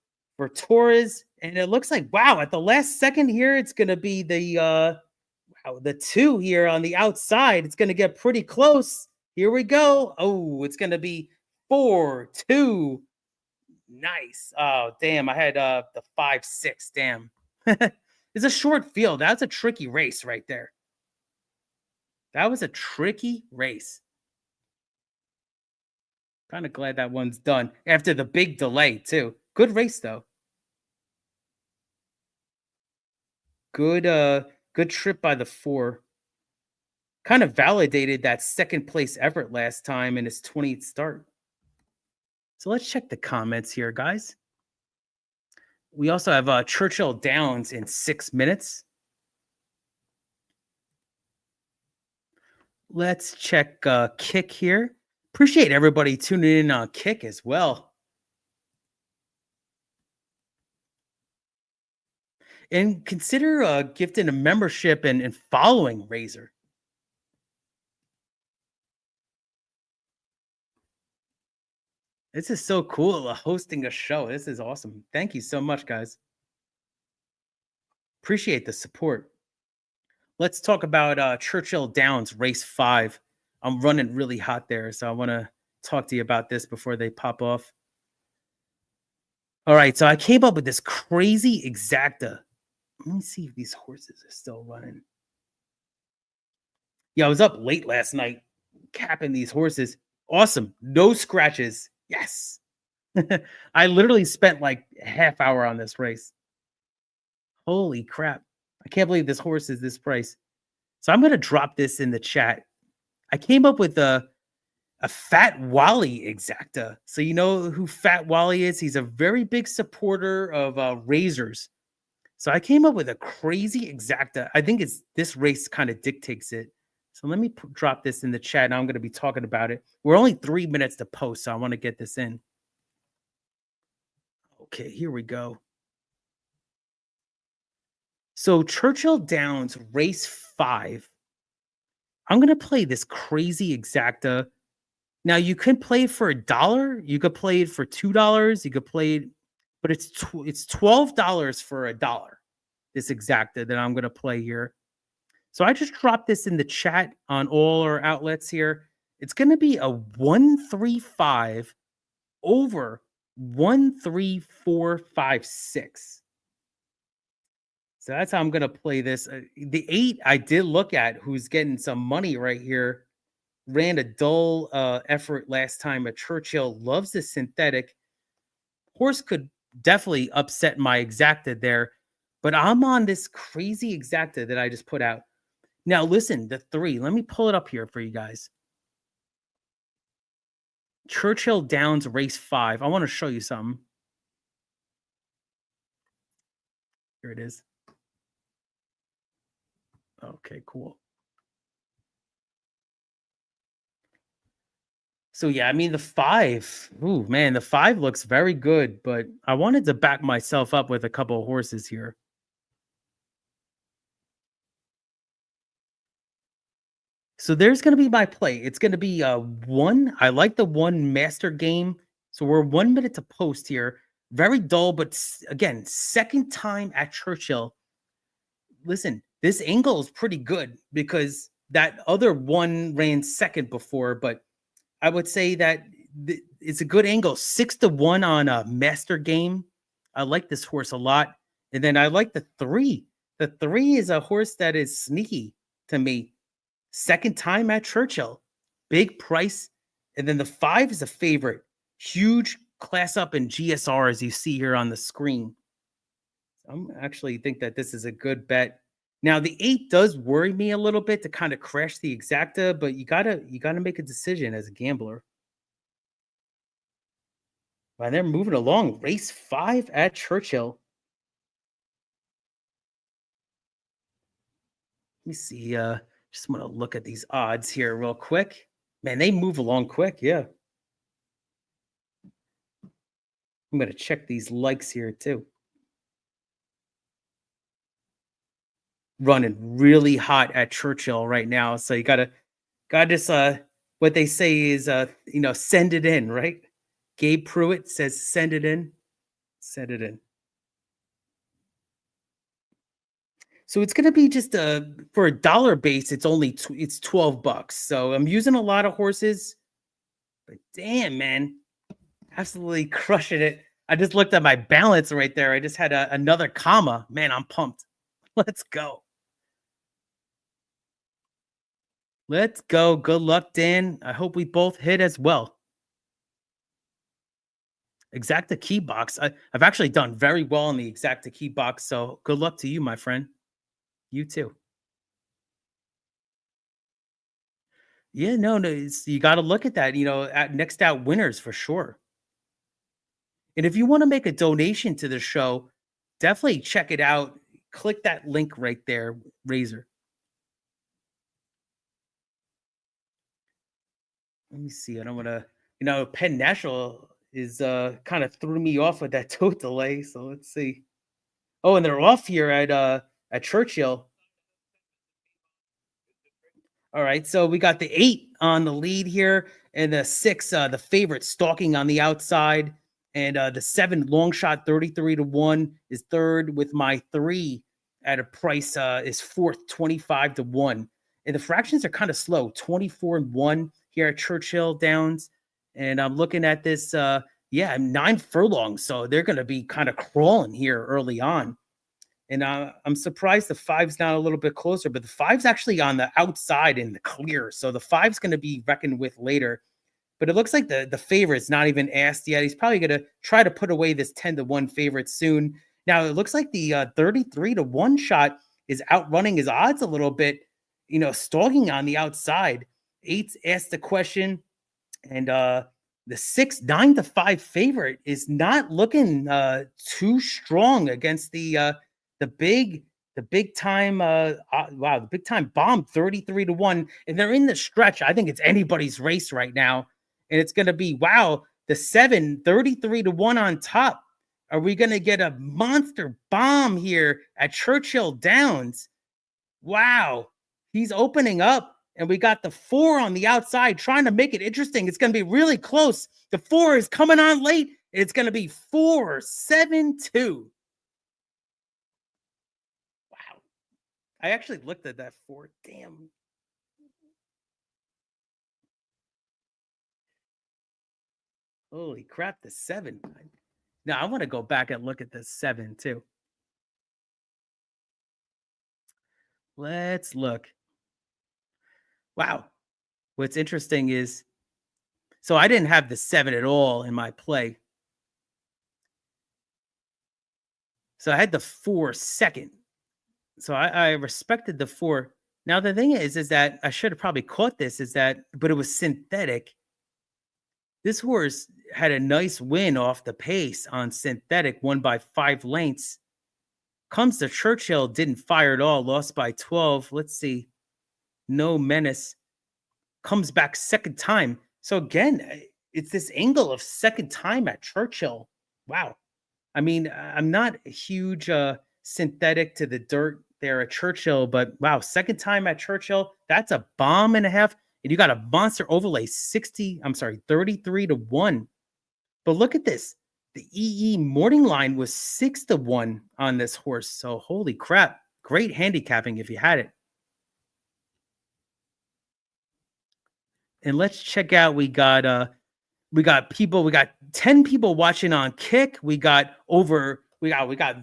Torres, and it looks like, wow, at the last second here, it's going to be the 2 here on the outside. It's going to get pretty close. Here we go. Oh, it's going to be 4-2. Nice. Oh, damn. I had the 5-6. Damn. It's a short field. That's a tricky race right there. That was a tricky race. Kind of glad that one's done after the big delay, too. Good race, though. Good trip by the 4. Kind of validated that second place effort last time in his 20th start. So let's check the comments here, guys. We also have Churchill Downs in 6 minutes. Let's check Kick here. Appreciate everybody tuning in on Kick as well. And consider gifting a membership and following Razor. This is so cool, hosting a show. This is awesome. Thank you so much, guys. Appreciate the support. Let's talk about Churchill Downs, race 5. I'm running really hot there, so I want to talk to you about this before they pop off. All right, so I came up with this crazy exacta. Let me see if these horses are still running. Yeah, I was up late last night capping these horses. Awesome. No scratches. Yes. I literally spent like a half hour on this race. Holy crap. I can't believe this horse is this price. So I'm going to drop this in the chat. I came up with a Fat Wally exacta. So you know who Fat Wally is? He's a very big supporter of Razors. So I came up with a crazy exacta. I think it's this race kind of dictates it. So let me drop this in the chat. Now I'm going to be talking about it. We're only 3 minutes to post, so I want to get this in. Okay, here we go. So Churchill Downs, race 5. I'm going to play this crazy exacta. Now, you can play it for $1. You could play it for $2. You could play it, but it's $12 for $1. This exacta that I'm going to play here. So I just dropped this in the chat on all our outlets here. It's going to be a 135 over 13456. So that's how I'm going to play this. The 8 I did look at, who's getting some money right here, ran a dull effort last time at Churchill. Loves the synthetic. Horse could definitely upset my exacta there, but I'm on this crazy exacta that I just put out. Now, listen, the 3. Let me pull it up here for you guys. Churchill Downs, race 5. I want to show you something. Here it is. Okay, cool. So, yeah, I mean, the 5. Ooh, man, the 5 looks very good, but I wanted to back myself up with a couple of horses here. So there's going to be my play. It's going to be 1. I like the 1 master game. So we're 1 minute to post here. Very dull, but again, second time at Churchill. Listen, this angle is pretty good because that other 1 ran second before, but I would say that it's a good angle. 6-1 on a master game. I like this horse a lot. And then I like the 3. The 3 is a horse that is sneaky to me. Second time at Churchill, big price. And then the 5 is a favorite. Huge class up in GSR, as you see here on the screen. I actually think that this is a good bet. Now, the 8 does worry me a little bit to kind of crash the exacta, but you gotta make a decision as a gambler. While they're moving along, race 5 at Churchill. Let me see. Just want to look at these odds here real quick. Man, they move along quick. Yeah. I'm going to check these likes here too. Running really hot at Churchill right now. So you gotta just what they say is send it in, right? Gabe Pruitt says send it in. Send it in. So it's going to be just for $1 base. It's only it's $12. So I'm using a lot of horses, but damn, man, absolutely crushing it. I just looked at my balance right there. I just had another comma. Man, I'm pumped. Let's go. Let's go. Good luck, Dan. I hope we both hit as well. Exacta key box. I've actually done very well in the exacta key box. So good luck to you, my friend. You too. Yeah, no, you got to look at that, at next out winners for sure. And if you want to make a donation to the show, definitely check it out. Click that link right there, Razor. Let me see. I don't want to, Penn National is kind of threw me off with that tote delay. So let's see. Oh, and they're off here at Churchill. All right, so we got the 8 on the lead here, and the 6, the favorite, stalking on the outside, and the 7 long shot 33-1 is third, with my 3 at a price is fourth 25-1, and the fractions are kind of slow, 24-1 here at Churchill Downs, and I'm looking at this, 9 furlongs, so they're going to be kind of crawling here early on. And I'm surprised the 5's not a little bit closer, but the 5's actually on the outside in the clear. So the 5's going to be reckoned with later. But it looks like the favorite's not even asked yet. He's probably going to try to put away this 10-1 favorite soon. Now, it looks like the 33-1 shot is outrunning his odds a little bit, stalking on the outside. 8's asked the question, and the 6 9-5 favorite is not looking too strong against the big time the big time bomb 33-1, and they're in the stretch. I think it's anybody's race right now, and it's going to be the 7 33-1 on top. Are we going to get a monster bomb here at Churchill Downs? Wow, he's opening up, and we got the 4 on the outside trying to make it interesting. It's going to be really close. The 4 is coming on late. It's going to be 4-7-2. I actually looked at that 4. Damn. Holy crap, the 7. Now, I want to go back and look at the 7 too. Let's look. Wow. What's interesting is, so I didn't have the 7 at all in my play. So I had the 4 second. So I respected the 4. Now, the thing is that I should have probably caught this, but it was synthetic. This horse had a nice win off the pace on synthetic, won by 5 lengths. Comes to Churchill, didn't fire at all, lost by 12. Let's see. No menace. Comes back second time. So again, it's this angle of second time at Churchill. Wow. I mean, I'm not a huge synthetic to the dirt there at Churchill, but wow, second time at Churchill, that's a bomb and a half. And you got a monster overlay 33-1. But look at this. The EE morning line was 6-1 on this horse. So holy crap. Great handicapping if you had it. And let's check out, we got 10 people watching on Kick. We got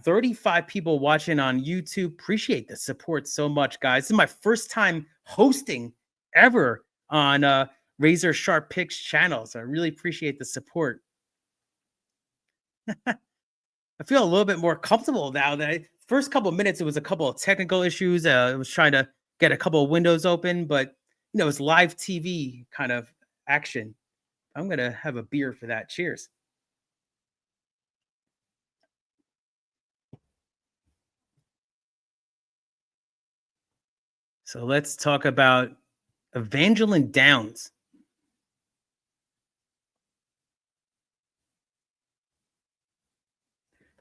35 people watching on YouTube. Appreciate the support so much, guys. This is my first time hosting ever on RazorSharpPicks channel. So I really appreciate the support. I feel a little bit more comfortable now. First couple of minutes, it was a couple of technical issues. I was trying to get a couple of windows open, but it's live TV kind of action. I'm going to have a beer for that. Cheers. So let's talk about Evangeline Downs.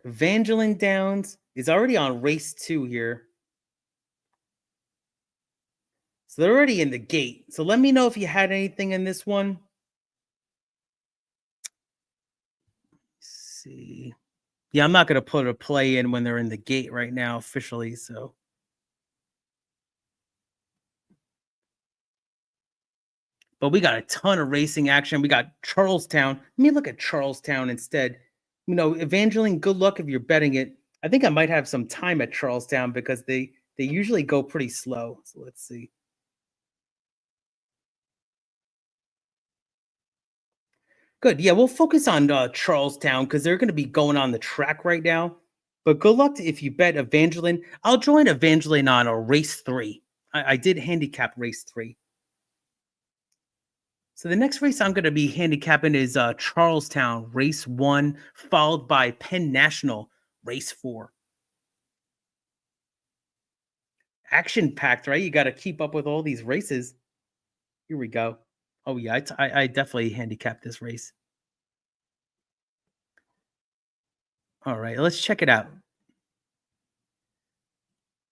Evangeline Downs is already on race 2 here. So they're already in the gate. So let me know if you had anything in this one. Let's see. Yeah, I'm not going to put a play in when they're in the gate right now officially. So. But we got a ton of racing action. We got Charlestown. Let me look at Charlestown instead. Evangeline, good luck if you're betting it. I think I might have some time at Charlestown because they usually go pretty slow. So let's see. Good. Yeah, we'll focus on Charlestown because they're going to be going on the track right now. But good luck if you bet Evangeline. I'll join Evangeline on a race 3. I did handicap race 3. So the next race I'm going to be handicapping is Charlestown, race 1, followed by Penn National, race 4. action-packed, right? You got to keep up with all these races. Here we go. Oh, yeah, I definitely handicapped this race. All right, let's check it out.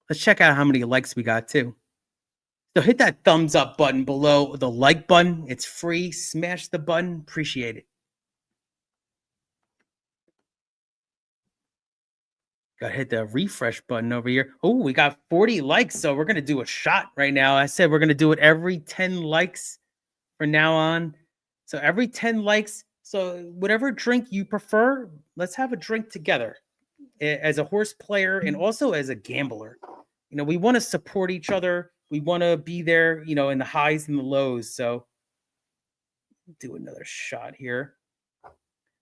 Let's check out how many likes we got, too. So hit that thumbs up button below the like button. It's free. Smash the button. Appreciate it. Got to hit the refresh button over here. Oh, we got 40 likes. So we're going to do a shot right now. I said we're going to do it every 10 likes from now on. So every 10 likes. So whatever drink you prefer, let's have a drink together as a horse player and also as a gambler. You know, we want to support each other. We want to be there, you know, in the highs and the lows. So do another shot here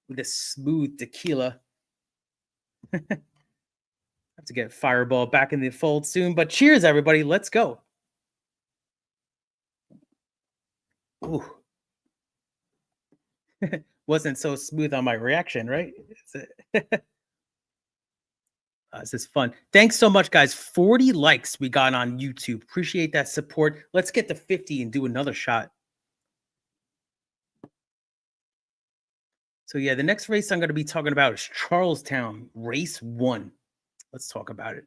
with this smooth tequila. Have to get Fireball back in the fold soon, but cheers, everybody. Let's go. Ooh. Wasn't so smooth on my reaction, right? This is fun. Thanks so much, guys. 40 likes we got on YouTube. Appreciate that support. Let's get to 50 and do another shot. So yeah, the next race I'm going to be talking about is Charlestown, race 1. Let's talk about it.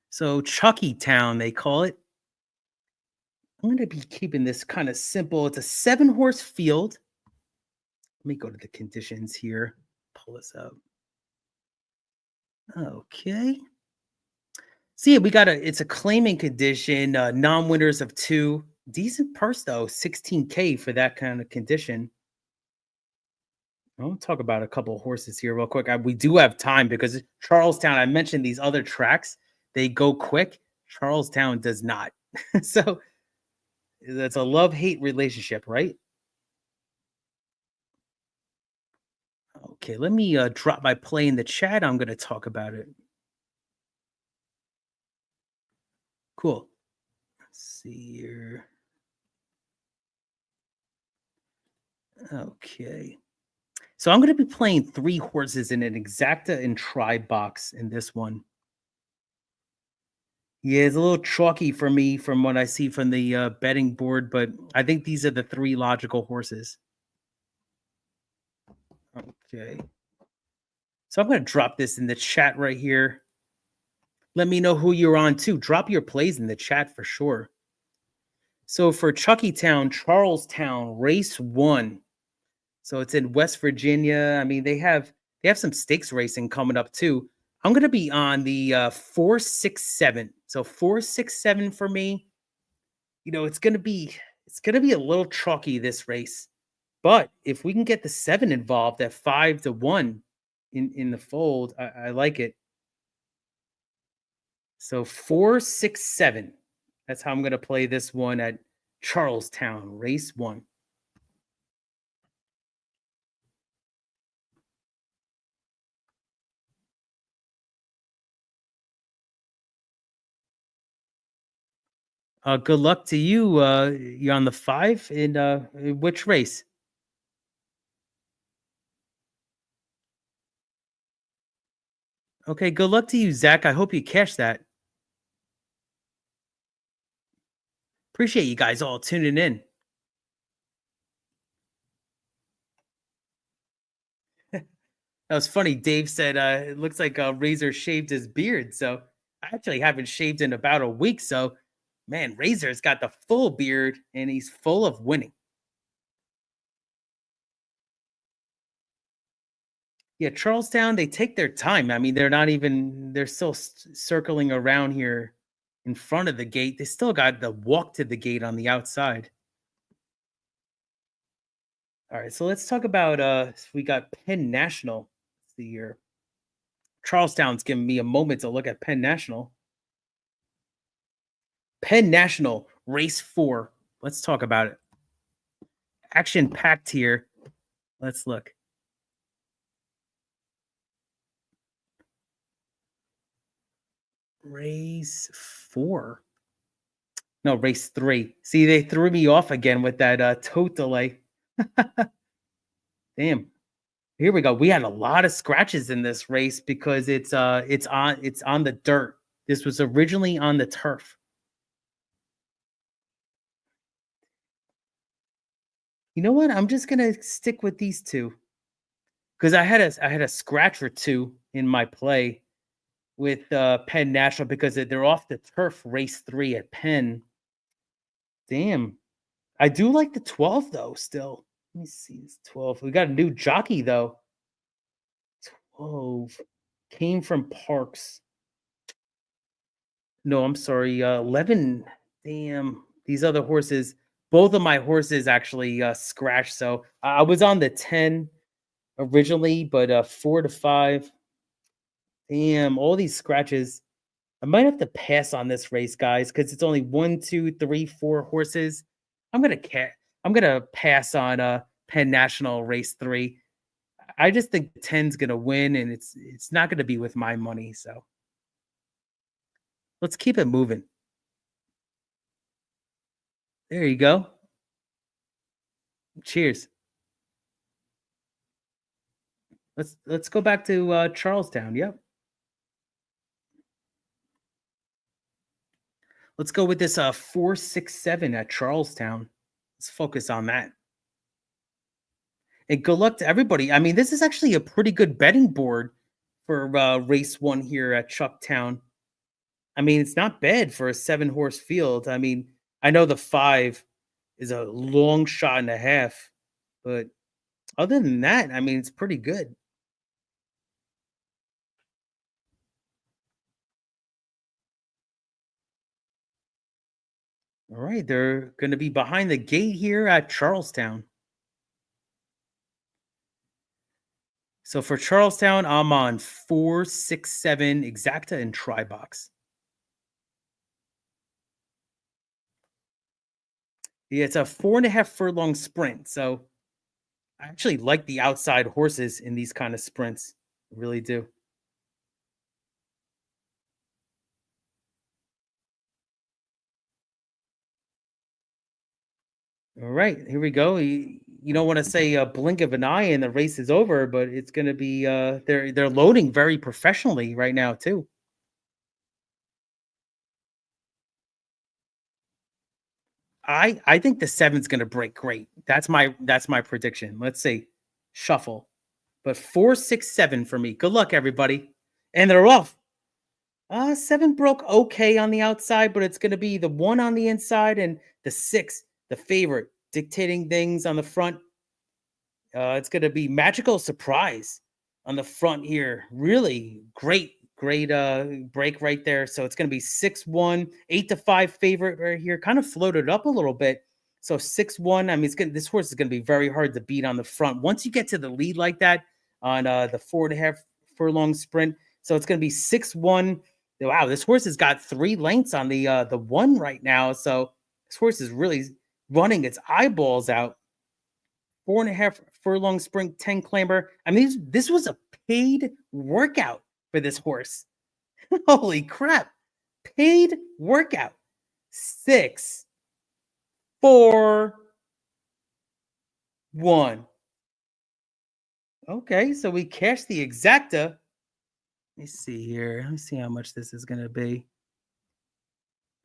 So Chucky Town, they call it. I'm going to be keeping this kind of simple. It's a 7-horse field. Let me go to the conditions here. Pull this up. Okay. See, we got it's a claiming condition, non-winners of 2. Decent purse, though, $16K for that kind of condition. I'll talk about a couple of horses here real quick. We do have time because Charlestown, I mentioned these other tracks, they go quick. Charlestown does not. So that's a love-hate relationship, right? Okay, let me drop my play in the chat. I'm going to talk about it. Cool. Let's see here. Okay. So I'm going to be playing 3 horses in an exacta and try box in this one. Yeah, it's a little chalky for me from what I see from the betting board, but I think these are the 3 logical horses. Okay. So I'm going to drop this in the chat right here. Let me know who you're on too. Drop your plays in the chat for sure. So for Chucky Town, Charlestown, race 1. So it's in West Virginia. I mean, they have some stakes racing coming up too. I'm going to be on the 4-6-7. So 4-6-7 for me. You know, it's going to be a little chalky this race. But if we can get the 7 involved at 5-1 in the fold, I like it. So 4-6-7. That's how I'm going to play this one at Charlestown, race 1. Good luck to you. You're on the 5 in which race? Okay, good luck to you, Zach. I hope you catch that. Appreciate you guys all tuning in. That was funny. Dave said it looks like Razor shaved his beard. So I actually haven't shaved in about a week. So, man, Razor's got the full beard and he's full of winning. Yeah, Charlestown, they take their time. I mean, they're still circling around here in front of the gate. They still got the walk to the gate on the outside. All right, so let's talk about we got Penn National. Let's see here. Charlestown's giving me a moment to look at Penn National. Penn National, race 4. Let's talk about it. Action packed here. Let's look. Race 4. No, race 3. See, they threw me off again with that tote delay. Damn. Here we go. We had a lot of scratches in this race because it's on the dirt. This was originally on the turf. You know what? I'm just gonna stick with these two because I had a scratch or two in my play with Penn National because they're off the turf race 3 at Penn. Damn. I do like the 12 though still. Let me see this 12. We got a new jockey though. 12 came from Parks. No, I'm sorry. 11. Damn. These other horses, both of my horses actually scratched. So I was on the 10 originally, but 4 to 5. Damn, all these scratches. I might have to pass on this race, guys, because it's only 1, 2, 3, 4 horses. I'm gonna pass on Penn National race 3. I just think the 10's gonna win, and it's not gonna be with my money. So let's keep it moving. There you go. Cheers. Let's go back to Charlestown. Yep. Let's go with this 467 at Charlestown. Let's focus on that. And good luck to everybody. I mean, this is actually a pretty good betting board for race 1 here at Chucktown. I mean, it's not bad for a 7-horse field. I mean, I know the 5 is a long shot and a half, but other than that, I mean, it's pretty good. All right, they're going to be behind the gate here at Charlestown. So for Charlestown, I'm on 467 exacta and try box. Yeah, it's a 4.5 furlong sprint. So I actually like the outside horses in these kind of sprints. I really do. All right, here we go. You don't want to say a blink of an eye and the race is over, but it's going to be they're loading very professionally right now too. I think the 7's going to break great. That's my prediction. Let's see. Shuffle. But 467 for me. Good luck everybody. And they're off. 7 broke okay on the outside, but it's going to be the 1 on the inside and the 6, the favorite, dictating things on the front. It's going to be Magical Surprise on the front here. Really great break right there. So it's going to be 6-1, 8 to 5 favorite right here. Kind of floated up a little bit. So 6-1. I mean, this horse is going to be very hard to beat on the front. Once you get to the lead like that on the 4.5 furlong sprint, so it's going to be 6-1. Wow, this horse has got 3 lengths on the 1 right now. So this horse is really running its eyeballs out. 4.5 furlong sprint, 10 climber. I mean, this was a paid workout for this horse. Holy crap. Paid workout. 6, 4, 1. Okay, so we cashed the exacta. Let me see here. Let me see how much this is going to be.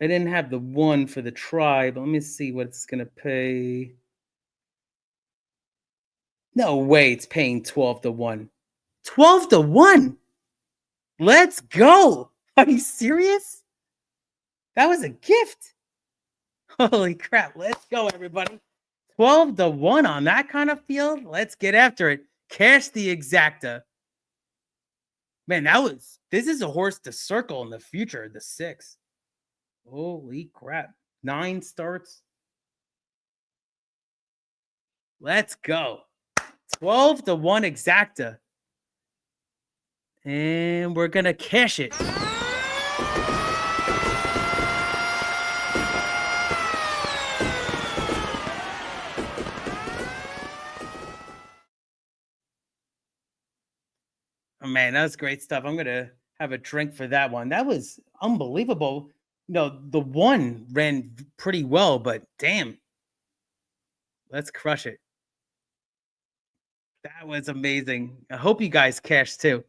I didn't have the 1 for the try, but let me see what it's going to pay. No way it's paying 12 to 1. 12 to 1? Let's go. Are you serious? That was a gift. Holy crap. Let's go, everybody. 12 to 1 on that kind of field. Let's get after it. Cash the exacta. Man, this is a horse to circle in the future, the 6. Holy crap. 9 starts. Let's go. 12 to 1 exacta. And we're going to cash it. Oh, man, that was great stuff. I'm going to have a drink for that one. That was unbelievable. The 1 ran pretty well, but damn. Let's crush it. That That was amazing. I hope you guys cashed too.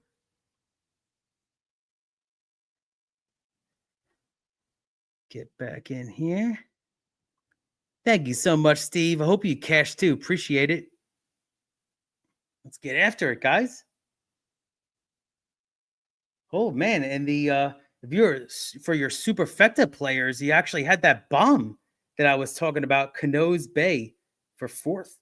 Get back in here. Thank you so much, Steve. I hope you cashed too. Appreciate it. Let's get after it, guys. Oh man, and the if you're for your superfecta players, you actually had that bomb that I was talking about, Canoes Bay, for 4th.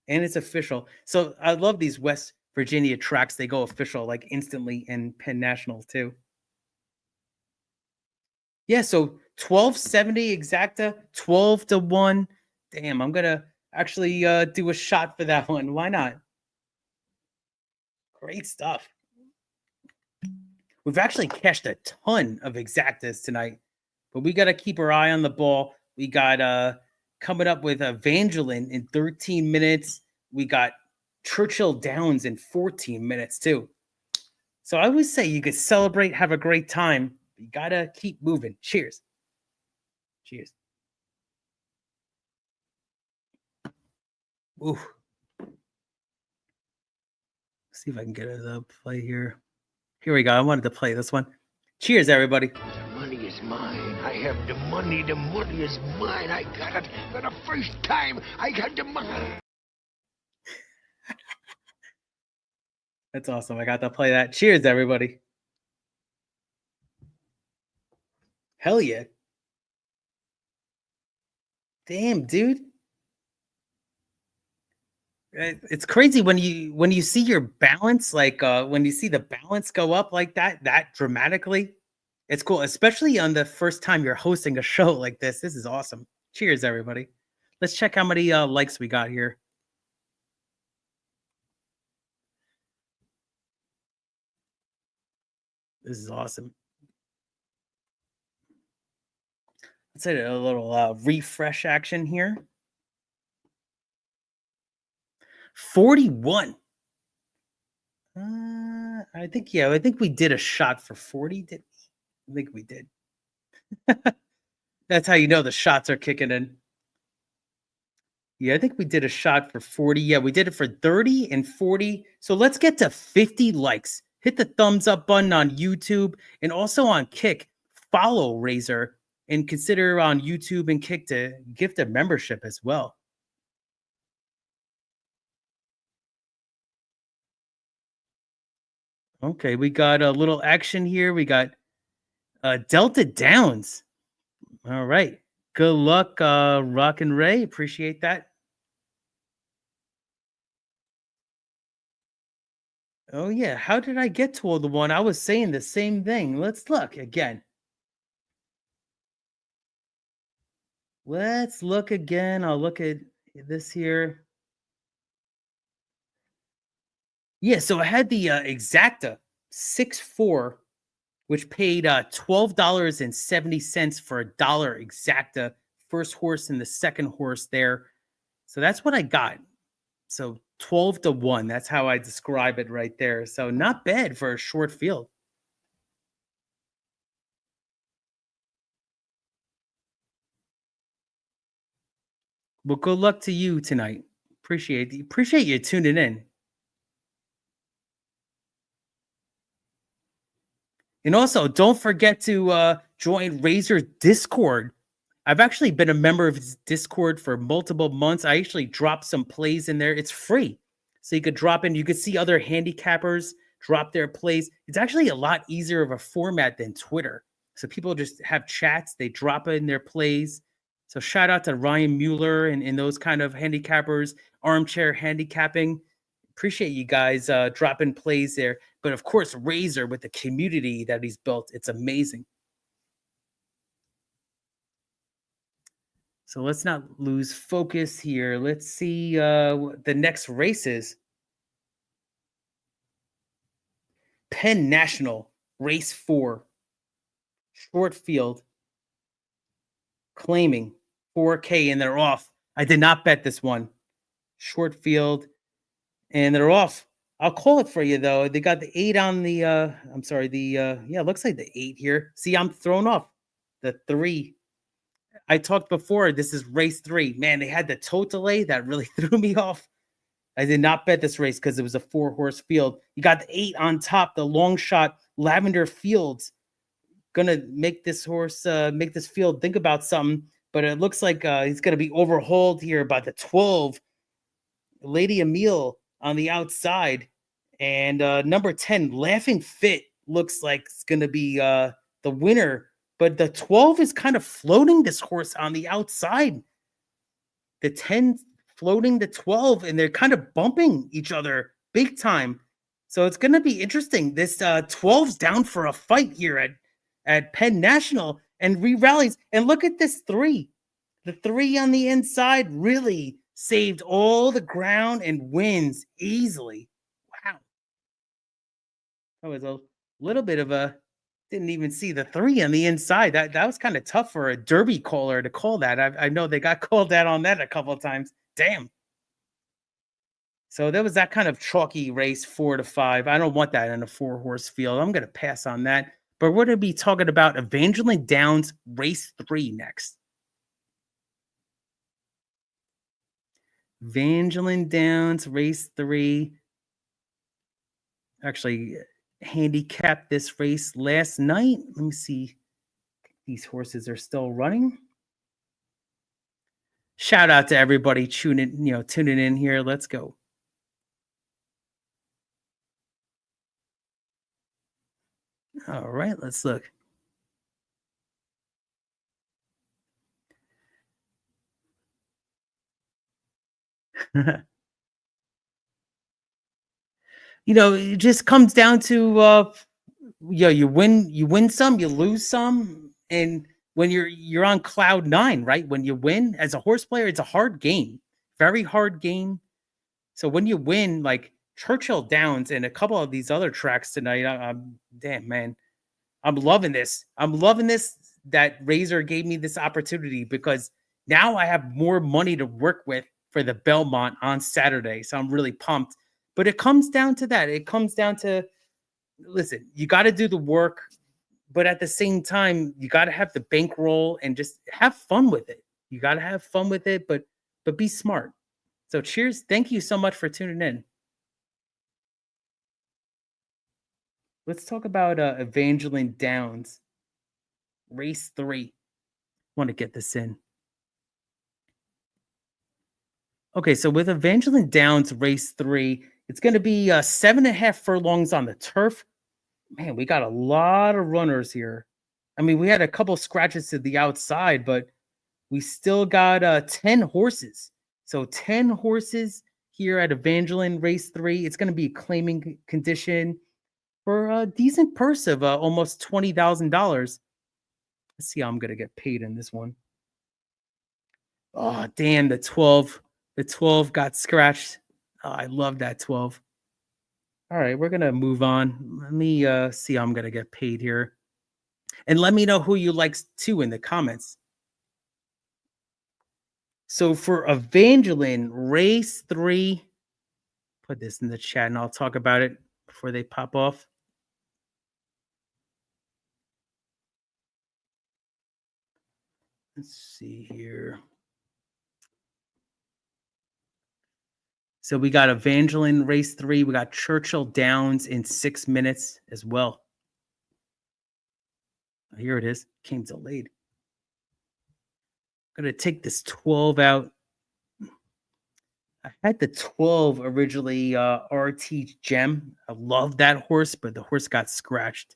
And it's official. So I love these West Virginia tracks. They go official like instantly, and Penn National too. Yeah, so 1270 exacta, 12-1. Damn, I'm gonna actually do a shot for that one. Why not? Great stuff. We've actually cashed a ton of exactas tonight, but we got to keep our eye on the ball. We got coming up with Evangeline in 13 minutes. We got Churchill Downs in 14 minutes too. So I always say you could celebrate, have a great time. You got to keep moving. Cheers. Cheers. Ooh. See if I can get it up play here. Here we go. I wanted to play this one. Cheers, everybody. The money is mine. I have the money. The money is mine. I got it for the first time. I got the money. That's awesome. I got to play that. Cheers, everybody. Hell yeah. Damn, dude. It's crazy when you see your balance, like when you see the balance go up like that dramatically. It's cool, especially on the first time you're hosting a show like this. This is awesome. Cheers, everybody. Let's check how many likes we got here. This is awesome. Let's hit a little refresh action here. 41. I think we did a shot for 40. Did we? I think we did. That's how you know the shots are kicking in. Yeah, I think we did a shot for 40. Yeah, we did it for 30 and 40. So let's get to 50 likes. Hit the thumbs up button on YouTube and also on Kick. Follow Razor and consider on YouTube and Kick to gift a membership as well. Okay, we got a little action here. We got Delta Downs. All right. Good luck, Rock and Ray. Appreciate that. Oh, yeah. How did I get to the one? I was saying the same thing. Let's look again. Let's look again. I'll look at this here. Yeah, so I had the exacta 6'4", which paid $12.70 for a dollar exacta. First horse and the second horse there. So that's what I got. So 12-1. That's how I describe it right there. So not bad for a short field. Well, good luck to you tonight. Appreciate you tuning in. And also, don't forget to join Razor Discord. I've actually been a member of his Discord for multiple months. I actually dropped some plays in there. It's free. So you could drop in. You could see other handicappers drop their plays. It's actually a lot easier of a format than Twitter. So people just have chats. They drop in their plays. So shout out to Ryan Mueller and those kind of handicappers, armchair handicapping. Appreciate you guys dropping plays there. But of course, Razor with the community that he's built, it's amazing. So let's not lose focus here. Let's see the next races. Penn National, race 4. Short field. Claiming 4K, and they're off. I did not bet this one. Short field, and they're off. I'll call it for you, though. They got the 8 on the, I'm sorry, the, yeah, it looks like the 8 here. See, I'm thrown off. The 3. I talked before, this is race 3. Man, they had the toe delay. That really threw me off. I did not bet this race because it was a 4-horse field. You got the 8 on top, the long shot, Lavender Fields. Gonna make this horse, make this field think about something, but it looks like he's gonna be overhauled here by the 12, Lady Emile on the outside. And number 10, Laughing Fit, looks like it's gonna be the winner, but the 12 is kind of floating this horse on the outside. The 10 floating the 12, and they're kind of bumping each other big time. So it's going to be interesting. This 12's down for a fight here at Penn National and re-rallies. And look at this 3. The 3 on the inside really saved all the ground and wins easily. Wow. That was a little bit of a, didn't even see the 3 on the inside. That was kind of tough for a derby caller to call that. I know they got called out on that a couple of times. Damn. So there was that kind of chalky race, 4 to 5. I don't want that in a 4-horse field. I'm going to pass on that. But we're going to be talking about Evangeline Downs race 3 next. Evangeline Downs race 3. Actually handicapped this race last night. Let me see. These horses are still running. Shout out to everybody tuning in here. Let's go. All right, let's look. It just comes down to you win some, you lose some, and when you're on cloud 9, right? When you win as a horse player, it's a hard game, very hard game. So when you win, like Churchill Downs and a couple of these other tracks tonight, I'm damn man, I'm loving this. I'm loving this that Razor gave me this opportunity because now I have more money to work with for the Belmont on Saturday. So I'm really pumped. But it comes down to that. It comes down to, listen, you got to do the work, but at the same time, you got to have the bankroll and just have fun with it. You got to have fun with it, but be smart. So cheers. Thank you so much for tuning in. Let's talk about Evangeline Downs, race 3. Want to get this in. Okay, so with Evangeline Downs, race 3, it's going to be 7.5 furlongs on the turf. Man, we got a lot of runners here. I mean, we had a couple scratches to the outside, but we still got 10 horses. So 10 horses here at Evangeline race 3. It's going to be a claiming condition for a decent purse of almost $20,000. Let's see how I'm going to get paid in this one. Oh, damn, the 12. The 12 got scratched. Oh, I love that 12. All right, we're going to move on. Let me see how I'm going to get paid here. And let me know who you like too in the comments. So for Evangeline, race 3, put this in the chat and I'll talk about it before they pop off. Let's see here. So we got Evangeline race 3. We got Churchill Downs in 6 minutes as well. Here it is. Came delayed. I'm going to take this 12 out. I had the 12 originally, RT Gem. I love that horse, but the horse got scratched.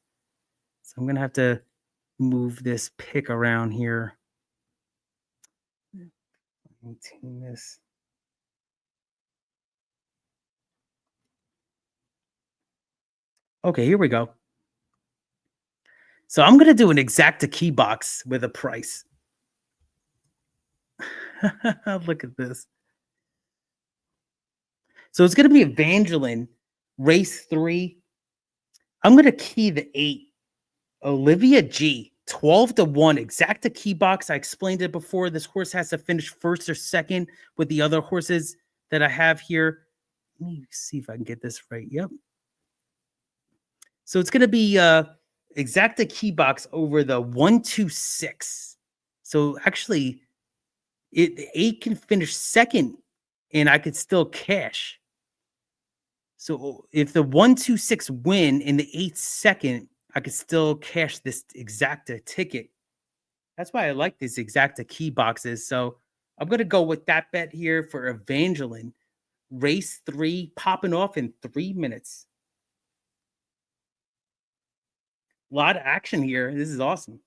So I'm going to have to move this pick around here. Maintain this. Okay, here we go. So I'm going to do an exacta key box with a price. Look at this. So it's going to be Evangeline, race 3. I'm going to key the 8. Olivia G, 12 to 1, exacta key box. I explained it before. This horse has to finish first or second with the other horses that I have here. Let me see if I can get this right. Yep. So it's going to be exacta key box over the 126. So actually, the 8 can finish second, and I could still cash. So if the 126 win in the 8th second, I could still cash this exacta ticket. That's why I like these exacta key boxes. So I'm going to go with that bet here for Evangeline. Race 3 popping off in 3 minutes. A lot of action here. This is awesome.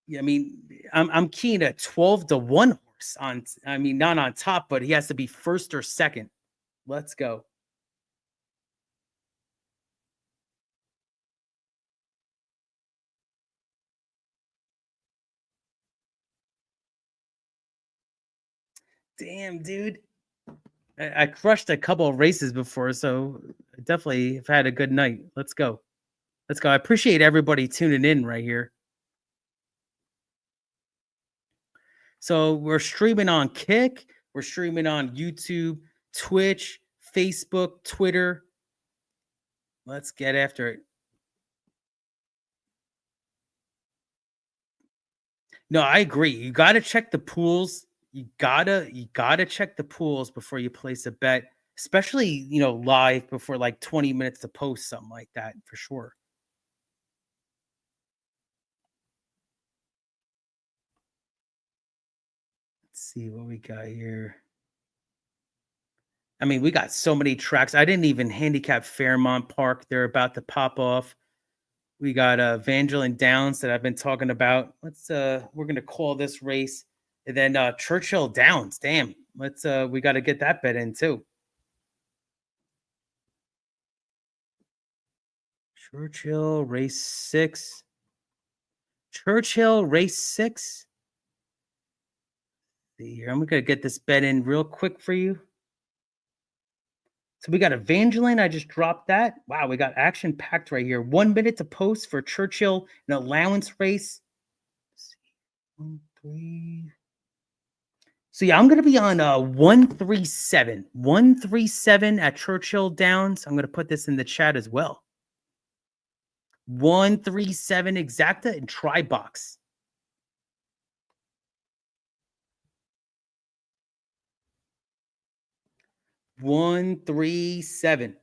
Yeah, I mean, I'm keying a 12-1 horse on. I mean, not on top, but he has to be first or second. Let's go. Damn, dude. I crushed a couple of races before, so I definitely have had a good night. Let's go. Let's go. I appreciate everybody tuning in right here. So we're streaming on Kick. We're streaming on YouTube, Twitch, Facebook, Twitter. Let's get after it. No, I agree. You got to check the pools. You gotta check the pools before you place a bet, especially live before like 20 minutes to post, something like that for sure. Let's see what we got here. I mean, we got so many tracks. I didn't even handicap Fairmont Park. They're about to pop off. We got Evangeline Downs that I've been talking about. We're gonna call this race, and then Churchill Downs. Damn, we got to get that bet in too. Churchill race 6. Churchill race 6. See here, I'm gonna get this bet in real quick for you. So we got Evangeline. I just dropped that. Wow, we got action packed right here. 1 minute to post for Churchill, an allowance race. Let's see. 1, 3. So yeah, I'm gonna be on 137. 137 at Churchill Downs. I'm gonna put this in the chat as well. 137 exacta and try box. $137.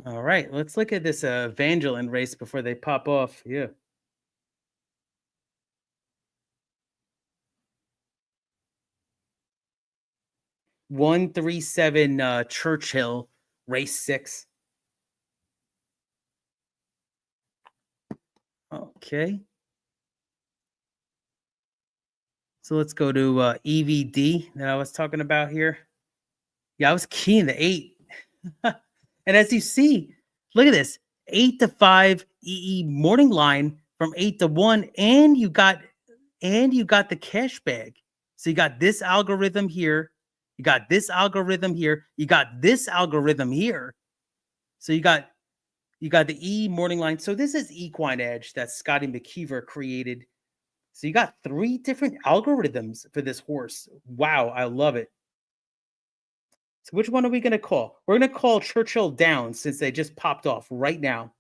All right, let's look at this Evangeline race before they pop off. Yeah. $137 Churchill race 6. Okay. So let's go to EVD that I was talking about here. Yeah, I was keying the 8. And as you see, look at this 8-5 EE morning line from 8-1, and you got the cash bag. So you got this algorithm here, you got this algorithm here, you got this algorithm here. So you got the E morning line. So this is Equine Edge that Scotty McKeever created. So you got 3 different algorithms for this horse. Wow, I love it. So which one are we going to call? We're going to call Churchill Downs since they just popped off right now.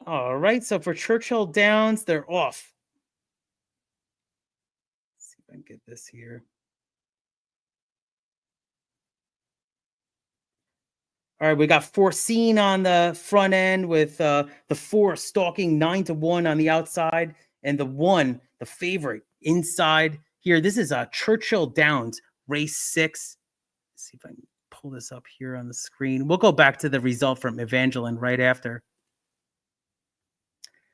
All right, so for Churchill Downs, they're off. Let's see if I can get this here. All right, we got Foreseen on the front end with the 4 stalking 9-1 on the outside, and the 1, the favorite, inside here. This is Churchill Downs, race 6. Let's see if I can pull this up here on the screen. We'll go back to the result from Evangeline right after.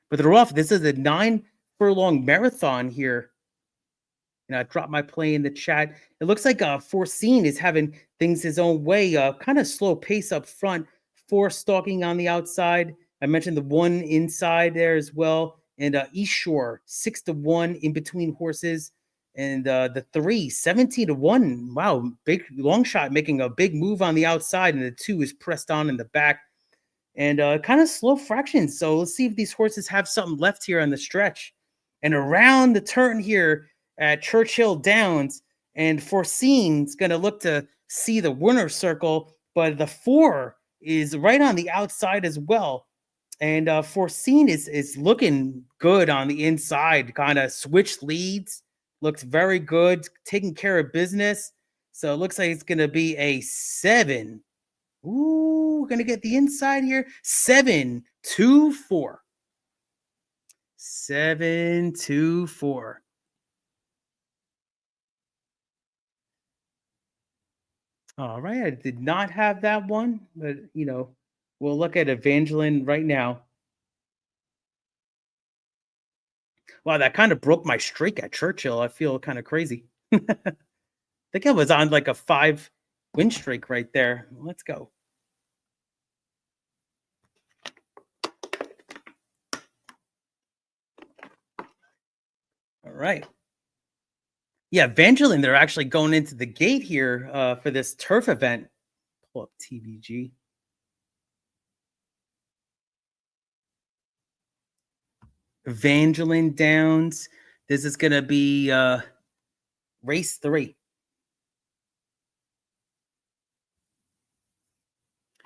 But they're off. This is a 9-furlong marathon here. And I dropped my play in the chat. It looks like Foreseen is having things his own way. Kind of slow pace up front. 4 stalking on the outside. I mentioned the 1 inside there as well. And East Shore, 6-1 in between horses. And the 3, 17-1. Wow, big long shot making a big move on the outside. And the 2 is pressed on in the back. and kind of slow fractions. So let's see if these horses have something left here on the stretch. And around the turn here at Churchill Downs, and Foreseen's going to look to see the winner's circle, but the 4 is right on the outside as well. And Foreseen is looking good on the inside, kind of switched leads, looks very good, taking care of business. So it looks like it's going to be a 7. Ooh, we're going to get the inside here. 7-2-4. 7-2-4. All right, I did not have that one, but we'll look at Evangeline right now. Wow, that kind of broke my streak at Churchill. I feel kind of crazy. I think I was on like a 5 win streak right there. Let's go. All right. Yeah, Evangeline, they're actually going into the gate here for this turf event. Pull up TVG. Evangeline Downs. This is going to be race 3.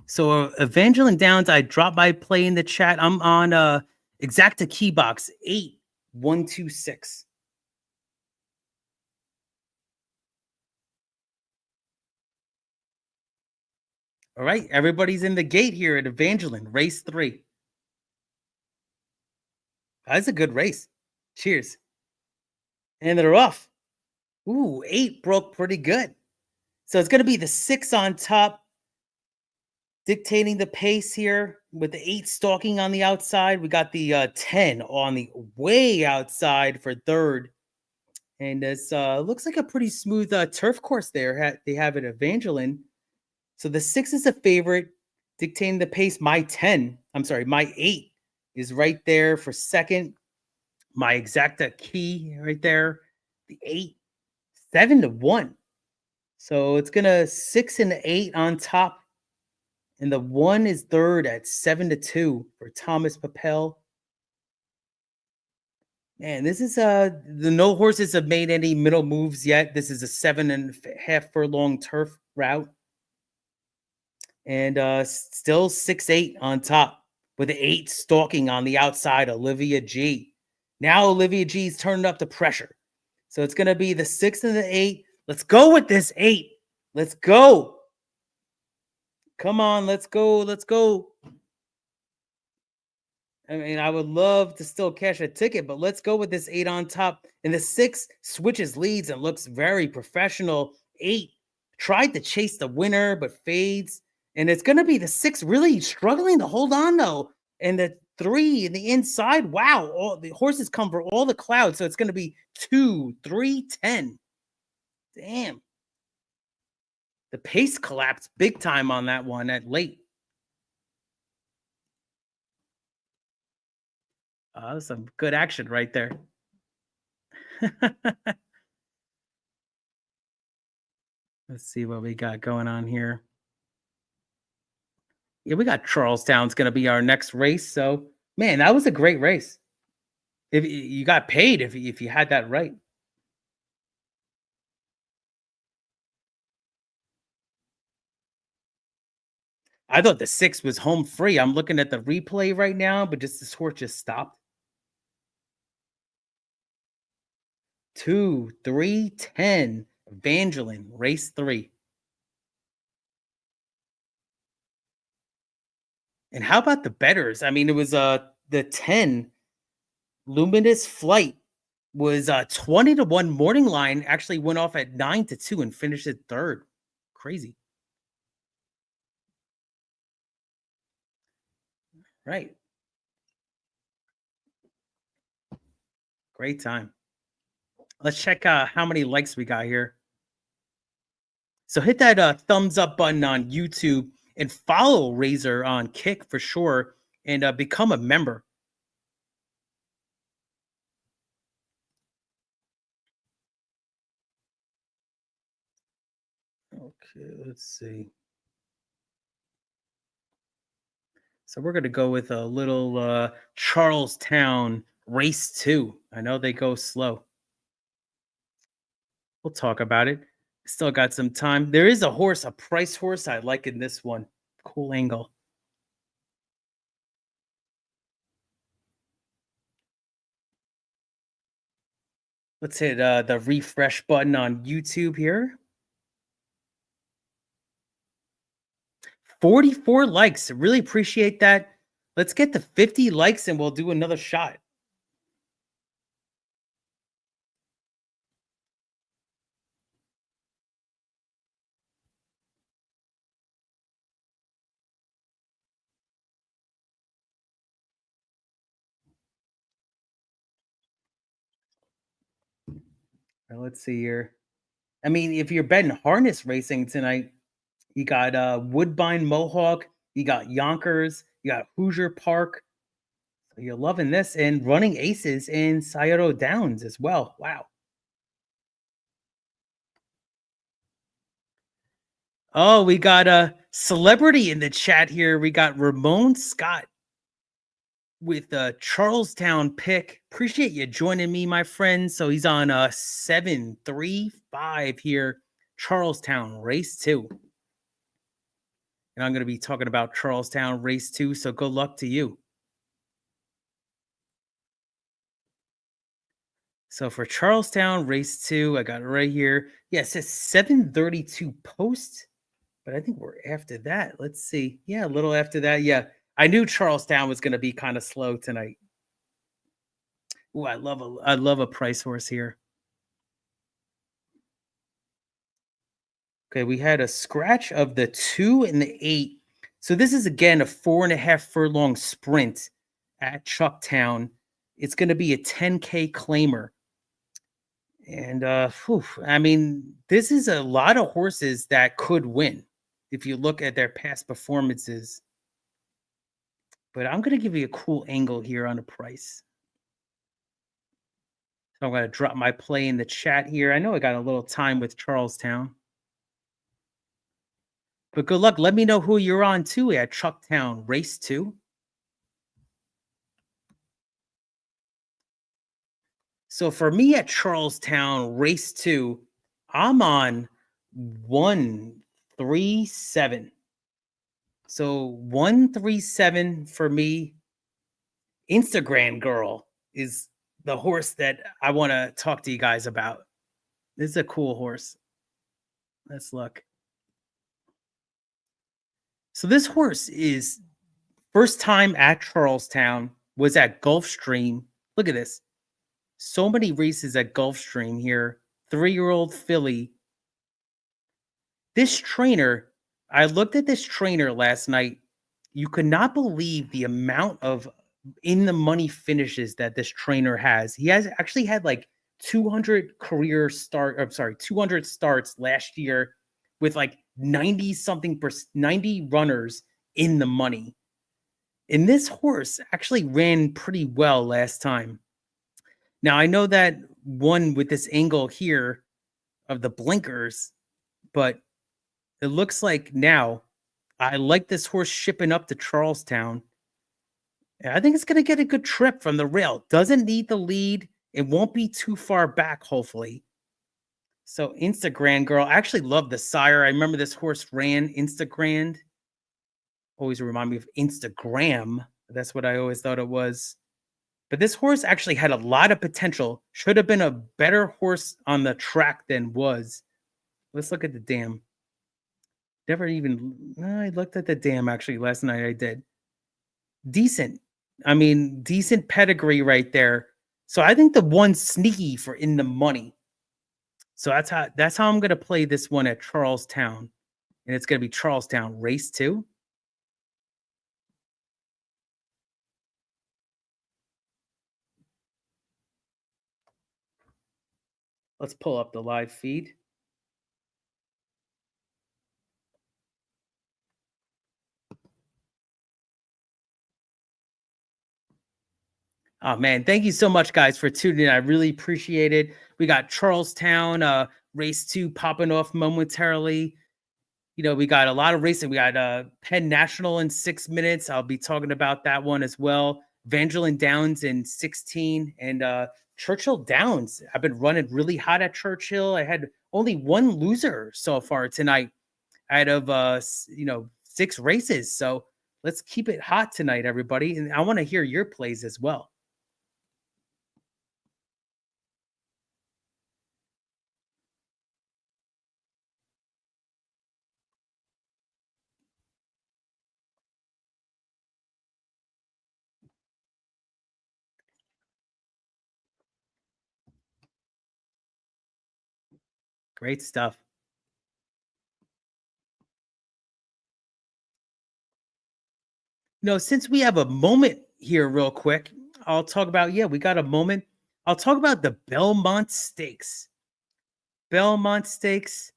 So Evangeline Downs, I dropped by play in the chat. I'm on exacta key box 8126. All right, everybody's in the gate here at Evangeline, race 3. That's a good race. Cheers. And they're off. Ooh, 8 broke pretty good. So it's going to be the 6 on top, dictating the pace here with the 8 stalking on the outside. We got the 10 on the way outside for 3rd. And this looks like a pretty smooth turf course there. They have it Evangeline. So the 6 is a favorite, dictating the pace. My 8 is right there for 2nd. My exacta key right there. The 8, 7-1. So it's gonna 6 and 8 on top. And the 1 is 3rd at 7-2 for Thomas Papel. Man, this is the no horses have made any middle moves yet. This is a 7.5 furlong turf route. And still 6-8 on top with the 8 stalking on the outside, Olivia G. Now Olivia G's turned up the pressure. So it's going to be the 6 and the 8. Let's go with this 8. Let's go. Come on, let's go. Let's go. I mean, I would love to still cash a ticket, but let's go with this 8 on top. And the 6 switches leads and looks very professional. 8 tried to chase the winner, but fades. And it's going to be the 6 really struggling to hold on, though. And the 3 in the inside. Wow. All the horses come for all the clouds. So it's going to be 2, 3, 10. Damn. The pace collapsed big time on that one at late. Some good action right there. Let's see what we got going on here. Yeah, we got Charlestown's going to be our next race. So, man, that was a great race. If you got paid if you had that right. I thought the 6 was home free. I'm looking at the replay right now, but this horse just stopped. 2, 3, 10. Evangeline, race 3. And how about the betters? I mean, it was the 10 Luminous Flight was 20-1 morning line, actually went off at 9-2 and finished at 3rd. Crazy. Right. Great time. Let's check how many likes we got here. So hit that thumbs up button on YouTube and follow Razor on Kick for sure, and become a member. Okay, let's see. So we're going to go with a little Charlestown race 2. I know they go slow. We'll talk about it. Still got some time. There is a horse, a price horse I like in this one. Cool angle. Let's hit the refresh button on YouTube here. 44 likes. Really appreciate that. Let's get to 50 likes and we'll do another shot. Let's see here. I mean, if you're betting harness racing tonight, you got Woodbine Mohawk, you got Yonkers, you got Hoosier Park. So you're loving this, and running aces in Saratoga Downs as well. Wow. Oh, we got a celebrity in the chat here. We got Ramon Scott with a Charlestown pick. Appreciate you joining me, my friend. So he's on 735 here. Charlestown race 2. And I'm going to be talking about Charlestown race 2. So good luck to you. So for Charlestown race 2, I got it right here. Yeah, it says 732 post, but I think we're after that. Let's see. Yeah, a little after that. Yeah, I knew Charlestown was going to be kind of slow tonight. Ooh, I love a price horse here. Okay, we had a scratch of the 2 and the 8. So this is again a 4.5 furlong sprint at Chucktown. It's going to be a 10K claimer. And I mean, this is a lot of horses that could win if you look at their past performances. But I'm going to give you a cool angle here on the price. So I'm going to drop my play in the chat here. I know I got a little time with Charlestown. But good luck. Let me know who you're on too at Chucktown race 2. So for me at Charlestown race 2, I'm on 137. So 137 for me. Instagram Girl is the horse that I want to talk to you guys about. This is a cool horse. Let's look. So this horse is first time at Charlestown, was at Gulfstream. Look at this. So many races at Gulfstream here. 3-year-old filly. This trainer, I looked at this trainer last night. You could not believe the amount of in the money finishes that this trainer has. He has actually had like 200 200 starts last year with like 90 runners in the money. And this horse actually ran pretty well last time. Now, I know that one with this angle here of the blinkers, but it looks like now I like this horse shipping up to Charlestown. I think it's going to get a good trip from the rail. Doesn't need the lead. It won't be too far back, hopefully. So Instagram Girl. I actually love the sire. I remember this horse ran Instagram. Always remind me of Instagram. That's what I always thought it was. But this horse actually had a lot of potential. Should have been a better horse on the track than was. Let's look at the dam. I looked at the dam actually last night. I did. Decent. I mean, decent pedigree right there. So I think the one's sneaky for in the money. So that's how I'm going to play this one at Charlestown. And it's going to be Charlestown race 2. Let's pull up the live feed. Oh, man. Thank you so much, guys, for tuning in. I really appreciate it. We got Charlestown race 2 popping off momentarily. We got a lot of racing. We got Penn National in 6 minutes. I'll be talking about that one as well. Evangeline Downs in 16 and Churchill Downs. I've been running really hot at Churchill. I had only one loser so far tonight out of 6 races. So let's keep it hot tonight, everybody. And I want to hear your plays as well. Great stuff. Since we have a moment here, real quick, I'll talk about, we got a moment. I'll talk about the Belmont Stakes. Belmont Stakes.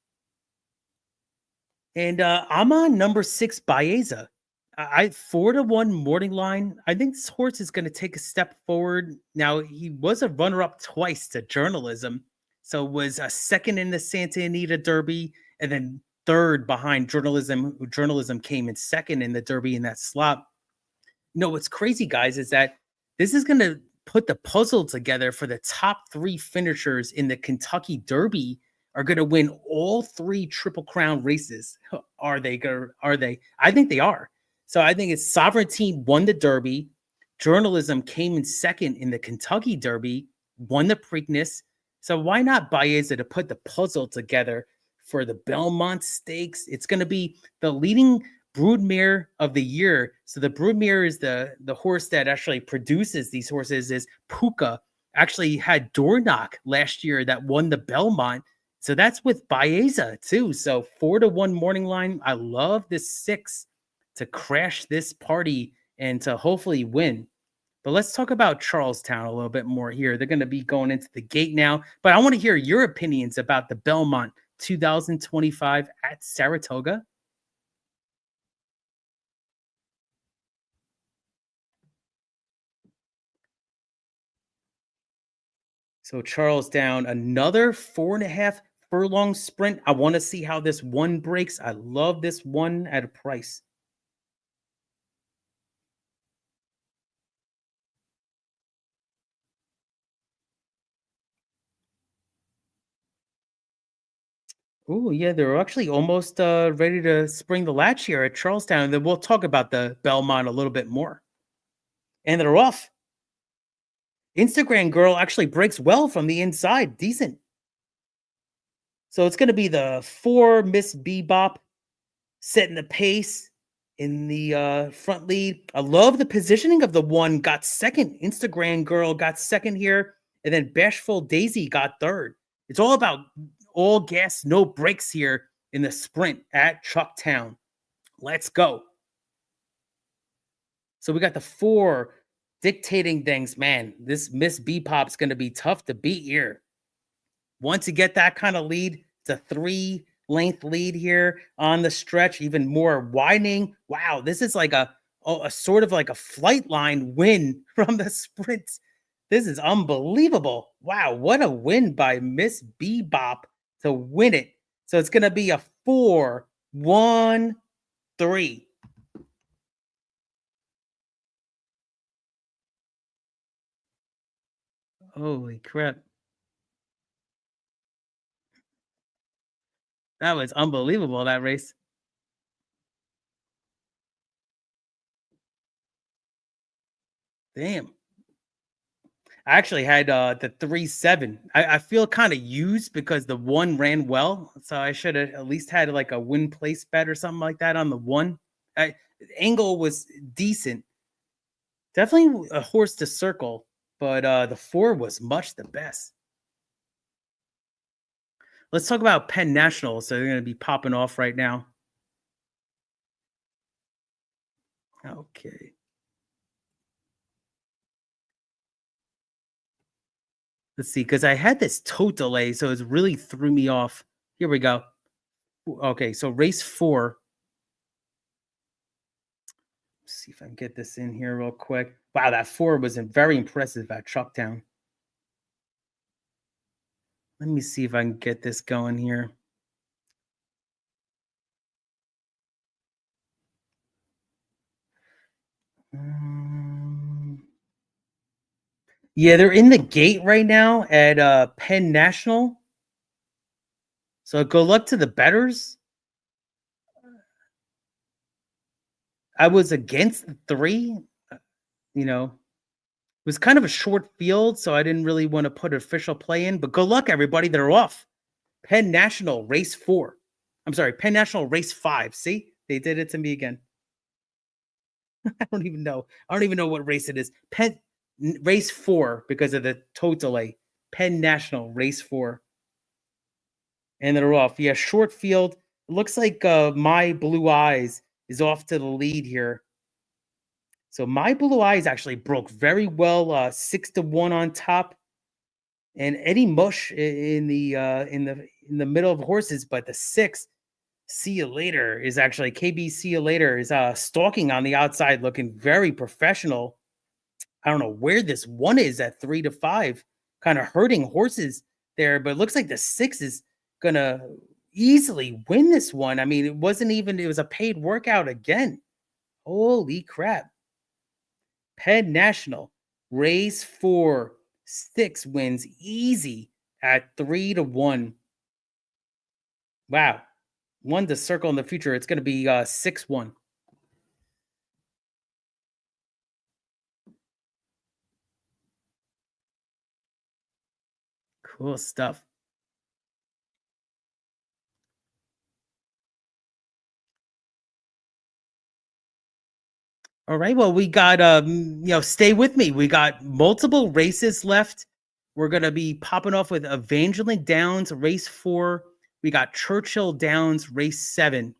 And I'm on number 6, Baeza. I 4-1 morning line. I think this horse is going to take a step forward. Now, he was a runner-up twice to journalism. So was a second in the Santa Anita Derby and then third behind journalism. Journalism came in second in the Derby in that slot. What's crazy, guys, is that this is going to put the puzzle together for the top 3 finishers in the Kentucky Derby are going to win all 3 Triple Crown races. Are they? I think they are. So I think it's Sovereignty won the Derby. Journalism came in second in the Kentucky Derby, won the Preakness. So why not Baeza to put the puzzle together for the Belmont Stakes? It's going to be the leading broodmare of the year. So the broodmare is the horse that actually produces these horses. Is Puka. Actually had Dornock last year that won the Belmont. So that's with Baeza too. So 4-1 morning line. I love this 6 to crash this party and to hopefully win. But let's talk about Charlestown a little bit more here. They're going to be going into the gate now. But I want to hear your opinions about the Belmont 2025 at Saratoga. So Charlestown, another 4.5 furlong sprint. I want to see how this one breaks. I love this one at a price. Oh, yeah, they're actually almost ready to spring the latch here at Charlestown. And then we'll talk about the Belmont a little bit more. And they're off. Instagram girl actually breaks well from the inside. Decent. So it's going to be the 4 Miss Bebop setting the pace in the front lead. I love the positioning of the 1. Got second. Instagram girl got second here. And then Bashful Daisy got third. It's all about all gas, no brakes here in the sprint at Chucktown. Let's go. So we got the 4 dictating things. Man, this Miss Bebop's going to be tough to beat here. Once you get that kind of lead, it's a 3-length lead here on the stretch, even more widening. Wow, this is like a sort of like a flight line win from the sprint. This is unbelievable. Wow, what a win by Miss Bebop to win it. So it's going to be a 4-1-3. Holy crap. That was unbelievable, that race. Damn. I actually had the 3-7. I feel kind of used because the 1 ran well. So I should have at least had like a win place bet or something like that on the 1. Angle was decent. Definitely a horse to circle, but the 4 was much the best. Let's talk about Penn National. So they're going to be popping off right now. Okay. Let's see, because I had this tote delay, so it really threw me off. Here we go. Okay, so race 4. Let's see if I can get this in here real quick. Wow, that 4 was very impressive at Chucktown. Let me see if I can get this going here. Yeah, they're in the gate right now at Penn National. So good luck to the bettors. I was against the 3. You know, it was kind of a short field, so I didn't really want to put an official play in. But good luck, everybody. They're off. Penn National race 4. I'm sorry, Penn National race 5. See, they did it to me again. I don't even know. I don't even know what race it is. Race 4 because of the tote delay. Penn National race 4. And they're off. Yeah, short field. It looks like My Blue Eyes is off to the lead here. So My Blue Eyes actually broke very well, 6-1 on top. And Eddie Mush in the middle of horses, but the 6, See You Later, is actually KB See You Later is stalking on the outside, looking very professional. I don't know where this 1 is at 3-5, kind of hurting horses there, but it looks like the 6 is gonna easily win this one. I mean, it was a paid workout again. Holy crap. Penn National, race 4, 6 wins easy at 3-1. Wow. 1 to circle in the future. It's going to be 6-1. Cool stuff. All right. Well, we got stay with me. We got multiple races left. We're gonna be popping off with Evangeline Downs, race 4. We got Churchill Downs, race 7,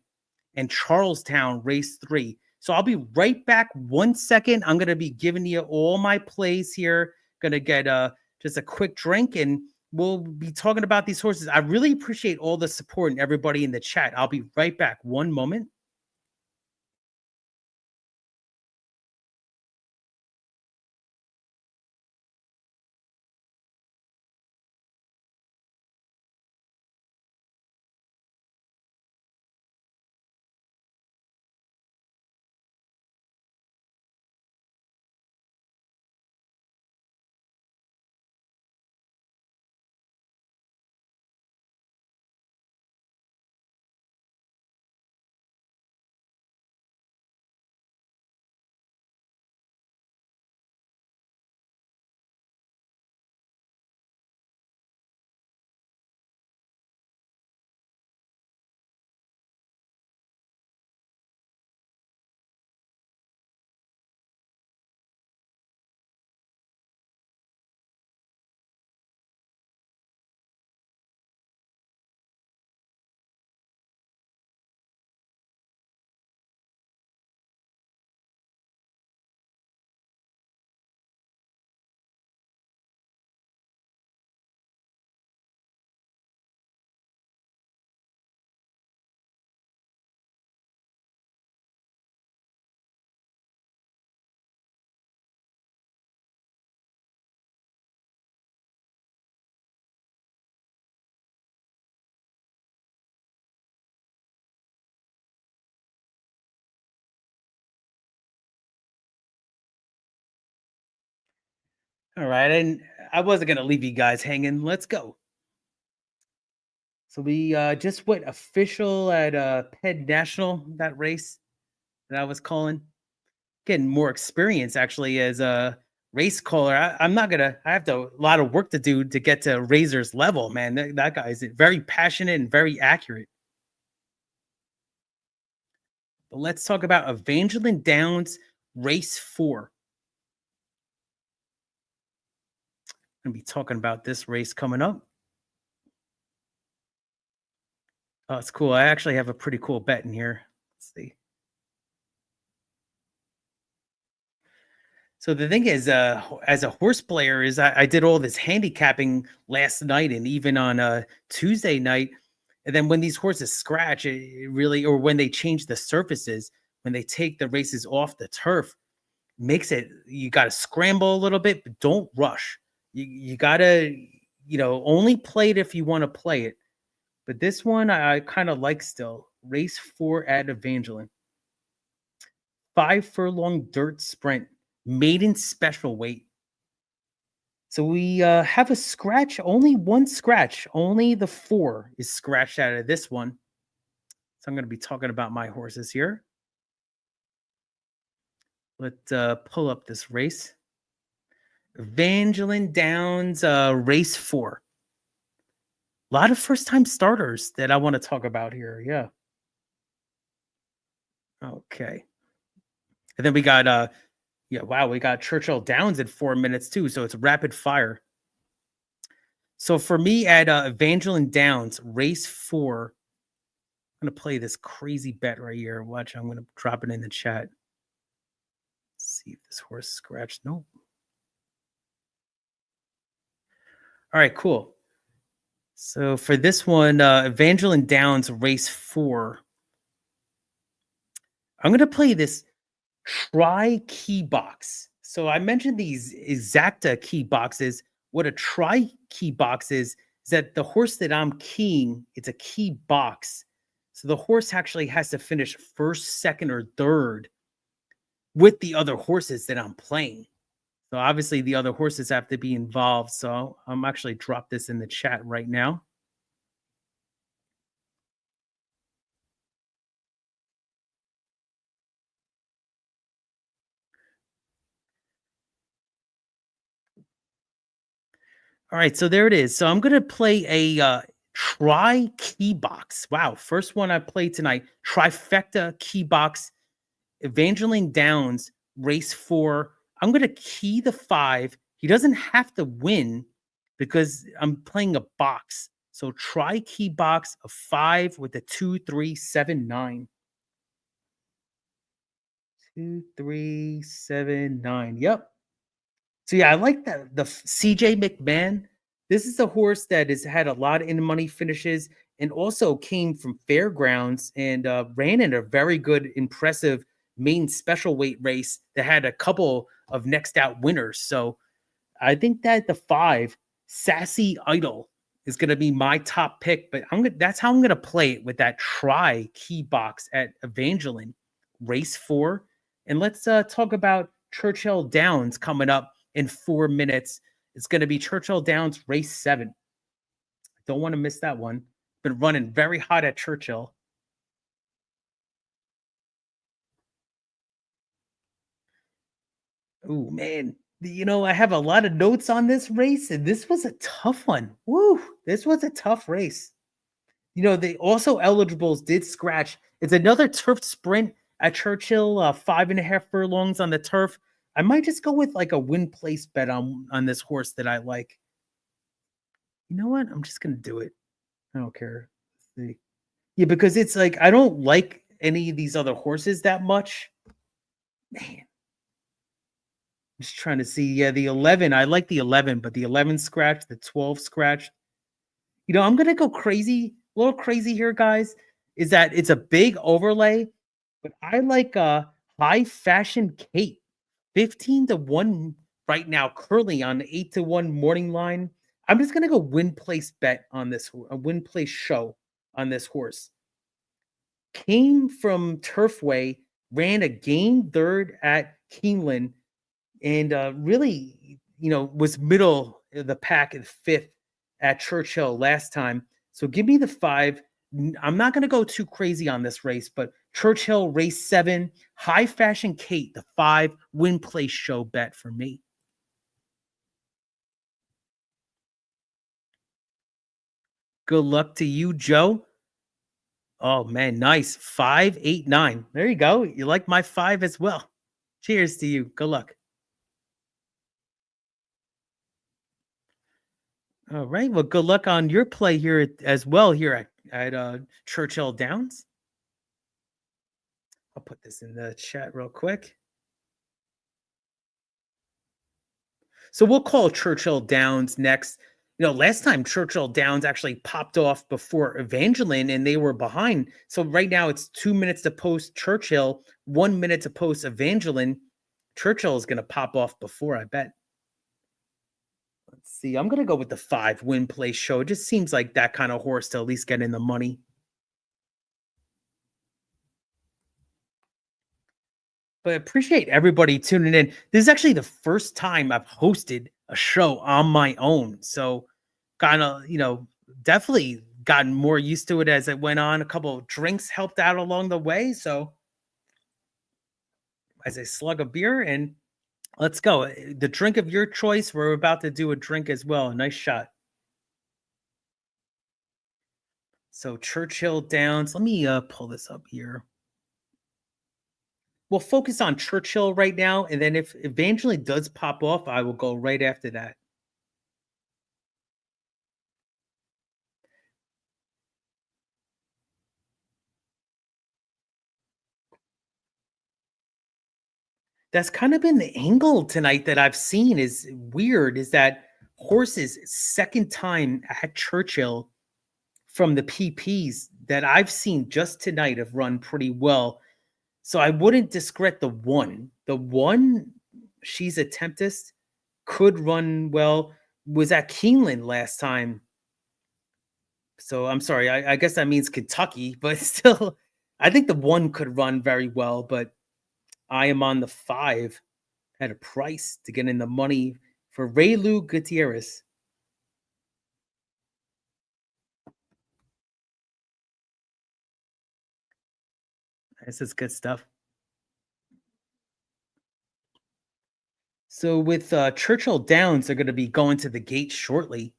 and Charlestown, race 3. So I'll be right back 1 second. I'm gonna be giving you all my plays here. Gonna get just a quick drink and we'll be talking about these horses. I really appreciate all the support and everybody in the chat. I'll be right back. 1 moment. All right, and I wasn't gonna leave you guys hanging. Let's go. So we just went official at Penn National, that race that I was calling. Getting more experience actually as a race caller. I'm not gonna. I have a lot of work to do to get to Razor's level, man. That guy is very passionate and very accurate. But let's talk about Evangeline Downs, race 4. I'm gonna be talking about this race coming up. Oh, it's cool. I actually have a pretty cool bet in here. Let's see. So the thing is, as a horse player, is I did all this handicapping last night and even on Tuesday night. And then when these horses scratch, it really, or when they change the surfaces, when they take the races off the turf, makes it, you got to scramble a little bit, but don't rush. You got to, only play it if you want to play it. But this one I kind of like still. Race 4 at Evangeline. 5-furlong dirt sprint, maiden special weight. So we have a scratch, only one scratch. Only the 4 is scratched out of this one. So I'm going to be talking about my horses here. Let's pull up this race. Evangeline Downs, race 4. A lot of first-time starters that I want to talk about here. Yeah. Okay. And then we got, we got Churchill Downs at 4 minutes too. So it's rapid fire. So for me at Evangeline Downs, race 4, I'm going to play this crazy bet right here. Watch, I'm going to drop it in the chat. Let's see if this horse scratched. Nope. All right, cool. So for this one, Evangeline Downs, race 4, I'm going to play this try key box. So I mentioned these exacta key boxes. What a try key box is that the horse that I'm keying, it's a key box. So the horse actually has to finish first, second, or third with the other horses that I'm playing. So obviously the other horses have to be involved. So I'm actually drop this in the chat right now. All right, so there it is. So I'm going to play a try key box. Wow, first one I played tonight. Trifecta key box. Evangeline Downs, race 4. I'm going to key the 5. He doesn't have to win because I'm playing a box. So try key box of 5 with a 2, 3, 7, 9. 2, 3, 7, 9. Yep. So yeah, I like that. The CJ McMahon. This is a horse that has had a lot of in-money finishes and also came from Fairgrounds and ran in a very good, impressive main special weight race that had a couple of next out winners. So I think that the 5, Sassy Idol, is going to be my top pick. But that's how I'm going to play it with that try key box at Evangeline, race 4. And let's talk about Churchill Downs coming up in 4 minutes. It's going to be Churchill Downs race 7. Don't want to miss that one. Been running very hot at Churchill. Oh, man. I have a lot of notes on this race, and this was a tough one. Woo! This was a tough race. They also eligibles did scratch. It's another turf sprint at Churchill, 5.5 furlongs on the turf. I might just go with like a win place bet on this horse that I like. You know what? I'm just going to do it. I don't care. Let's see. Yeah, because it's like I don't like any of these other horses that much. Man. I'm just trying to see. Yeah, the 11. I like the 11, but the 11 scratched, the 12 scratched. I'm going to go crazy, a little crazy here, guys, is that it's a big overlay, but I like High Fashion Kate. 15-1 right now, currently on the 8-1 morning line. I'm just gonna go win place bet on this, a win place show on this horse. Came from Turfway, ran a game third at Keeneland, and really, was middle of the pack at 5th at Churchill last time. So give me the 5. I'm not going to go too crazy on this race, but Churchill race 7, High Fashion Kate, the 5 win place show bet for me. Good luck to you, Joe. Oh man, nice. 5, 8, 9. There you go. You like my 5 as well. Cheers to you. Good luck. All right. Well, good luck on your play here as well here at Churchill Downs. I'll put this in the chat real quick. So we'll call Churchill Downs next. Last time Churchill Downs actually popped off before Evangeline and they were behind. So right now it's 2 minutes to post Churchill, 1 minute to post Evangeline. Churchill is going to pop off before, I bet. Let's see. I'm going to go with the 5 win place show. It just seems like that kind of horse to at least get in the money. But appreciate everybody tuning in. This is actually the first time I've hosted a show on my own. So kind of, definitely gotten more used to it as it went on. A couple of drinks helped out along the way. So as a slug of beer and let's go. The drink of your choice. We're about to do a drink as well. Nice shot. So Churchill Downs. Let me pull this up here. We'll focus on Churchill right now, and then if Evangeline does pop off, I will go right after that. That's kind of been the angle tonight that I've seen is weird, is that horses second time at Churchill from the PPs that I've seen just tonight have run pretty well. So I wouldn't discredit the one. The one, she's a Tempest, could run well, was at Keeneland last time. So I'm sorry, I guess that means Kentucky, but still, I think the one could run very well, but I am on the 5 at a price to get in the money for Raylu Gutierrez. This is good stuff. So with Churchill Downs, they're going to be going to the gate shortly.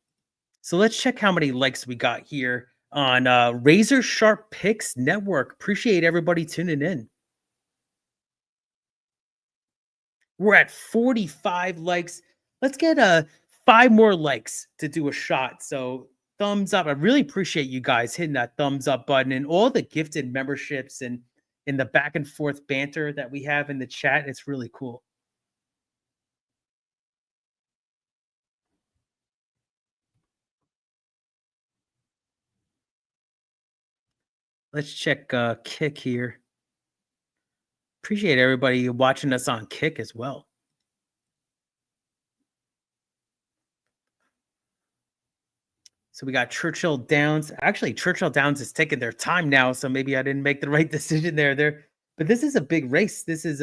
So let's check how many likes we got here on RazorSharpPicks Network. Appreciate everybody tuning in. We're at 45 likes. Let's get 5 more likes to do a shot. So thumbs up. I really appreciate you guys hitting that thumbs up button and all the gifted memberships and in the back and forth banter that we have in the chat. It's really cool. Let's check Kick here. Appreciate everybody watching us on Kick as well. So we got Churchill Downs. Actually, Churchill Downs is taking their time now, so maybe I didn't make the right decision there. But this is a big race. This is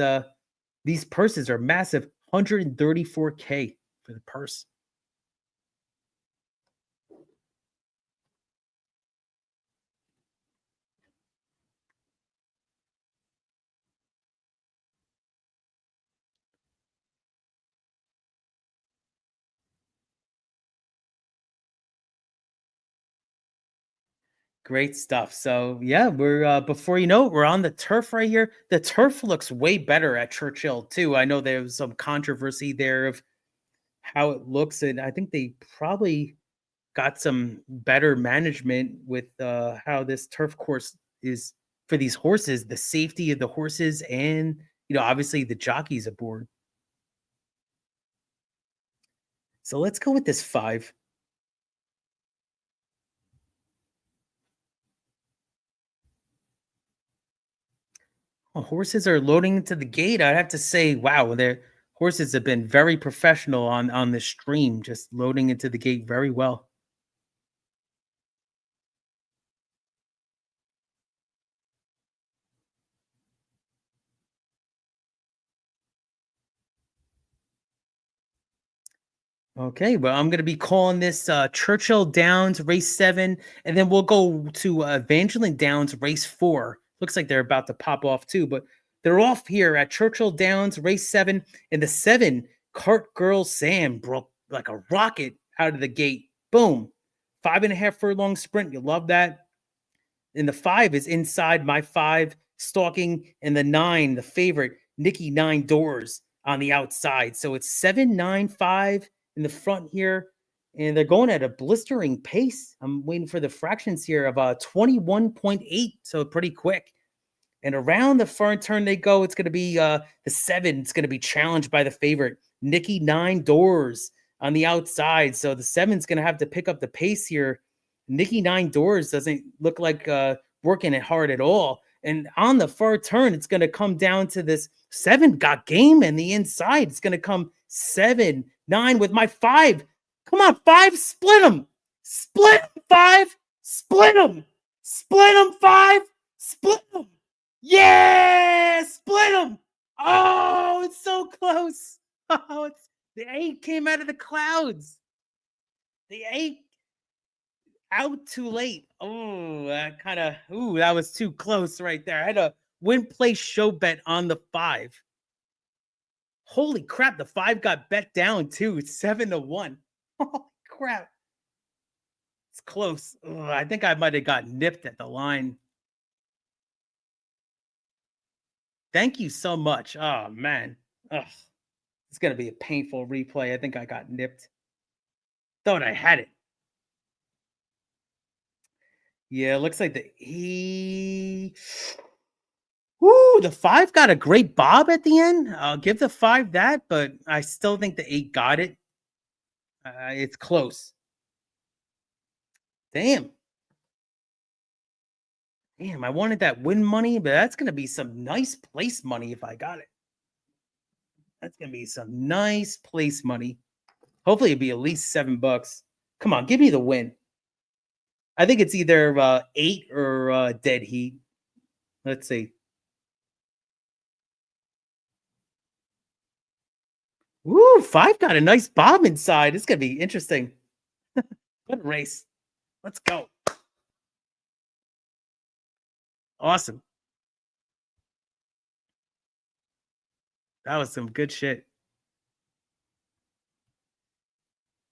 these purses are massive. $134K for the purse. Great stuff. So yeah, we're before you know it, we're on the turf right here. The turf looks way better at Churchill too. I know there was some controversy there of how it looks, and I think they probably got some better management with how this turf course is for these horses, the safety of the horses, and obviously the jockeys aboard. So let's go with this 5. Horses are loading into the gate. I'd have to say, wow, their horses have been very professional on the stream, just loading into the gate very well. Okay, well, I'm going to be calling this Churchill Downs race 7, and then we'll go to Evangeline Downs race 4. Looks like they're about to pop off too, but they're off here at Churchill Downs race 7. And the 7, Cart Girl Sam, broke like a rocket out of the gate. Boom. 5.5 furlong sprint. You love that. And the 5 is inside my 5, stalking, and the 9, the favorite, Nikki 9 Doors on the outside. So it's 7-9-5 in the front here, and they're going at a blistering pace. I'm waiting for the fractions here of 21.8, so pretty quick. And around the front turn they go. It's going to be the 7. It's going to be challenged by the favorite, Nikki 9 Doors on the outside. So the 7's going to have to pick up the pace here. Nikki 9 Doors doesn't look like working it hard at all. And on the far turn, it's going to come down to this 7 got game, and the inside it's going to come 7-9 with my 5. Come on, 5, split them. Split 5, split them. Split them 5, split them. Yeah, split them. Oh, close. Oh, the 8 came out of the clouds. The 8 out too late. Oh, that that was too close right there. I had a win place show bet on the 5. Holy crap, the 5 got bet down too. It's 7-1. Holy crap. It's close. Ugh, I think I might have got nipped at the line. Thank you so much. Oh, man. Ugh. It's going to be a painful replay. I think I got nipped. Thought I had it. Yeah, it looks like the 5 got a great bob at the end. I'll give the 5 that, but I still think the 8 got it. It's close. Damn, I wanted that win money, but that's going to be some nice place money if I got it. That's going to be some nice place money. Hopefully it'd be at least $7. Come on, give me the win. I think it's either 8 or dead heat. Let's see. Ooh, 5 got a nice bob inside. It's going to be interesting. What a race. Let's go. Awesome. That was some good shit.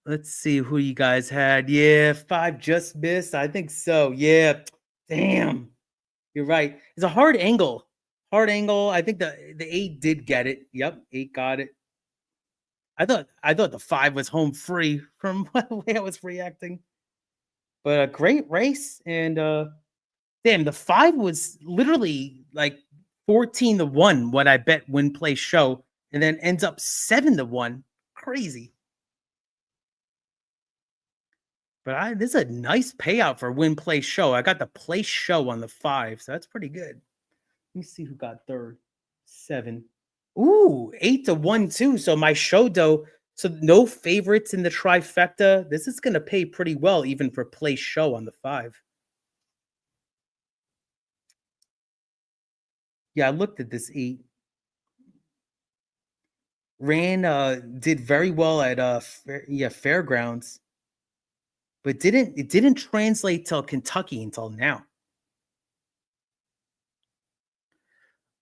Let's see who you guys had. Yeah, 5 just missed. I think so. Yeah. Damn. You're right. It's a hard angle. Hard angle. I think the 8 did get it. Yep, 8 got it. I thought the 5 was home free from the way I was reacting. But a great race. And damn, the 5 was literally like 14-1 what I bet win play show, and then ends up 7-1. Crazy. But this is a nice payout for win play show. I got the place show on the 5, so that's pretty good. Let me see who got third. 7. Ooh, 8-1 too. So my show dough. So no favorites in the trifecta. This is gonna pay pretty well, even for place show on the 5. Yeah, I looked at this 8. Did very well at Fairgrounds, but it didn't translate till Kentucky until now.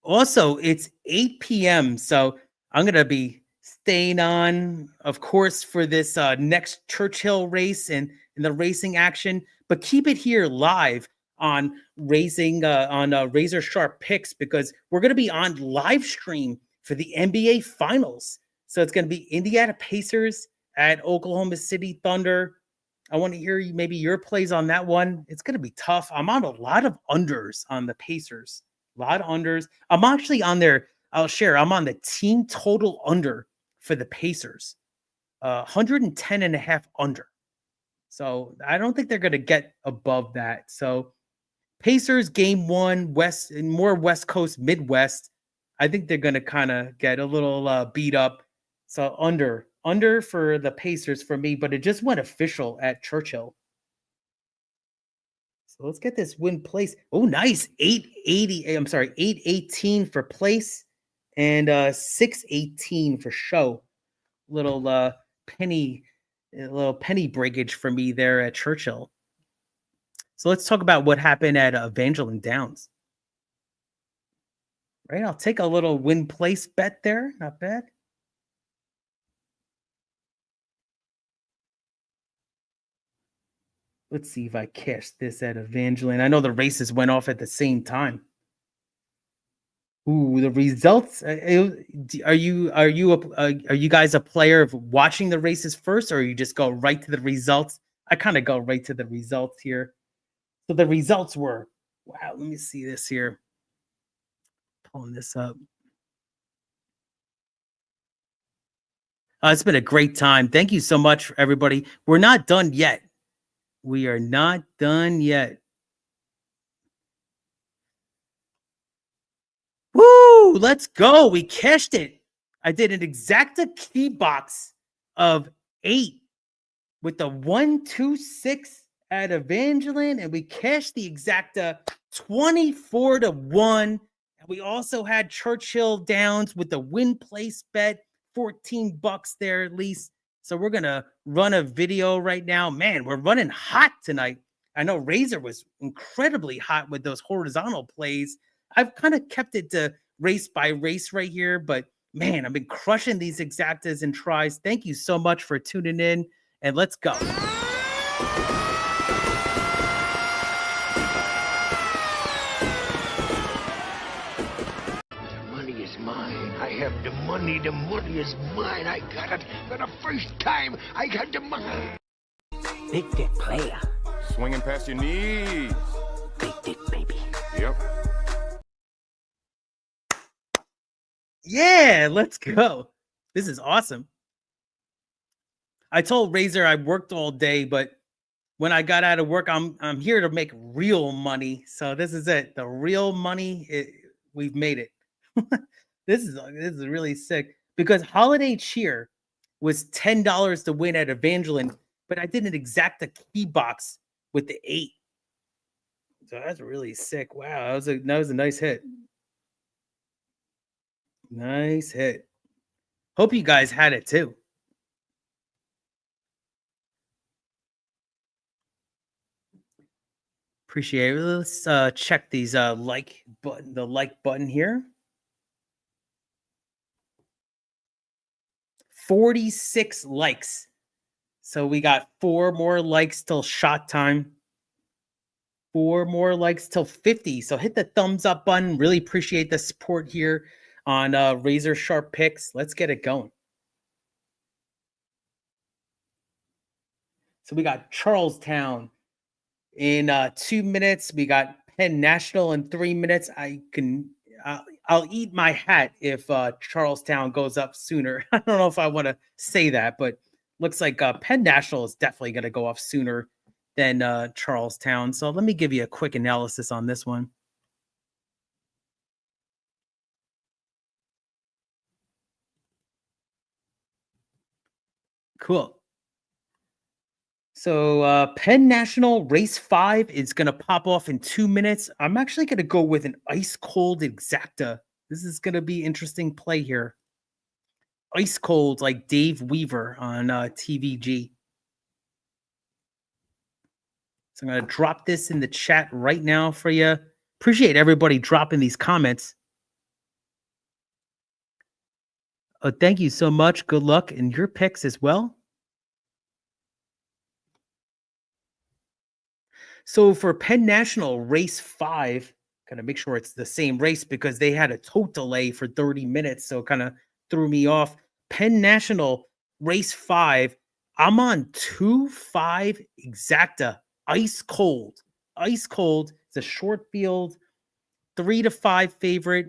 Also, it's 8 p.m. So I'm gonna be staying on, of course, for this next Churchill race and the racing action, but keep it here live on Razor Sharp Picks, because we're gonna be on live stream for the NBA Finals. So it's gonna be Indiana Pacers at Oklahoma City Thunder. I want to hear maybe your plays on that one. It's gonna be tough. I'm on a lot of unders on the Pacers. A lot of unders. I'm actually on there. I'll share. I'm on the team total under for the Pacers. 110.5 under. So I don't think they're going to get above that. So Pacers game 1, more West Coast, Midwest. I think they're going to kind of get a little beat up. So under for the Pacers for me, but it just went official at Churchill. So let's get this win place. Oh, nice. 880. I'm sorry, 818 for place and 618 for show. Little penny breakage for me there at Churchill. So let's talk about what happened at Evangeline Downs. Right, I'll take a little win place bet there. Not bad. Let's see if I cashed this at Evangeline. I know the races went off at the same time. Ooh, the results. Are you guys a player of watching the races first, or you just go right to the results? I kind of go right to the results here. So the results were, wow, let me see this here. Pulling this up. It's been a great time. Thank you so much, everybody. We're not done yet. We are not done yet. Woo! Let's go. We cashed it. I did an exacta key box of 8 with the 126 at Evangeline, and we cashed the exacta 24-1 And we also had Churchill Downs with the win place bet, $14 there at least. So we're going to run a video right now. Man, we're running hot tonight. I know Razor was incredibly hot with those horizontal plays. I've kind of kept it to race by race right here, but man, I've been crushing these exactas and tries. Thank you so much for tuning in, and let's go. Mine. I have the money is mine. I got it for the first time. I got the money. Big dick player. Swinging past your knees. Big dick baby. Yep. Yeah, let's go. This is awesome. I told Razor I worked all day, but when I got out of work, I'm here to make real money. So this is it. The real money, we've made it. This is really sick because Holiday Cheer was $10 to win at Evangeline, but I did an exacta key box with the 8. So that's really sick. Wow, that was a nice hit. Nice hit. Hope you guys had it too. Appreciate it. Let's check these the like button here. 46 likes. So we got 4 more likes till shot time. 4 more likes till 50. So hit the thumbs up button. Really appreciate the support here on Razor Sharp Picks. Let's get it going. So we got Charlestown in 2 minutes. We got Penn National in 3 minutes. I'll eat my hat if Charlestown goes up sooner. I don't know if I want to say that, but looks like Penn National is definitely going to go off sooner than Charlestown. So let me give you a quick analysis on this one. Cool. So Penn National race 5 is going to pop off in 2 minutes. I'm actually going to go with an ice cold exacta. This is going to be interesting play here. Ice cold like Dave Weaver on TVG. So I'm going to drop this in the chat right now for you. Appreciate everybody dropping these comments. Thank you so much. Good luck in your picks as well. So for Penn National race 5, kind of make sure it's the same race because they had a tote delay for 30 minutes. So kind of threw me off. Penn National race 5. I'm on 2-5 exacta. Ice cold. Ice cold. It's a short field. 3-5 favorite.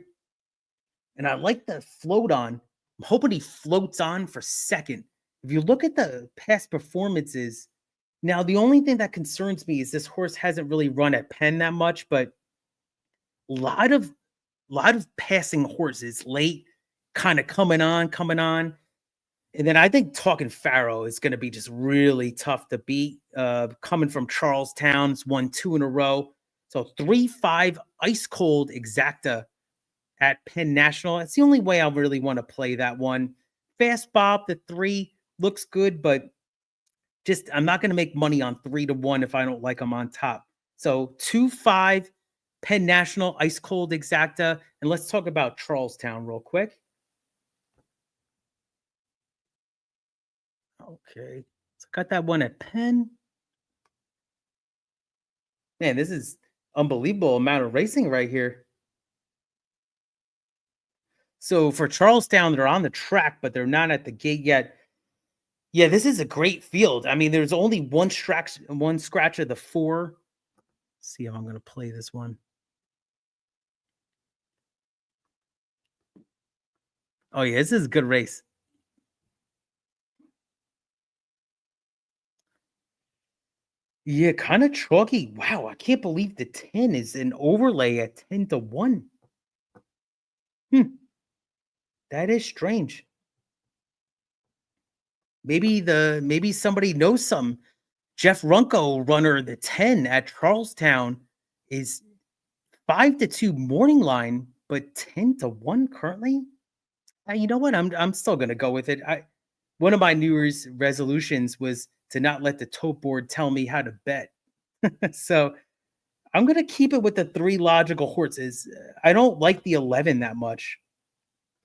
And I like the float on. I'm hoping he floats on for second. If you look at the past performances, now, the only thing that concerns me is this horse hasn't really run at Penn that much, but a lot of passing horses late, kind of coming on. And then I think Talking Pharaoh is going to be just really tough to beat. Coming from Charlestown's won 2 in a row. So 3-5 ice cold exacta at Penn National. That's the only way I really want to play that one. Fast Bob, the 3 looks good, but just, I'm not going to make money on 3-1 if I don't like them on top. So 2-5 Penn National ice cold exacta. And let's talk about Charlestown real quick. Okay. So got that one at Penn. Man, this is unbelievable amount of racing right here. So for Charlestown, they're on the track, but they're not at the gate yet. Yeah, this is a great field. I mean, there's only one scratch of the 4. Let's see how I'm going to play this one. Oh, yeah, this is a good race. Yeah, kind of chalky. Wow, I can't believe the 10 is an overlay at 10-1. That is strange. Maybe somebody knows some. Jeff Runco, runner the 10 at Charlestown, is 5-2 morning line, but 10-1 currently. You know what? I'm still gonna go with it. One of my New Year's resolutions was to not let the tote board tell me how to bet. So I'm gonna keep it with the three logical horses. I don't like the 11 that much.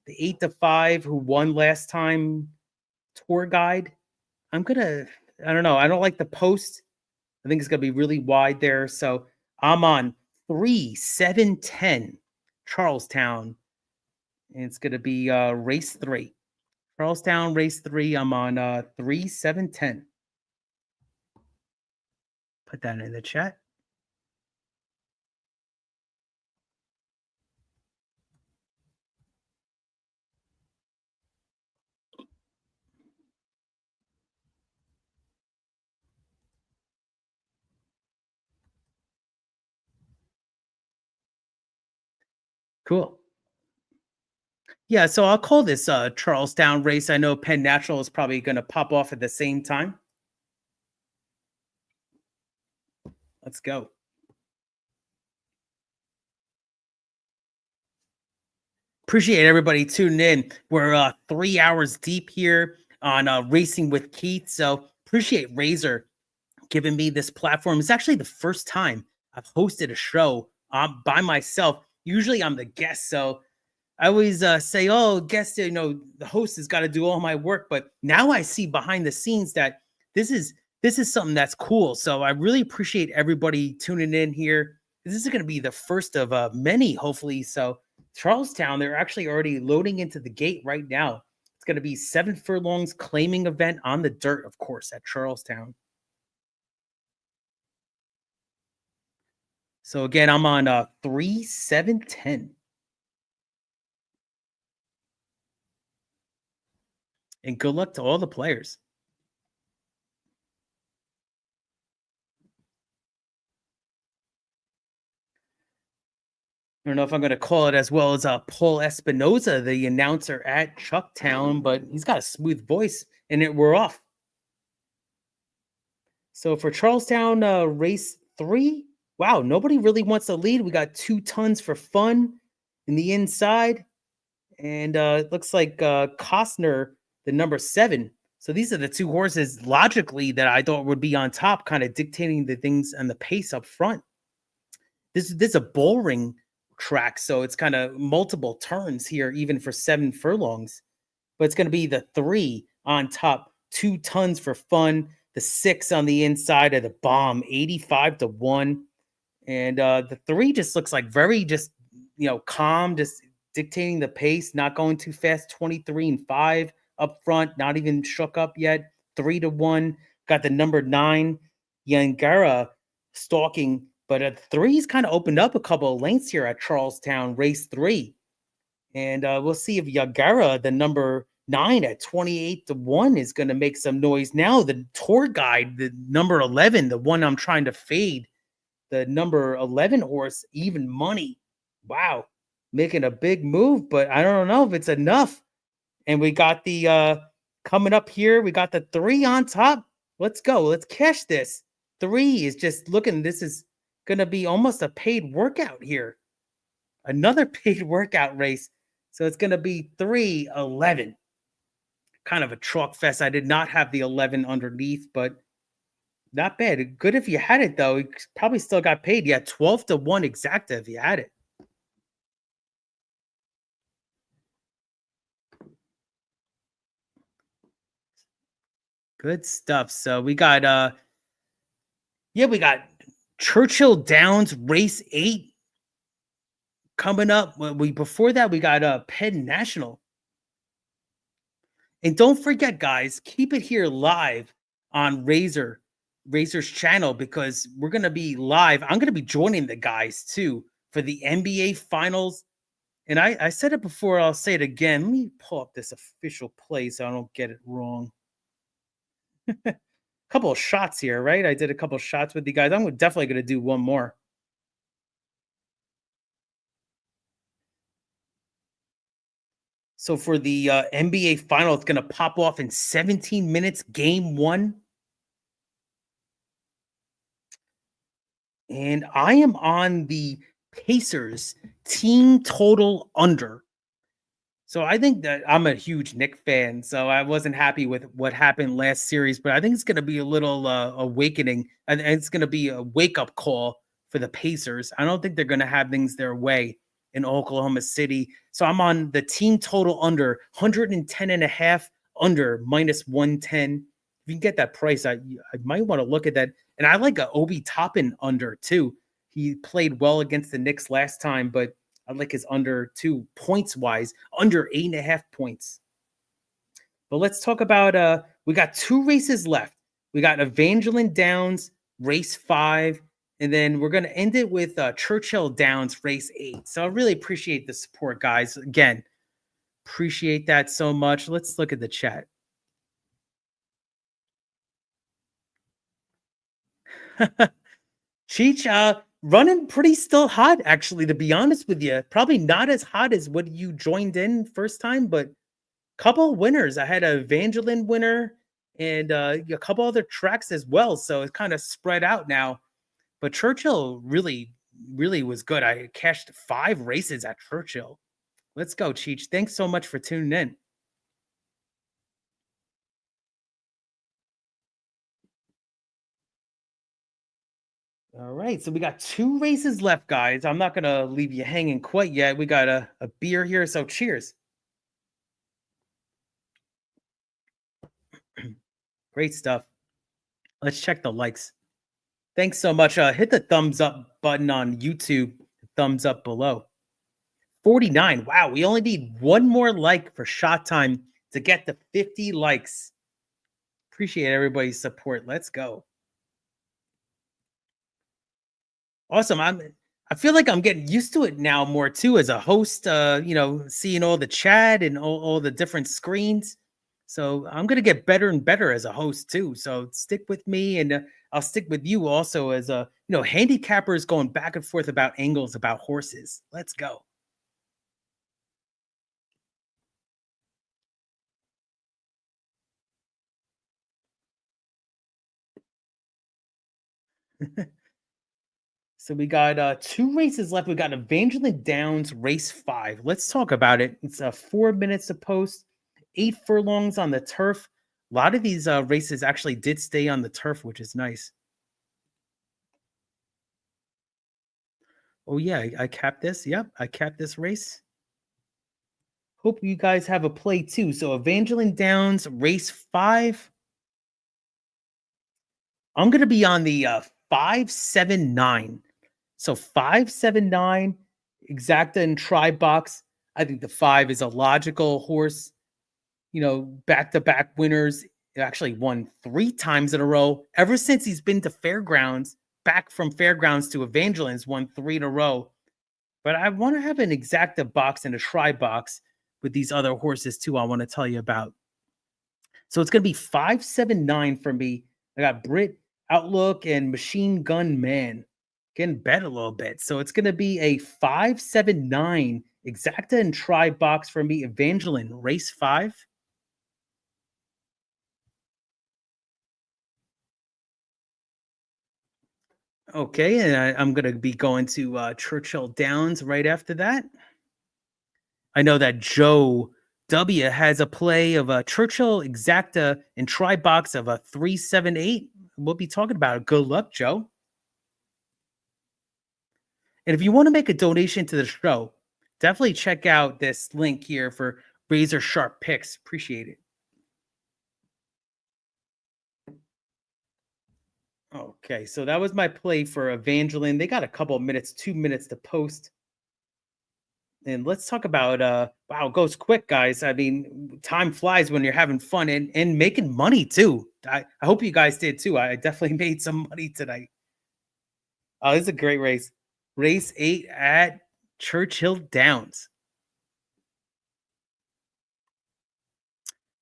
The 8-5 who won last time, Tour Guide. I don't know. I don't like the post. I think it's gonna be really wide there. So I'm on 3-7-10 Charlestown. And it's gonna be race 3. Charlestown race 3. I'm on 3-7-10. Put that in the chat. Cool. Yeah, so I'll call this Charlestown race. I know Penn National is probably going to pop off at the same time. Let's go. Appreciate everybody tuning in. We're 3 hours deep here on Racing with Keith. So appreciate Razor giving me this platform. It's actually the first time I've hosted a show by myself. Usually I'm the guest, so I always say, "Oh, guest, the host has got to do all my work." But now I see behind the scenes that this is something that's cool. So I really appreciate everybody tuning in here. This is going to be the first of many, hopefully. So Charlestown, they're actually already loading into the gate right now. It's going to be 7 furlongs claiming event on the dirt, of course, at Charlestown. So again, I'm on 3-7-10. And good luck to all the players. I don't know if I'm going to call it as well as Paul Espinoza, the announcer at Chucktown, but he's got a smooth voice, and we're off. So for Charlestown race 3, wow, nobody really wants to lead. We got 2 tons for fun in the inside, and it looks like Costner, the number 7. So these are the 2 horses logically that I thought would be on top, kind of dictating the things and the pace up front. This is a bull ring track, so it's kind of multiple turns here, even for 7 furlongs. But it's going to be the 3 on top, 2 tons for fun. The 6 on the inside of the bomb, 85-1. And the 3 just looks like very calm, just dictating the pace, not going too fast. 23-5 up front, not even shook up yet. 3-1. Got the number 9, Yangara, stalking. But 3's kind of opened up a couple of lengths here at Charlestown race 3. And we'll see if Yagara, the number 9 at 28-1, is going to make some noise. Now the Tour Guide, the number 11, the one I'm trying to fade, the number 11 horse, Even Money. Wow, making a big move, but I don't know if it's enough. And we got the coming up here, we got the 3 on top. Let's go. Let's cash this. 3 is just looking, this is going to be almost a paid workout here. Another paid workout race. So it's going to be 3-11. Kind of a chalk fest. I did not have the 11 underneath, but not bad. Good if you had it, though. You probably still got paid. Yeah, 12-1 exacta if you had it. Good stuff. So we got we got Churchill Downs race 8 coming up. Before that, we got Penn National. And don't forget, guys, keep it here live on Razor's channel, because we're going to be live. I'm going to be joining the guys, too, for the NBA Finals. And I said it before. I'll say it again. Let me pull up this official play so I don't get it wrong. Couple of shots here, right? I did a couple of shots with you guys. I'm definitely going to do one more. So for the NBA final, it's going to pop off in 17 minutes, game 1. And I am on the Pacers team total under. So I think that I'm a huge Knick fan, so I wasn't happy with what happened last series, but I think it's going to be a little awakening, and it's going to be a wake-up call for the Pacers. I don't think they're going to have things their way in Oklahoma City. So I'm on the team total under 110 and a half, under minus 110. If you can get that price, I might want to look at that. And I like a Obi Toppin under too. He played well against the Knicks last time, but I like his under 2 points wise, under 8.5 points. But let's talk about we got 2 races left. We got Evangeline Downs, race 5, and then we're going to end it with Churchill Downs, race 8. So I really appreciate the support, guys. Again, appreciate that so much. Let's look at the chat. Cheech, running pretty still hot, actually, to be honest with you. Probably not as hot as what you joined in first time, but couple winners. I had a Evangeline winner and a couple other tracks as well. So it's kind of spread out now. But Churchill really, really was good. I cashed 5 races at Churchill. Let's go, Cheech. Thanks so much for tuning in. All right, so we got 2 races left, guys. I'm not going to leave you hanging quite yet. We got a beer here, so cheers. Great stuff. Let's check the likes. Thanks so much. Hit the thumbs up button on YouTube. Thumbs up below. 49. Wow, we only need 1 more like for shot time to get to 50 likes. Appreciate everybody's support. Let's go. Awesome. I feel like I'm getting used to it now more too as a host, seeing all the chat and all the different screens. So I'm going to get better and better as a host too. So stick with me, and I'll stick with you also as a, handicappers going back and forth about angles, about horses. Let's go. So we got 2 races left. We got Evangeline Downs, race 5. Let's talk about it. It's 4 minutes to post, 8 furlongs on the turf. A lot of these races actually did stay on the turf, which is nice. Oh, yeah, I capped this. Yep, I capped this race. Hope you guys have a play too. So Evangeline Downs, race 5. I'm going to be on the 579. So 579, exacta and try box. I think the 5 is a logical horse. Back-to-back winners. He actually won 3 times in a row. Ever since he's been to Fairgrounds, back from Fairgrounds to Evangeline's, won 3 in a row. But I want to have an exacta box and a try box with these other horses too I want to tell you about. So it's going to be 579 for me. I got Brit, Outlook, and Machine Gun Man. Getting bet a little bit. So it's going to be a 579 exacta and try box for me. Evangeline, race 5. Okay, and I'm going to be going to Churchill Downs right after that. I know that Joe W has a play of a Churchill exacta and try box of a 378. We'll be talking about it. Good luck, Joe. And if you want to make a donation to the show, definitely check out this link here for RazorSharpPicks. Appreciate it. Okay, so that was my play for Evangeline. They got a couple of minutes, 2 minutes to post. And let's talk about, wow, it goes quick, guys. I mean, time flies when you're having fun and making money too. I hope you guys did too. I definitely made some money tonight. Oh, this is a great race. Race 8 at Churchill Downs.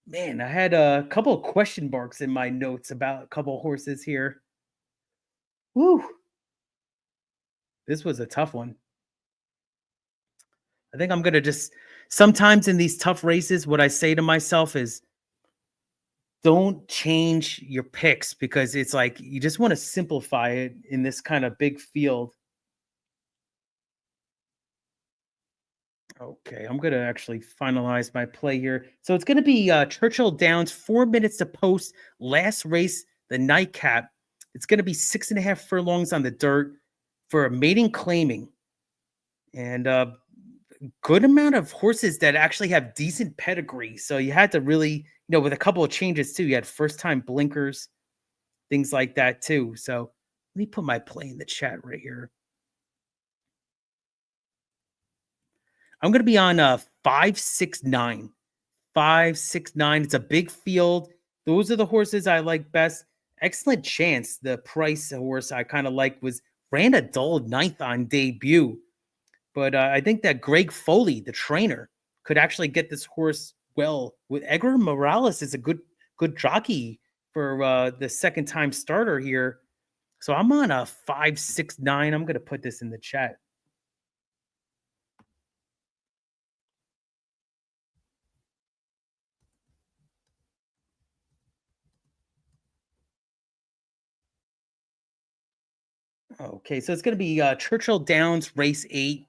Man, I had a couple of question marks in my notes about a couple of horses here. Woo. This was a tough one. I think I'm going to just, sometimes in these tough races, what I say to myself is, don't change your picks, because it's like you just want to simplify it in this kind of big field. Okay, I'm gonna actually finalize my play here. So it's gonna be Churchill Downs, 4 minutes to post. Last race, the nightcap. It's gonna be 6.5 furlongs on the dirt for a maiden claiming, and good amount of horses that actually have decent pedigree. So you had to really, with a couple of changes too. You had first time blinkers, things like that too. So let me put my play in the chat right here. I'm going to be on 569. 569. It's a big field. Those are the horses I like best. Excellent chance. The price horse I kind of like ran a dull ninth on debut. But I think that Greg Foley, the trainer, could actually get this horse well. With Edgar Morales is a good jockey for the second time starter here. So I'm on a 569. I'm going to put this in the chat. Okay, so it's going to be Churchill Downs, race 8.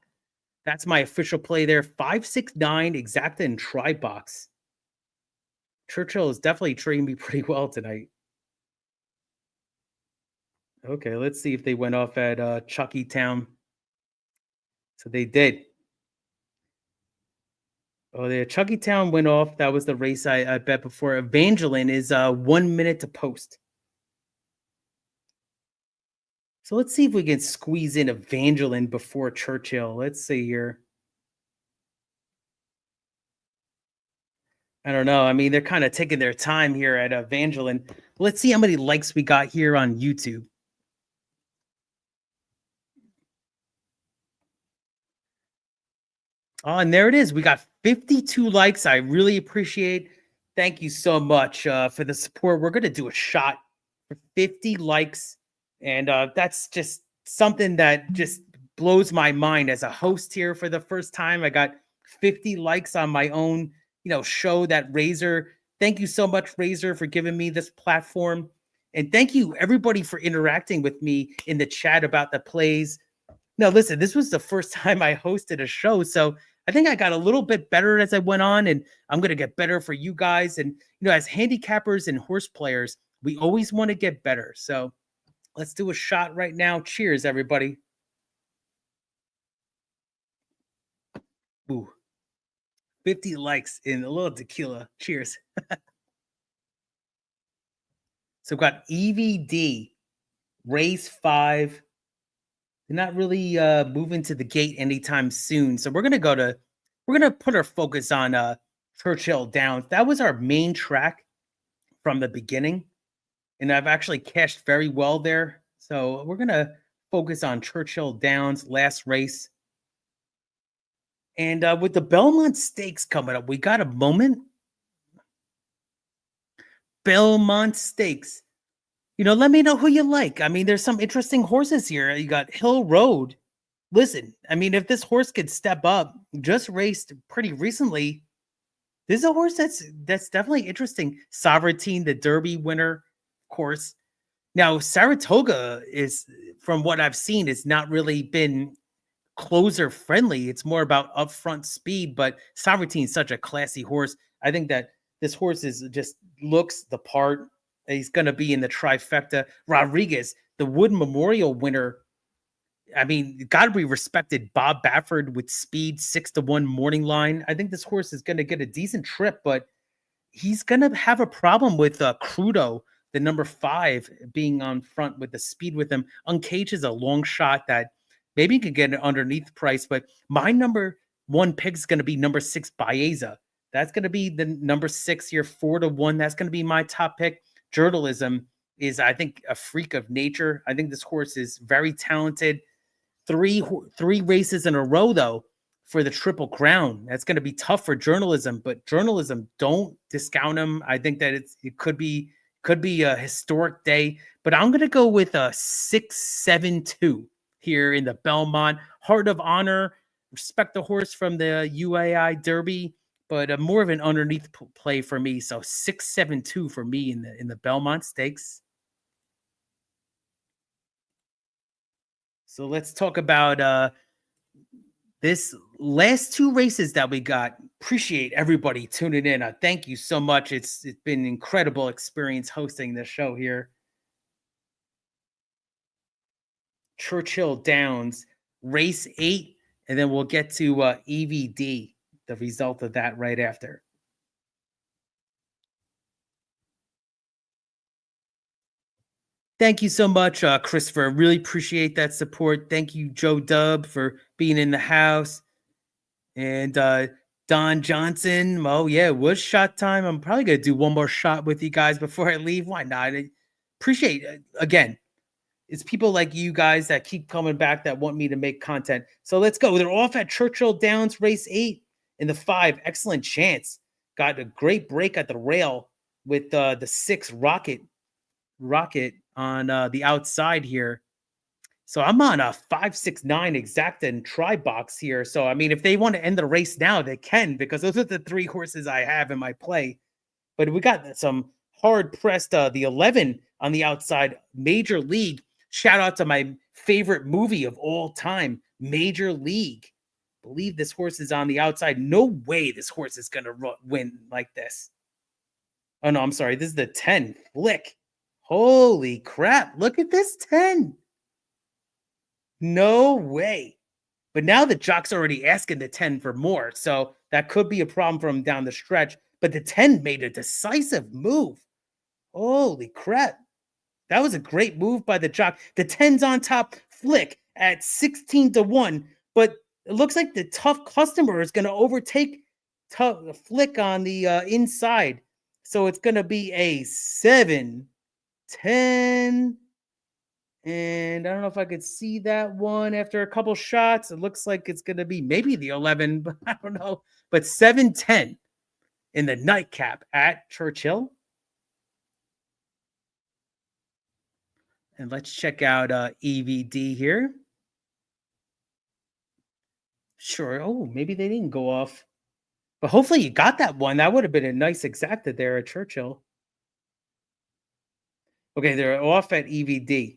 That's my official play there. 569, exacta and try box. Churchill is definitely treating me pretty well tonight. Okay, let's see if they went off at Chucky Town. So they did. Oh, the Chucky Town went off. That was the race I bet before. Evangeline is 1 minute to post. So let's see if we can squeeze in Evangeline before Churchill. Let's see here. I don't know. I mean, they're kind of taking their time here at Evangeline. Let's see how many likes we got here on YouTube. Oh, and there it is. We got 52 likes. I really appreciate. Thank you so much for the support. We're going to do a shot for 50 likes. And that's just something that just blows my mind as a host here for the first time. I got 50 likes on my own, show that Razor. Thank you so much, Razor, for giving me this platform. And thank you, everybody, for interacting with me in the chat about the plays. Now, listen, this was the first time I hosted a show, so I think I got a little bit better as I went on, and I'm going to get better for you guys. And, as handicappers and horse players, we always want to get better. So let's do a shot right now. Cheers, everybody. Ooh, 50 likes in a little tequila. Cheers. So we've got EVD, race 5. They're not really moving to the gate anytime soon. So we're going to put our focus on Churchill Downs. That was our main track from the beginning. And I've actually cashed very well there. So we're going to focus on Churchill Downs, last race. And with the Belmont Stakes coming up, we got a moment. Belmont Stakes. Let me know who you like. I mean, there's some interesting horses here. You got Hill Road. Listen, I mean, if this horse could step up, just raced pretty recently, this is a horse that's definitely interesting. Sovereignty, the Derby winner, of course. Now, Saratoga is, from what I've seen, it's not really been closer friendly. It's more about upfront speed, but Sovereignty is such a classy horse. I think that this horse just looks the part. He's going to be in the trifecta. Rodriguez, the Wood Memorial winner. I mean, got to be respected. Bob Baffert with speed, 6-1 morning line. I think this horse is going to get a decent trip, but he's going to have a problem with Crudo, the number 5, being on front with the speed with him. Uncaged is a long shot that maybe could get an underneath price, but my number 1 pick is going to be number 6, Baeza. That's going to be the number 6 here, 4-1. That's going to be my top pick. Journalism is, I think, a freak of nature. I think this horse is very talented. Three races in a row, though, for the Triple Crown. That's going to be tough for Journalism, but Journalism, don't discount him. I think that it could be a historic day, but I'm going to go with a 6-7-2 here in the Belmont. Heart of Honor, respect the horse from the UAI Derby, but more of an underneath play for me. So 6-7-2 for me in the Belmont Stakes. So let's talk about this last 2 races that we got, appreciate everybody tuning in. Thank you so much. It's been an incredible experience hosting this show here. Churchill Downs, race 8, and then we'll get to EVD, the result of that right after. Thank you so much, Christopher. Really appreciate that support. Thank you, Joe Dub, for being in the house. And Don Johnson. Oh, yeah, it was shot time. I'm probably going to do one more shot with you guys before I leave. Why not? I appreciate it. Again, it's people like you guys that keep coming back that want me to make content. So let's go. They're off at Churchill Downs, race 8 in the 5. Excellent chance. Got a great break at the rail with the 6 Rocket on the outside here. So I'm on a 5.69 exacta and try box here. So, I mean, if they want to end the race now, they can, because those are the 3 horses I have in my play. But we got some hard pressed, the 11 on the outside, Major League. Shout out to my favorite movie of all time, Major League. I believe this horse is on the outside. No way this horse is going to win like this. Oh, no, I'm sorry. This is the 10, Flick. Holy crap. Look at this 10. No way. But now the jock's already asking the 10 for more. So that could be a problem for him down the stretch. But the 10 made a decisive move. Holy crap. That was a great move by the jock. The 10's on top, Flick at 16-1. But it looks like the tough customer is going to overtake Flick on the inside. So it's going to be a 7, 10, and I don't know if I could see that one after a couple shots. It looks like it's going to be maybe the 11, but I don't know. But 7-10 in the nightcap at Churchill. And let's check out EVD here. Sure. Oh, maybe they didn't go off. But hopefully you got that one. That would have been a nice exacta there at Churchill. Okay, they're off at EVD.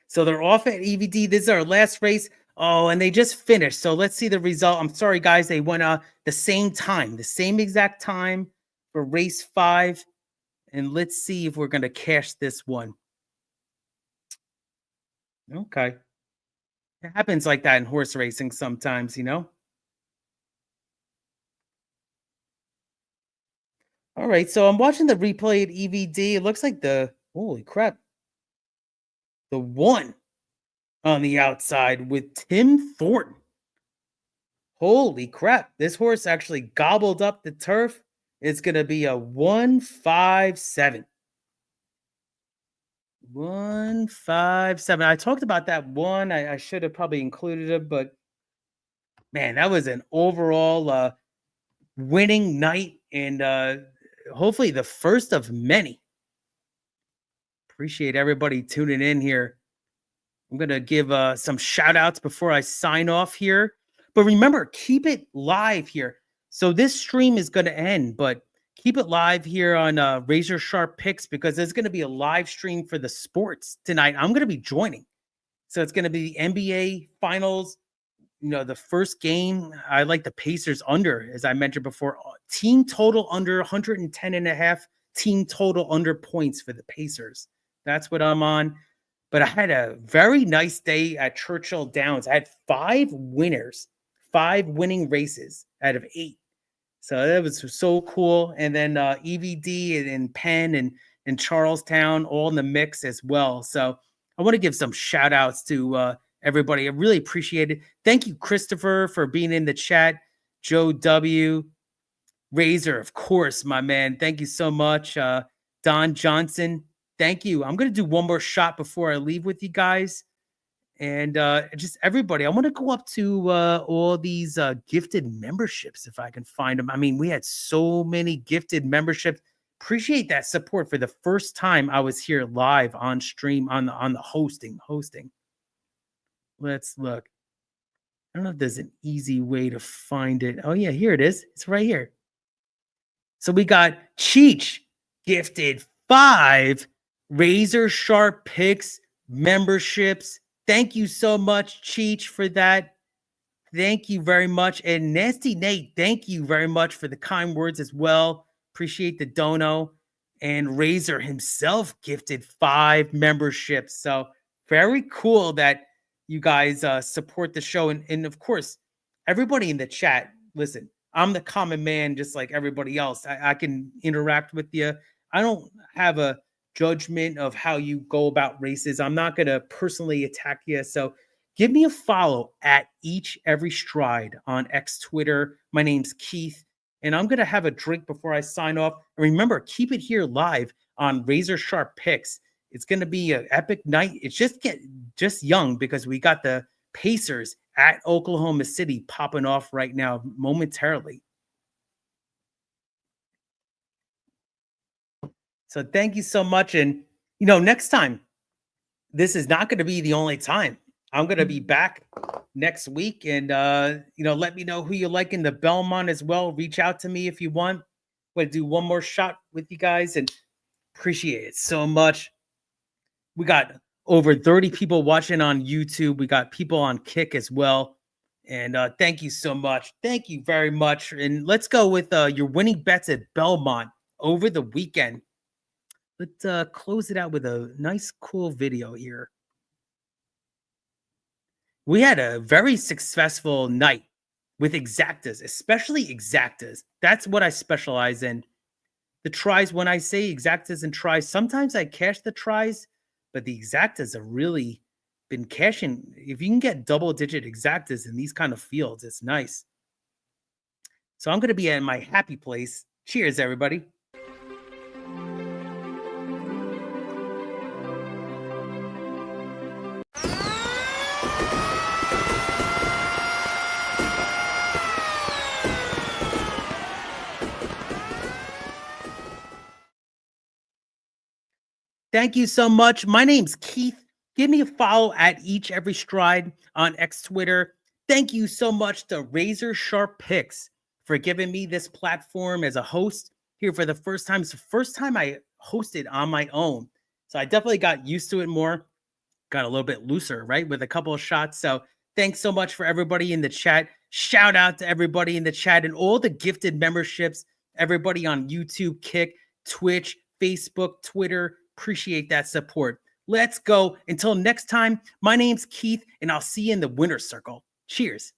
So they're off at EVD. This is our last race. Oh, and they just finished. So let's see the result. I'm sorry, guys. They went the same time, the same exact time for race 5. And let's see if we're going to cash this one. Okay. It happens like that in horse racing sometimes, you know. All right, so I'm watching the replay at EVD. It looks like holy crap, the 1 on the outside with Tim Thornton. Holy crap, this horse actually gobbled up the turf. It's going to be a 157. 157. I talked about that one. I should have probably included it, but man, that was an overall winning night, and hopefully the first of many. Appreciate everybody tuning in here. I'm going to give some shout outs before I sign off here. But remember, keep it live here. So this stream is going to end, but keep it live here on RazorSharpPicks, because there's going to be a live stream for the sports tonight. I'm going to be joining. So it's going to be the NBA Finals. You know, the first game, I like the Pacers under, as I mentioned before. Team total under 110.5. Team total under points for the Pacers. That's what I'm on. But I had a very nice day at Churchill Downs. I had 5 winners, 5 winning races out of 8. So that was so cool. And then EVD and Penn and Charlestown all in the mix as well. So I want to give some shout outs to everybody. I really appreciate it. Thank you, Christopher, for being in the chat. Joe W. Razor, of course, my man. Thank you so much. Don Johnson, thank you. I'm going to do one more shot before I leave with you guys. And just everybody, I want to go up to all these gifted memberships if I can find them. I mean, we had so many gifted memberships. Appreciate that support for the first time I was here live on stream on the hosting. Let's look. I don't know if there's an easy way to find it. Oh, yeah, here it is. It's right here. So we got Cheech gifted 5 Razor Sharp Picks memberships. Thank you so much, Cheech, for that. Thank you very much. And Nasty Nate, thank you very much for the kind words as well. Appreciate the dono. And Razor himself gifted 5 memberships. So very cool that you guys support the show. And of course, everybody in the chat, listen, I'm the common man just like everybody else. I can interact with you. I don't have a judgment of how you go about races. I'm not going to personally attack you. So give me a follow at Each Every Stride on X Twitter. My name's Keith, and I'm going to have a drink before I sign off. And remember, keep it here live on Razor Sharp Picks. It's going to be an epic night. It's just young because we got the Pacers at Oklahoma City popping off right now momentarily. So thank you so much. And, next time, this is not going to be the only time. I'm going to be back next week. And, let me know who you like in the Belmont as well. Reach out to me if you want. I'm going to do one more shot with you guys and appreciate it so much. We got over 30 people watching on YouTube. We got people on Kick as well. And thank you so much. Thank you very much. And let's go with your winning bets at Belmont over the weekend. Let's close it out with a nice, cool video here. We had a very successful night with exactas, especially exactas. That's what I specialize in. The tries, when I say exactas and tries, sometimes I cash the tries, but the exactas have really been cashing. If you can get double-digit exactas in these kind of fields, it's nice. So I'm going to be at my happy place. Cheers, everybody. Thank you so much. My name's Keith. Give me a follow at Each Every Stride on X Twitter. Thank you so much to Razor Sharp Picks for giving me this platform as a host here for the first time. It's the first time I hosted on my own. So I definitely got used to it more. Got a little bit looser, right? With a couple of shots. So thanks so much for everybody in the chat. Shout out to everybody in the chat and all the gifted memberships. Everybody on YouTube, Kick, Twitch, Facebook, Twitter. Appreciate that support. Let's go. Until next time, my name's Keith, and I'll see you in the winner's circle. Cheers.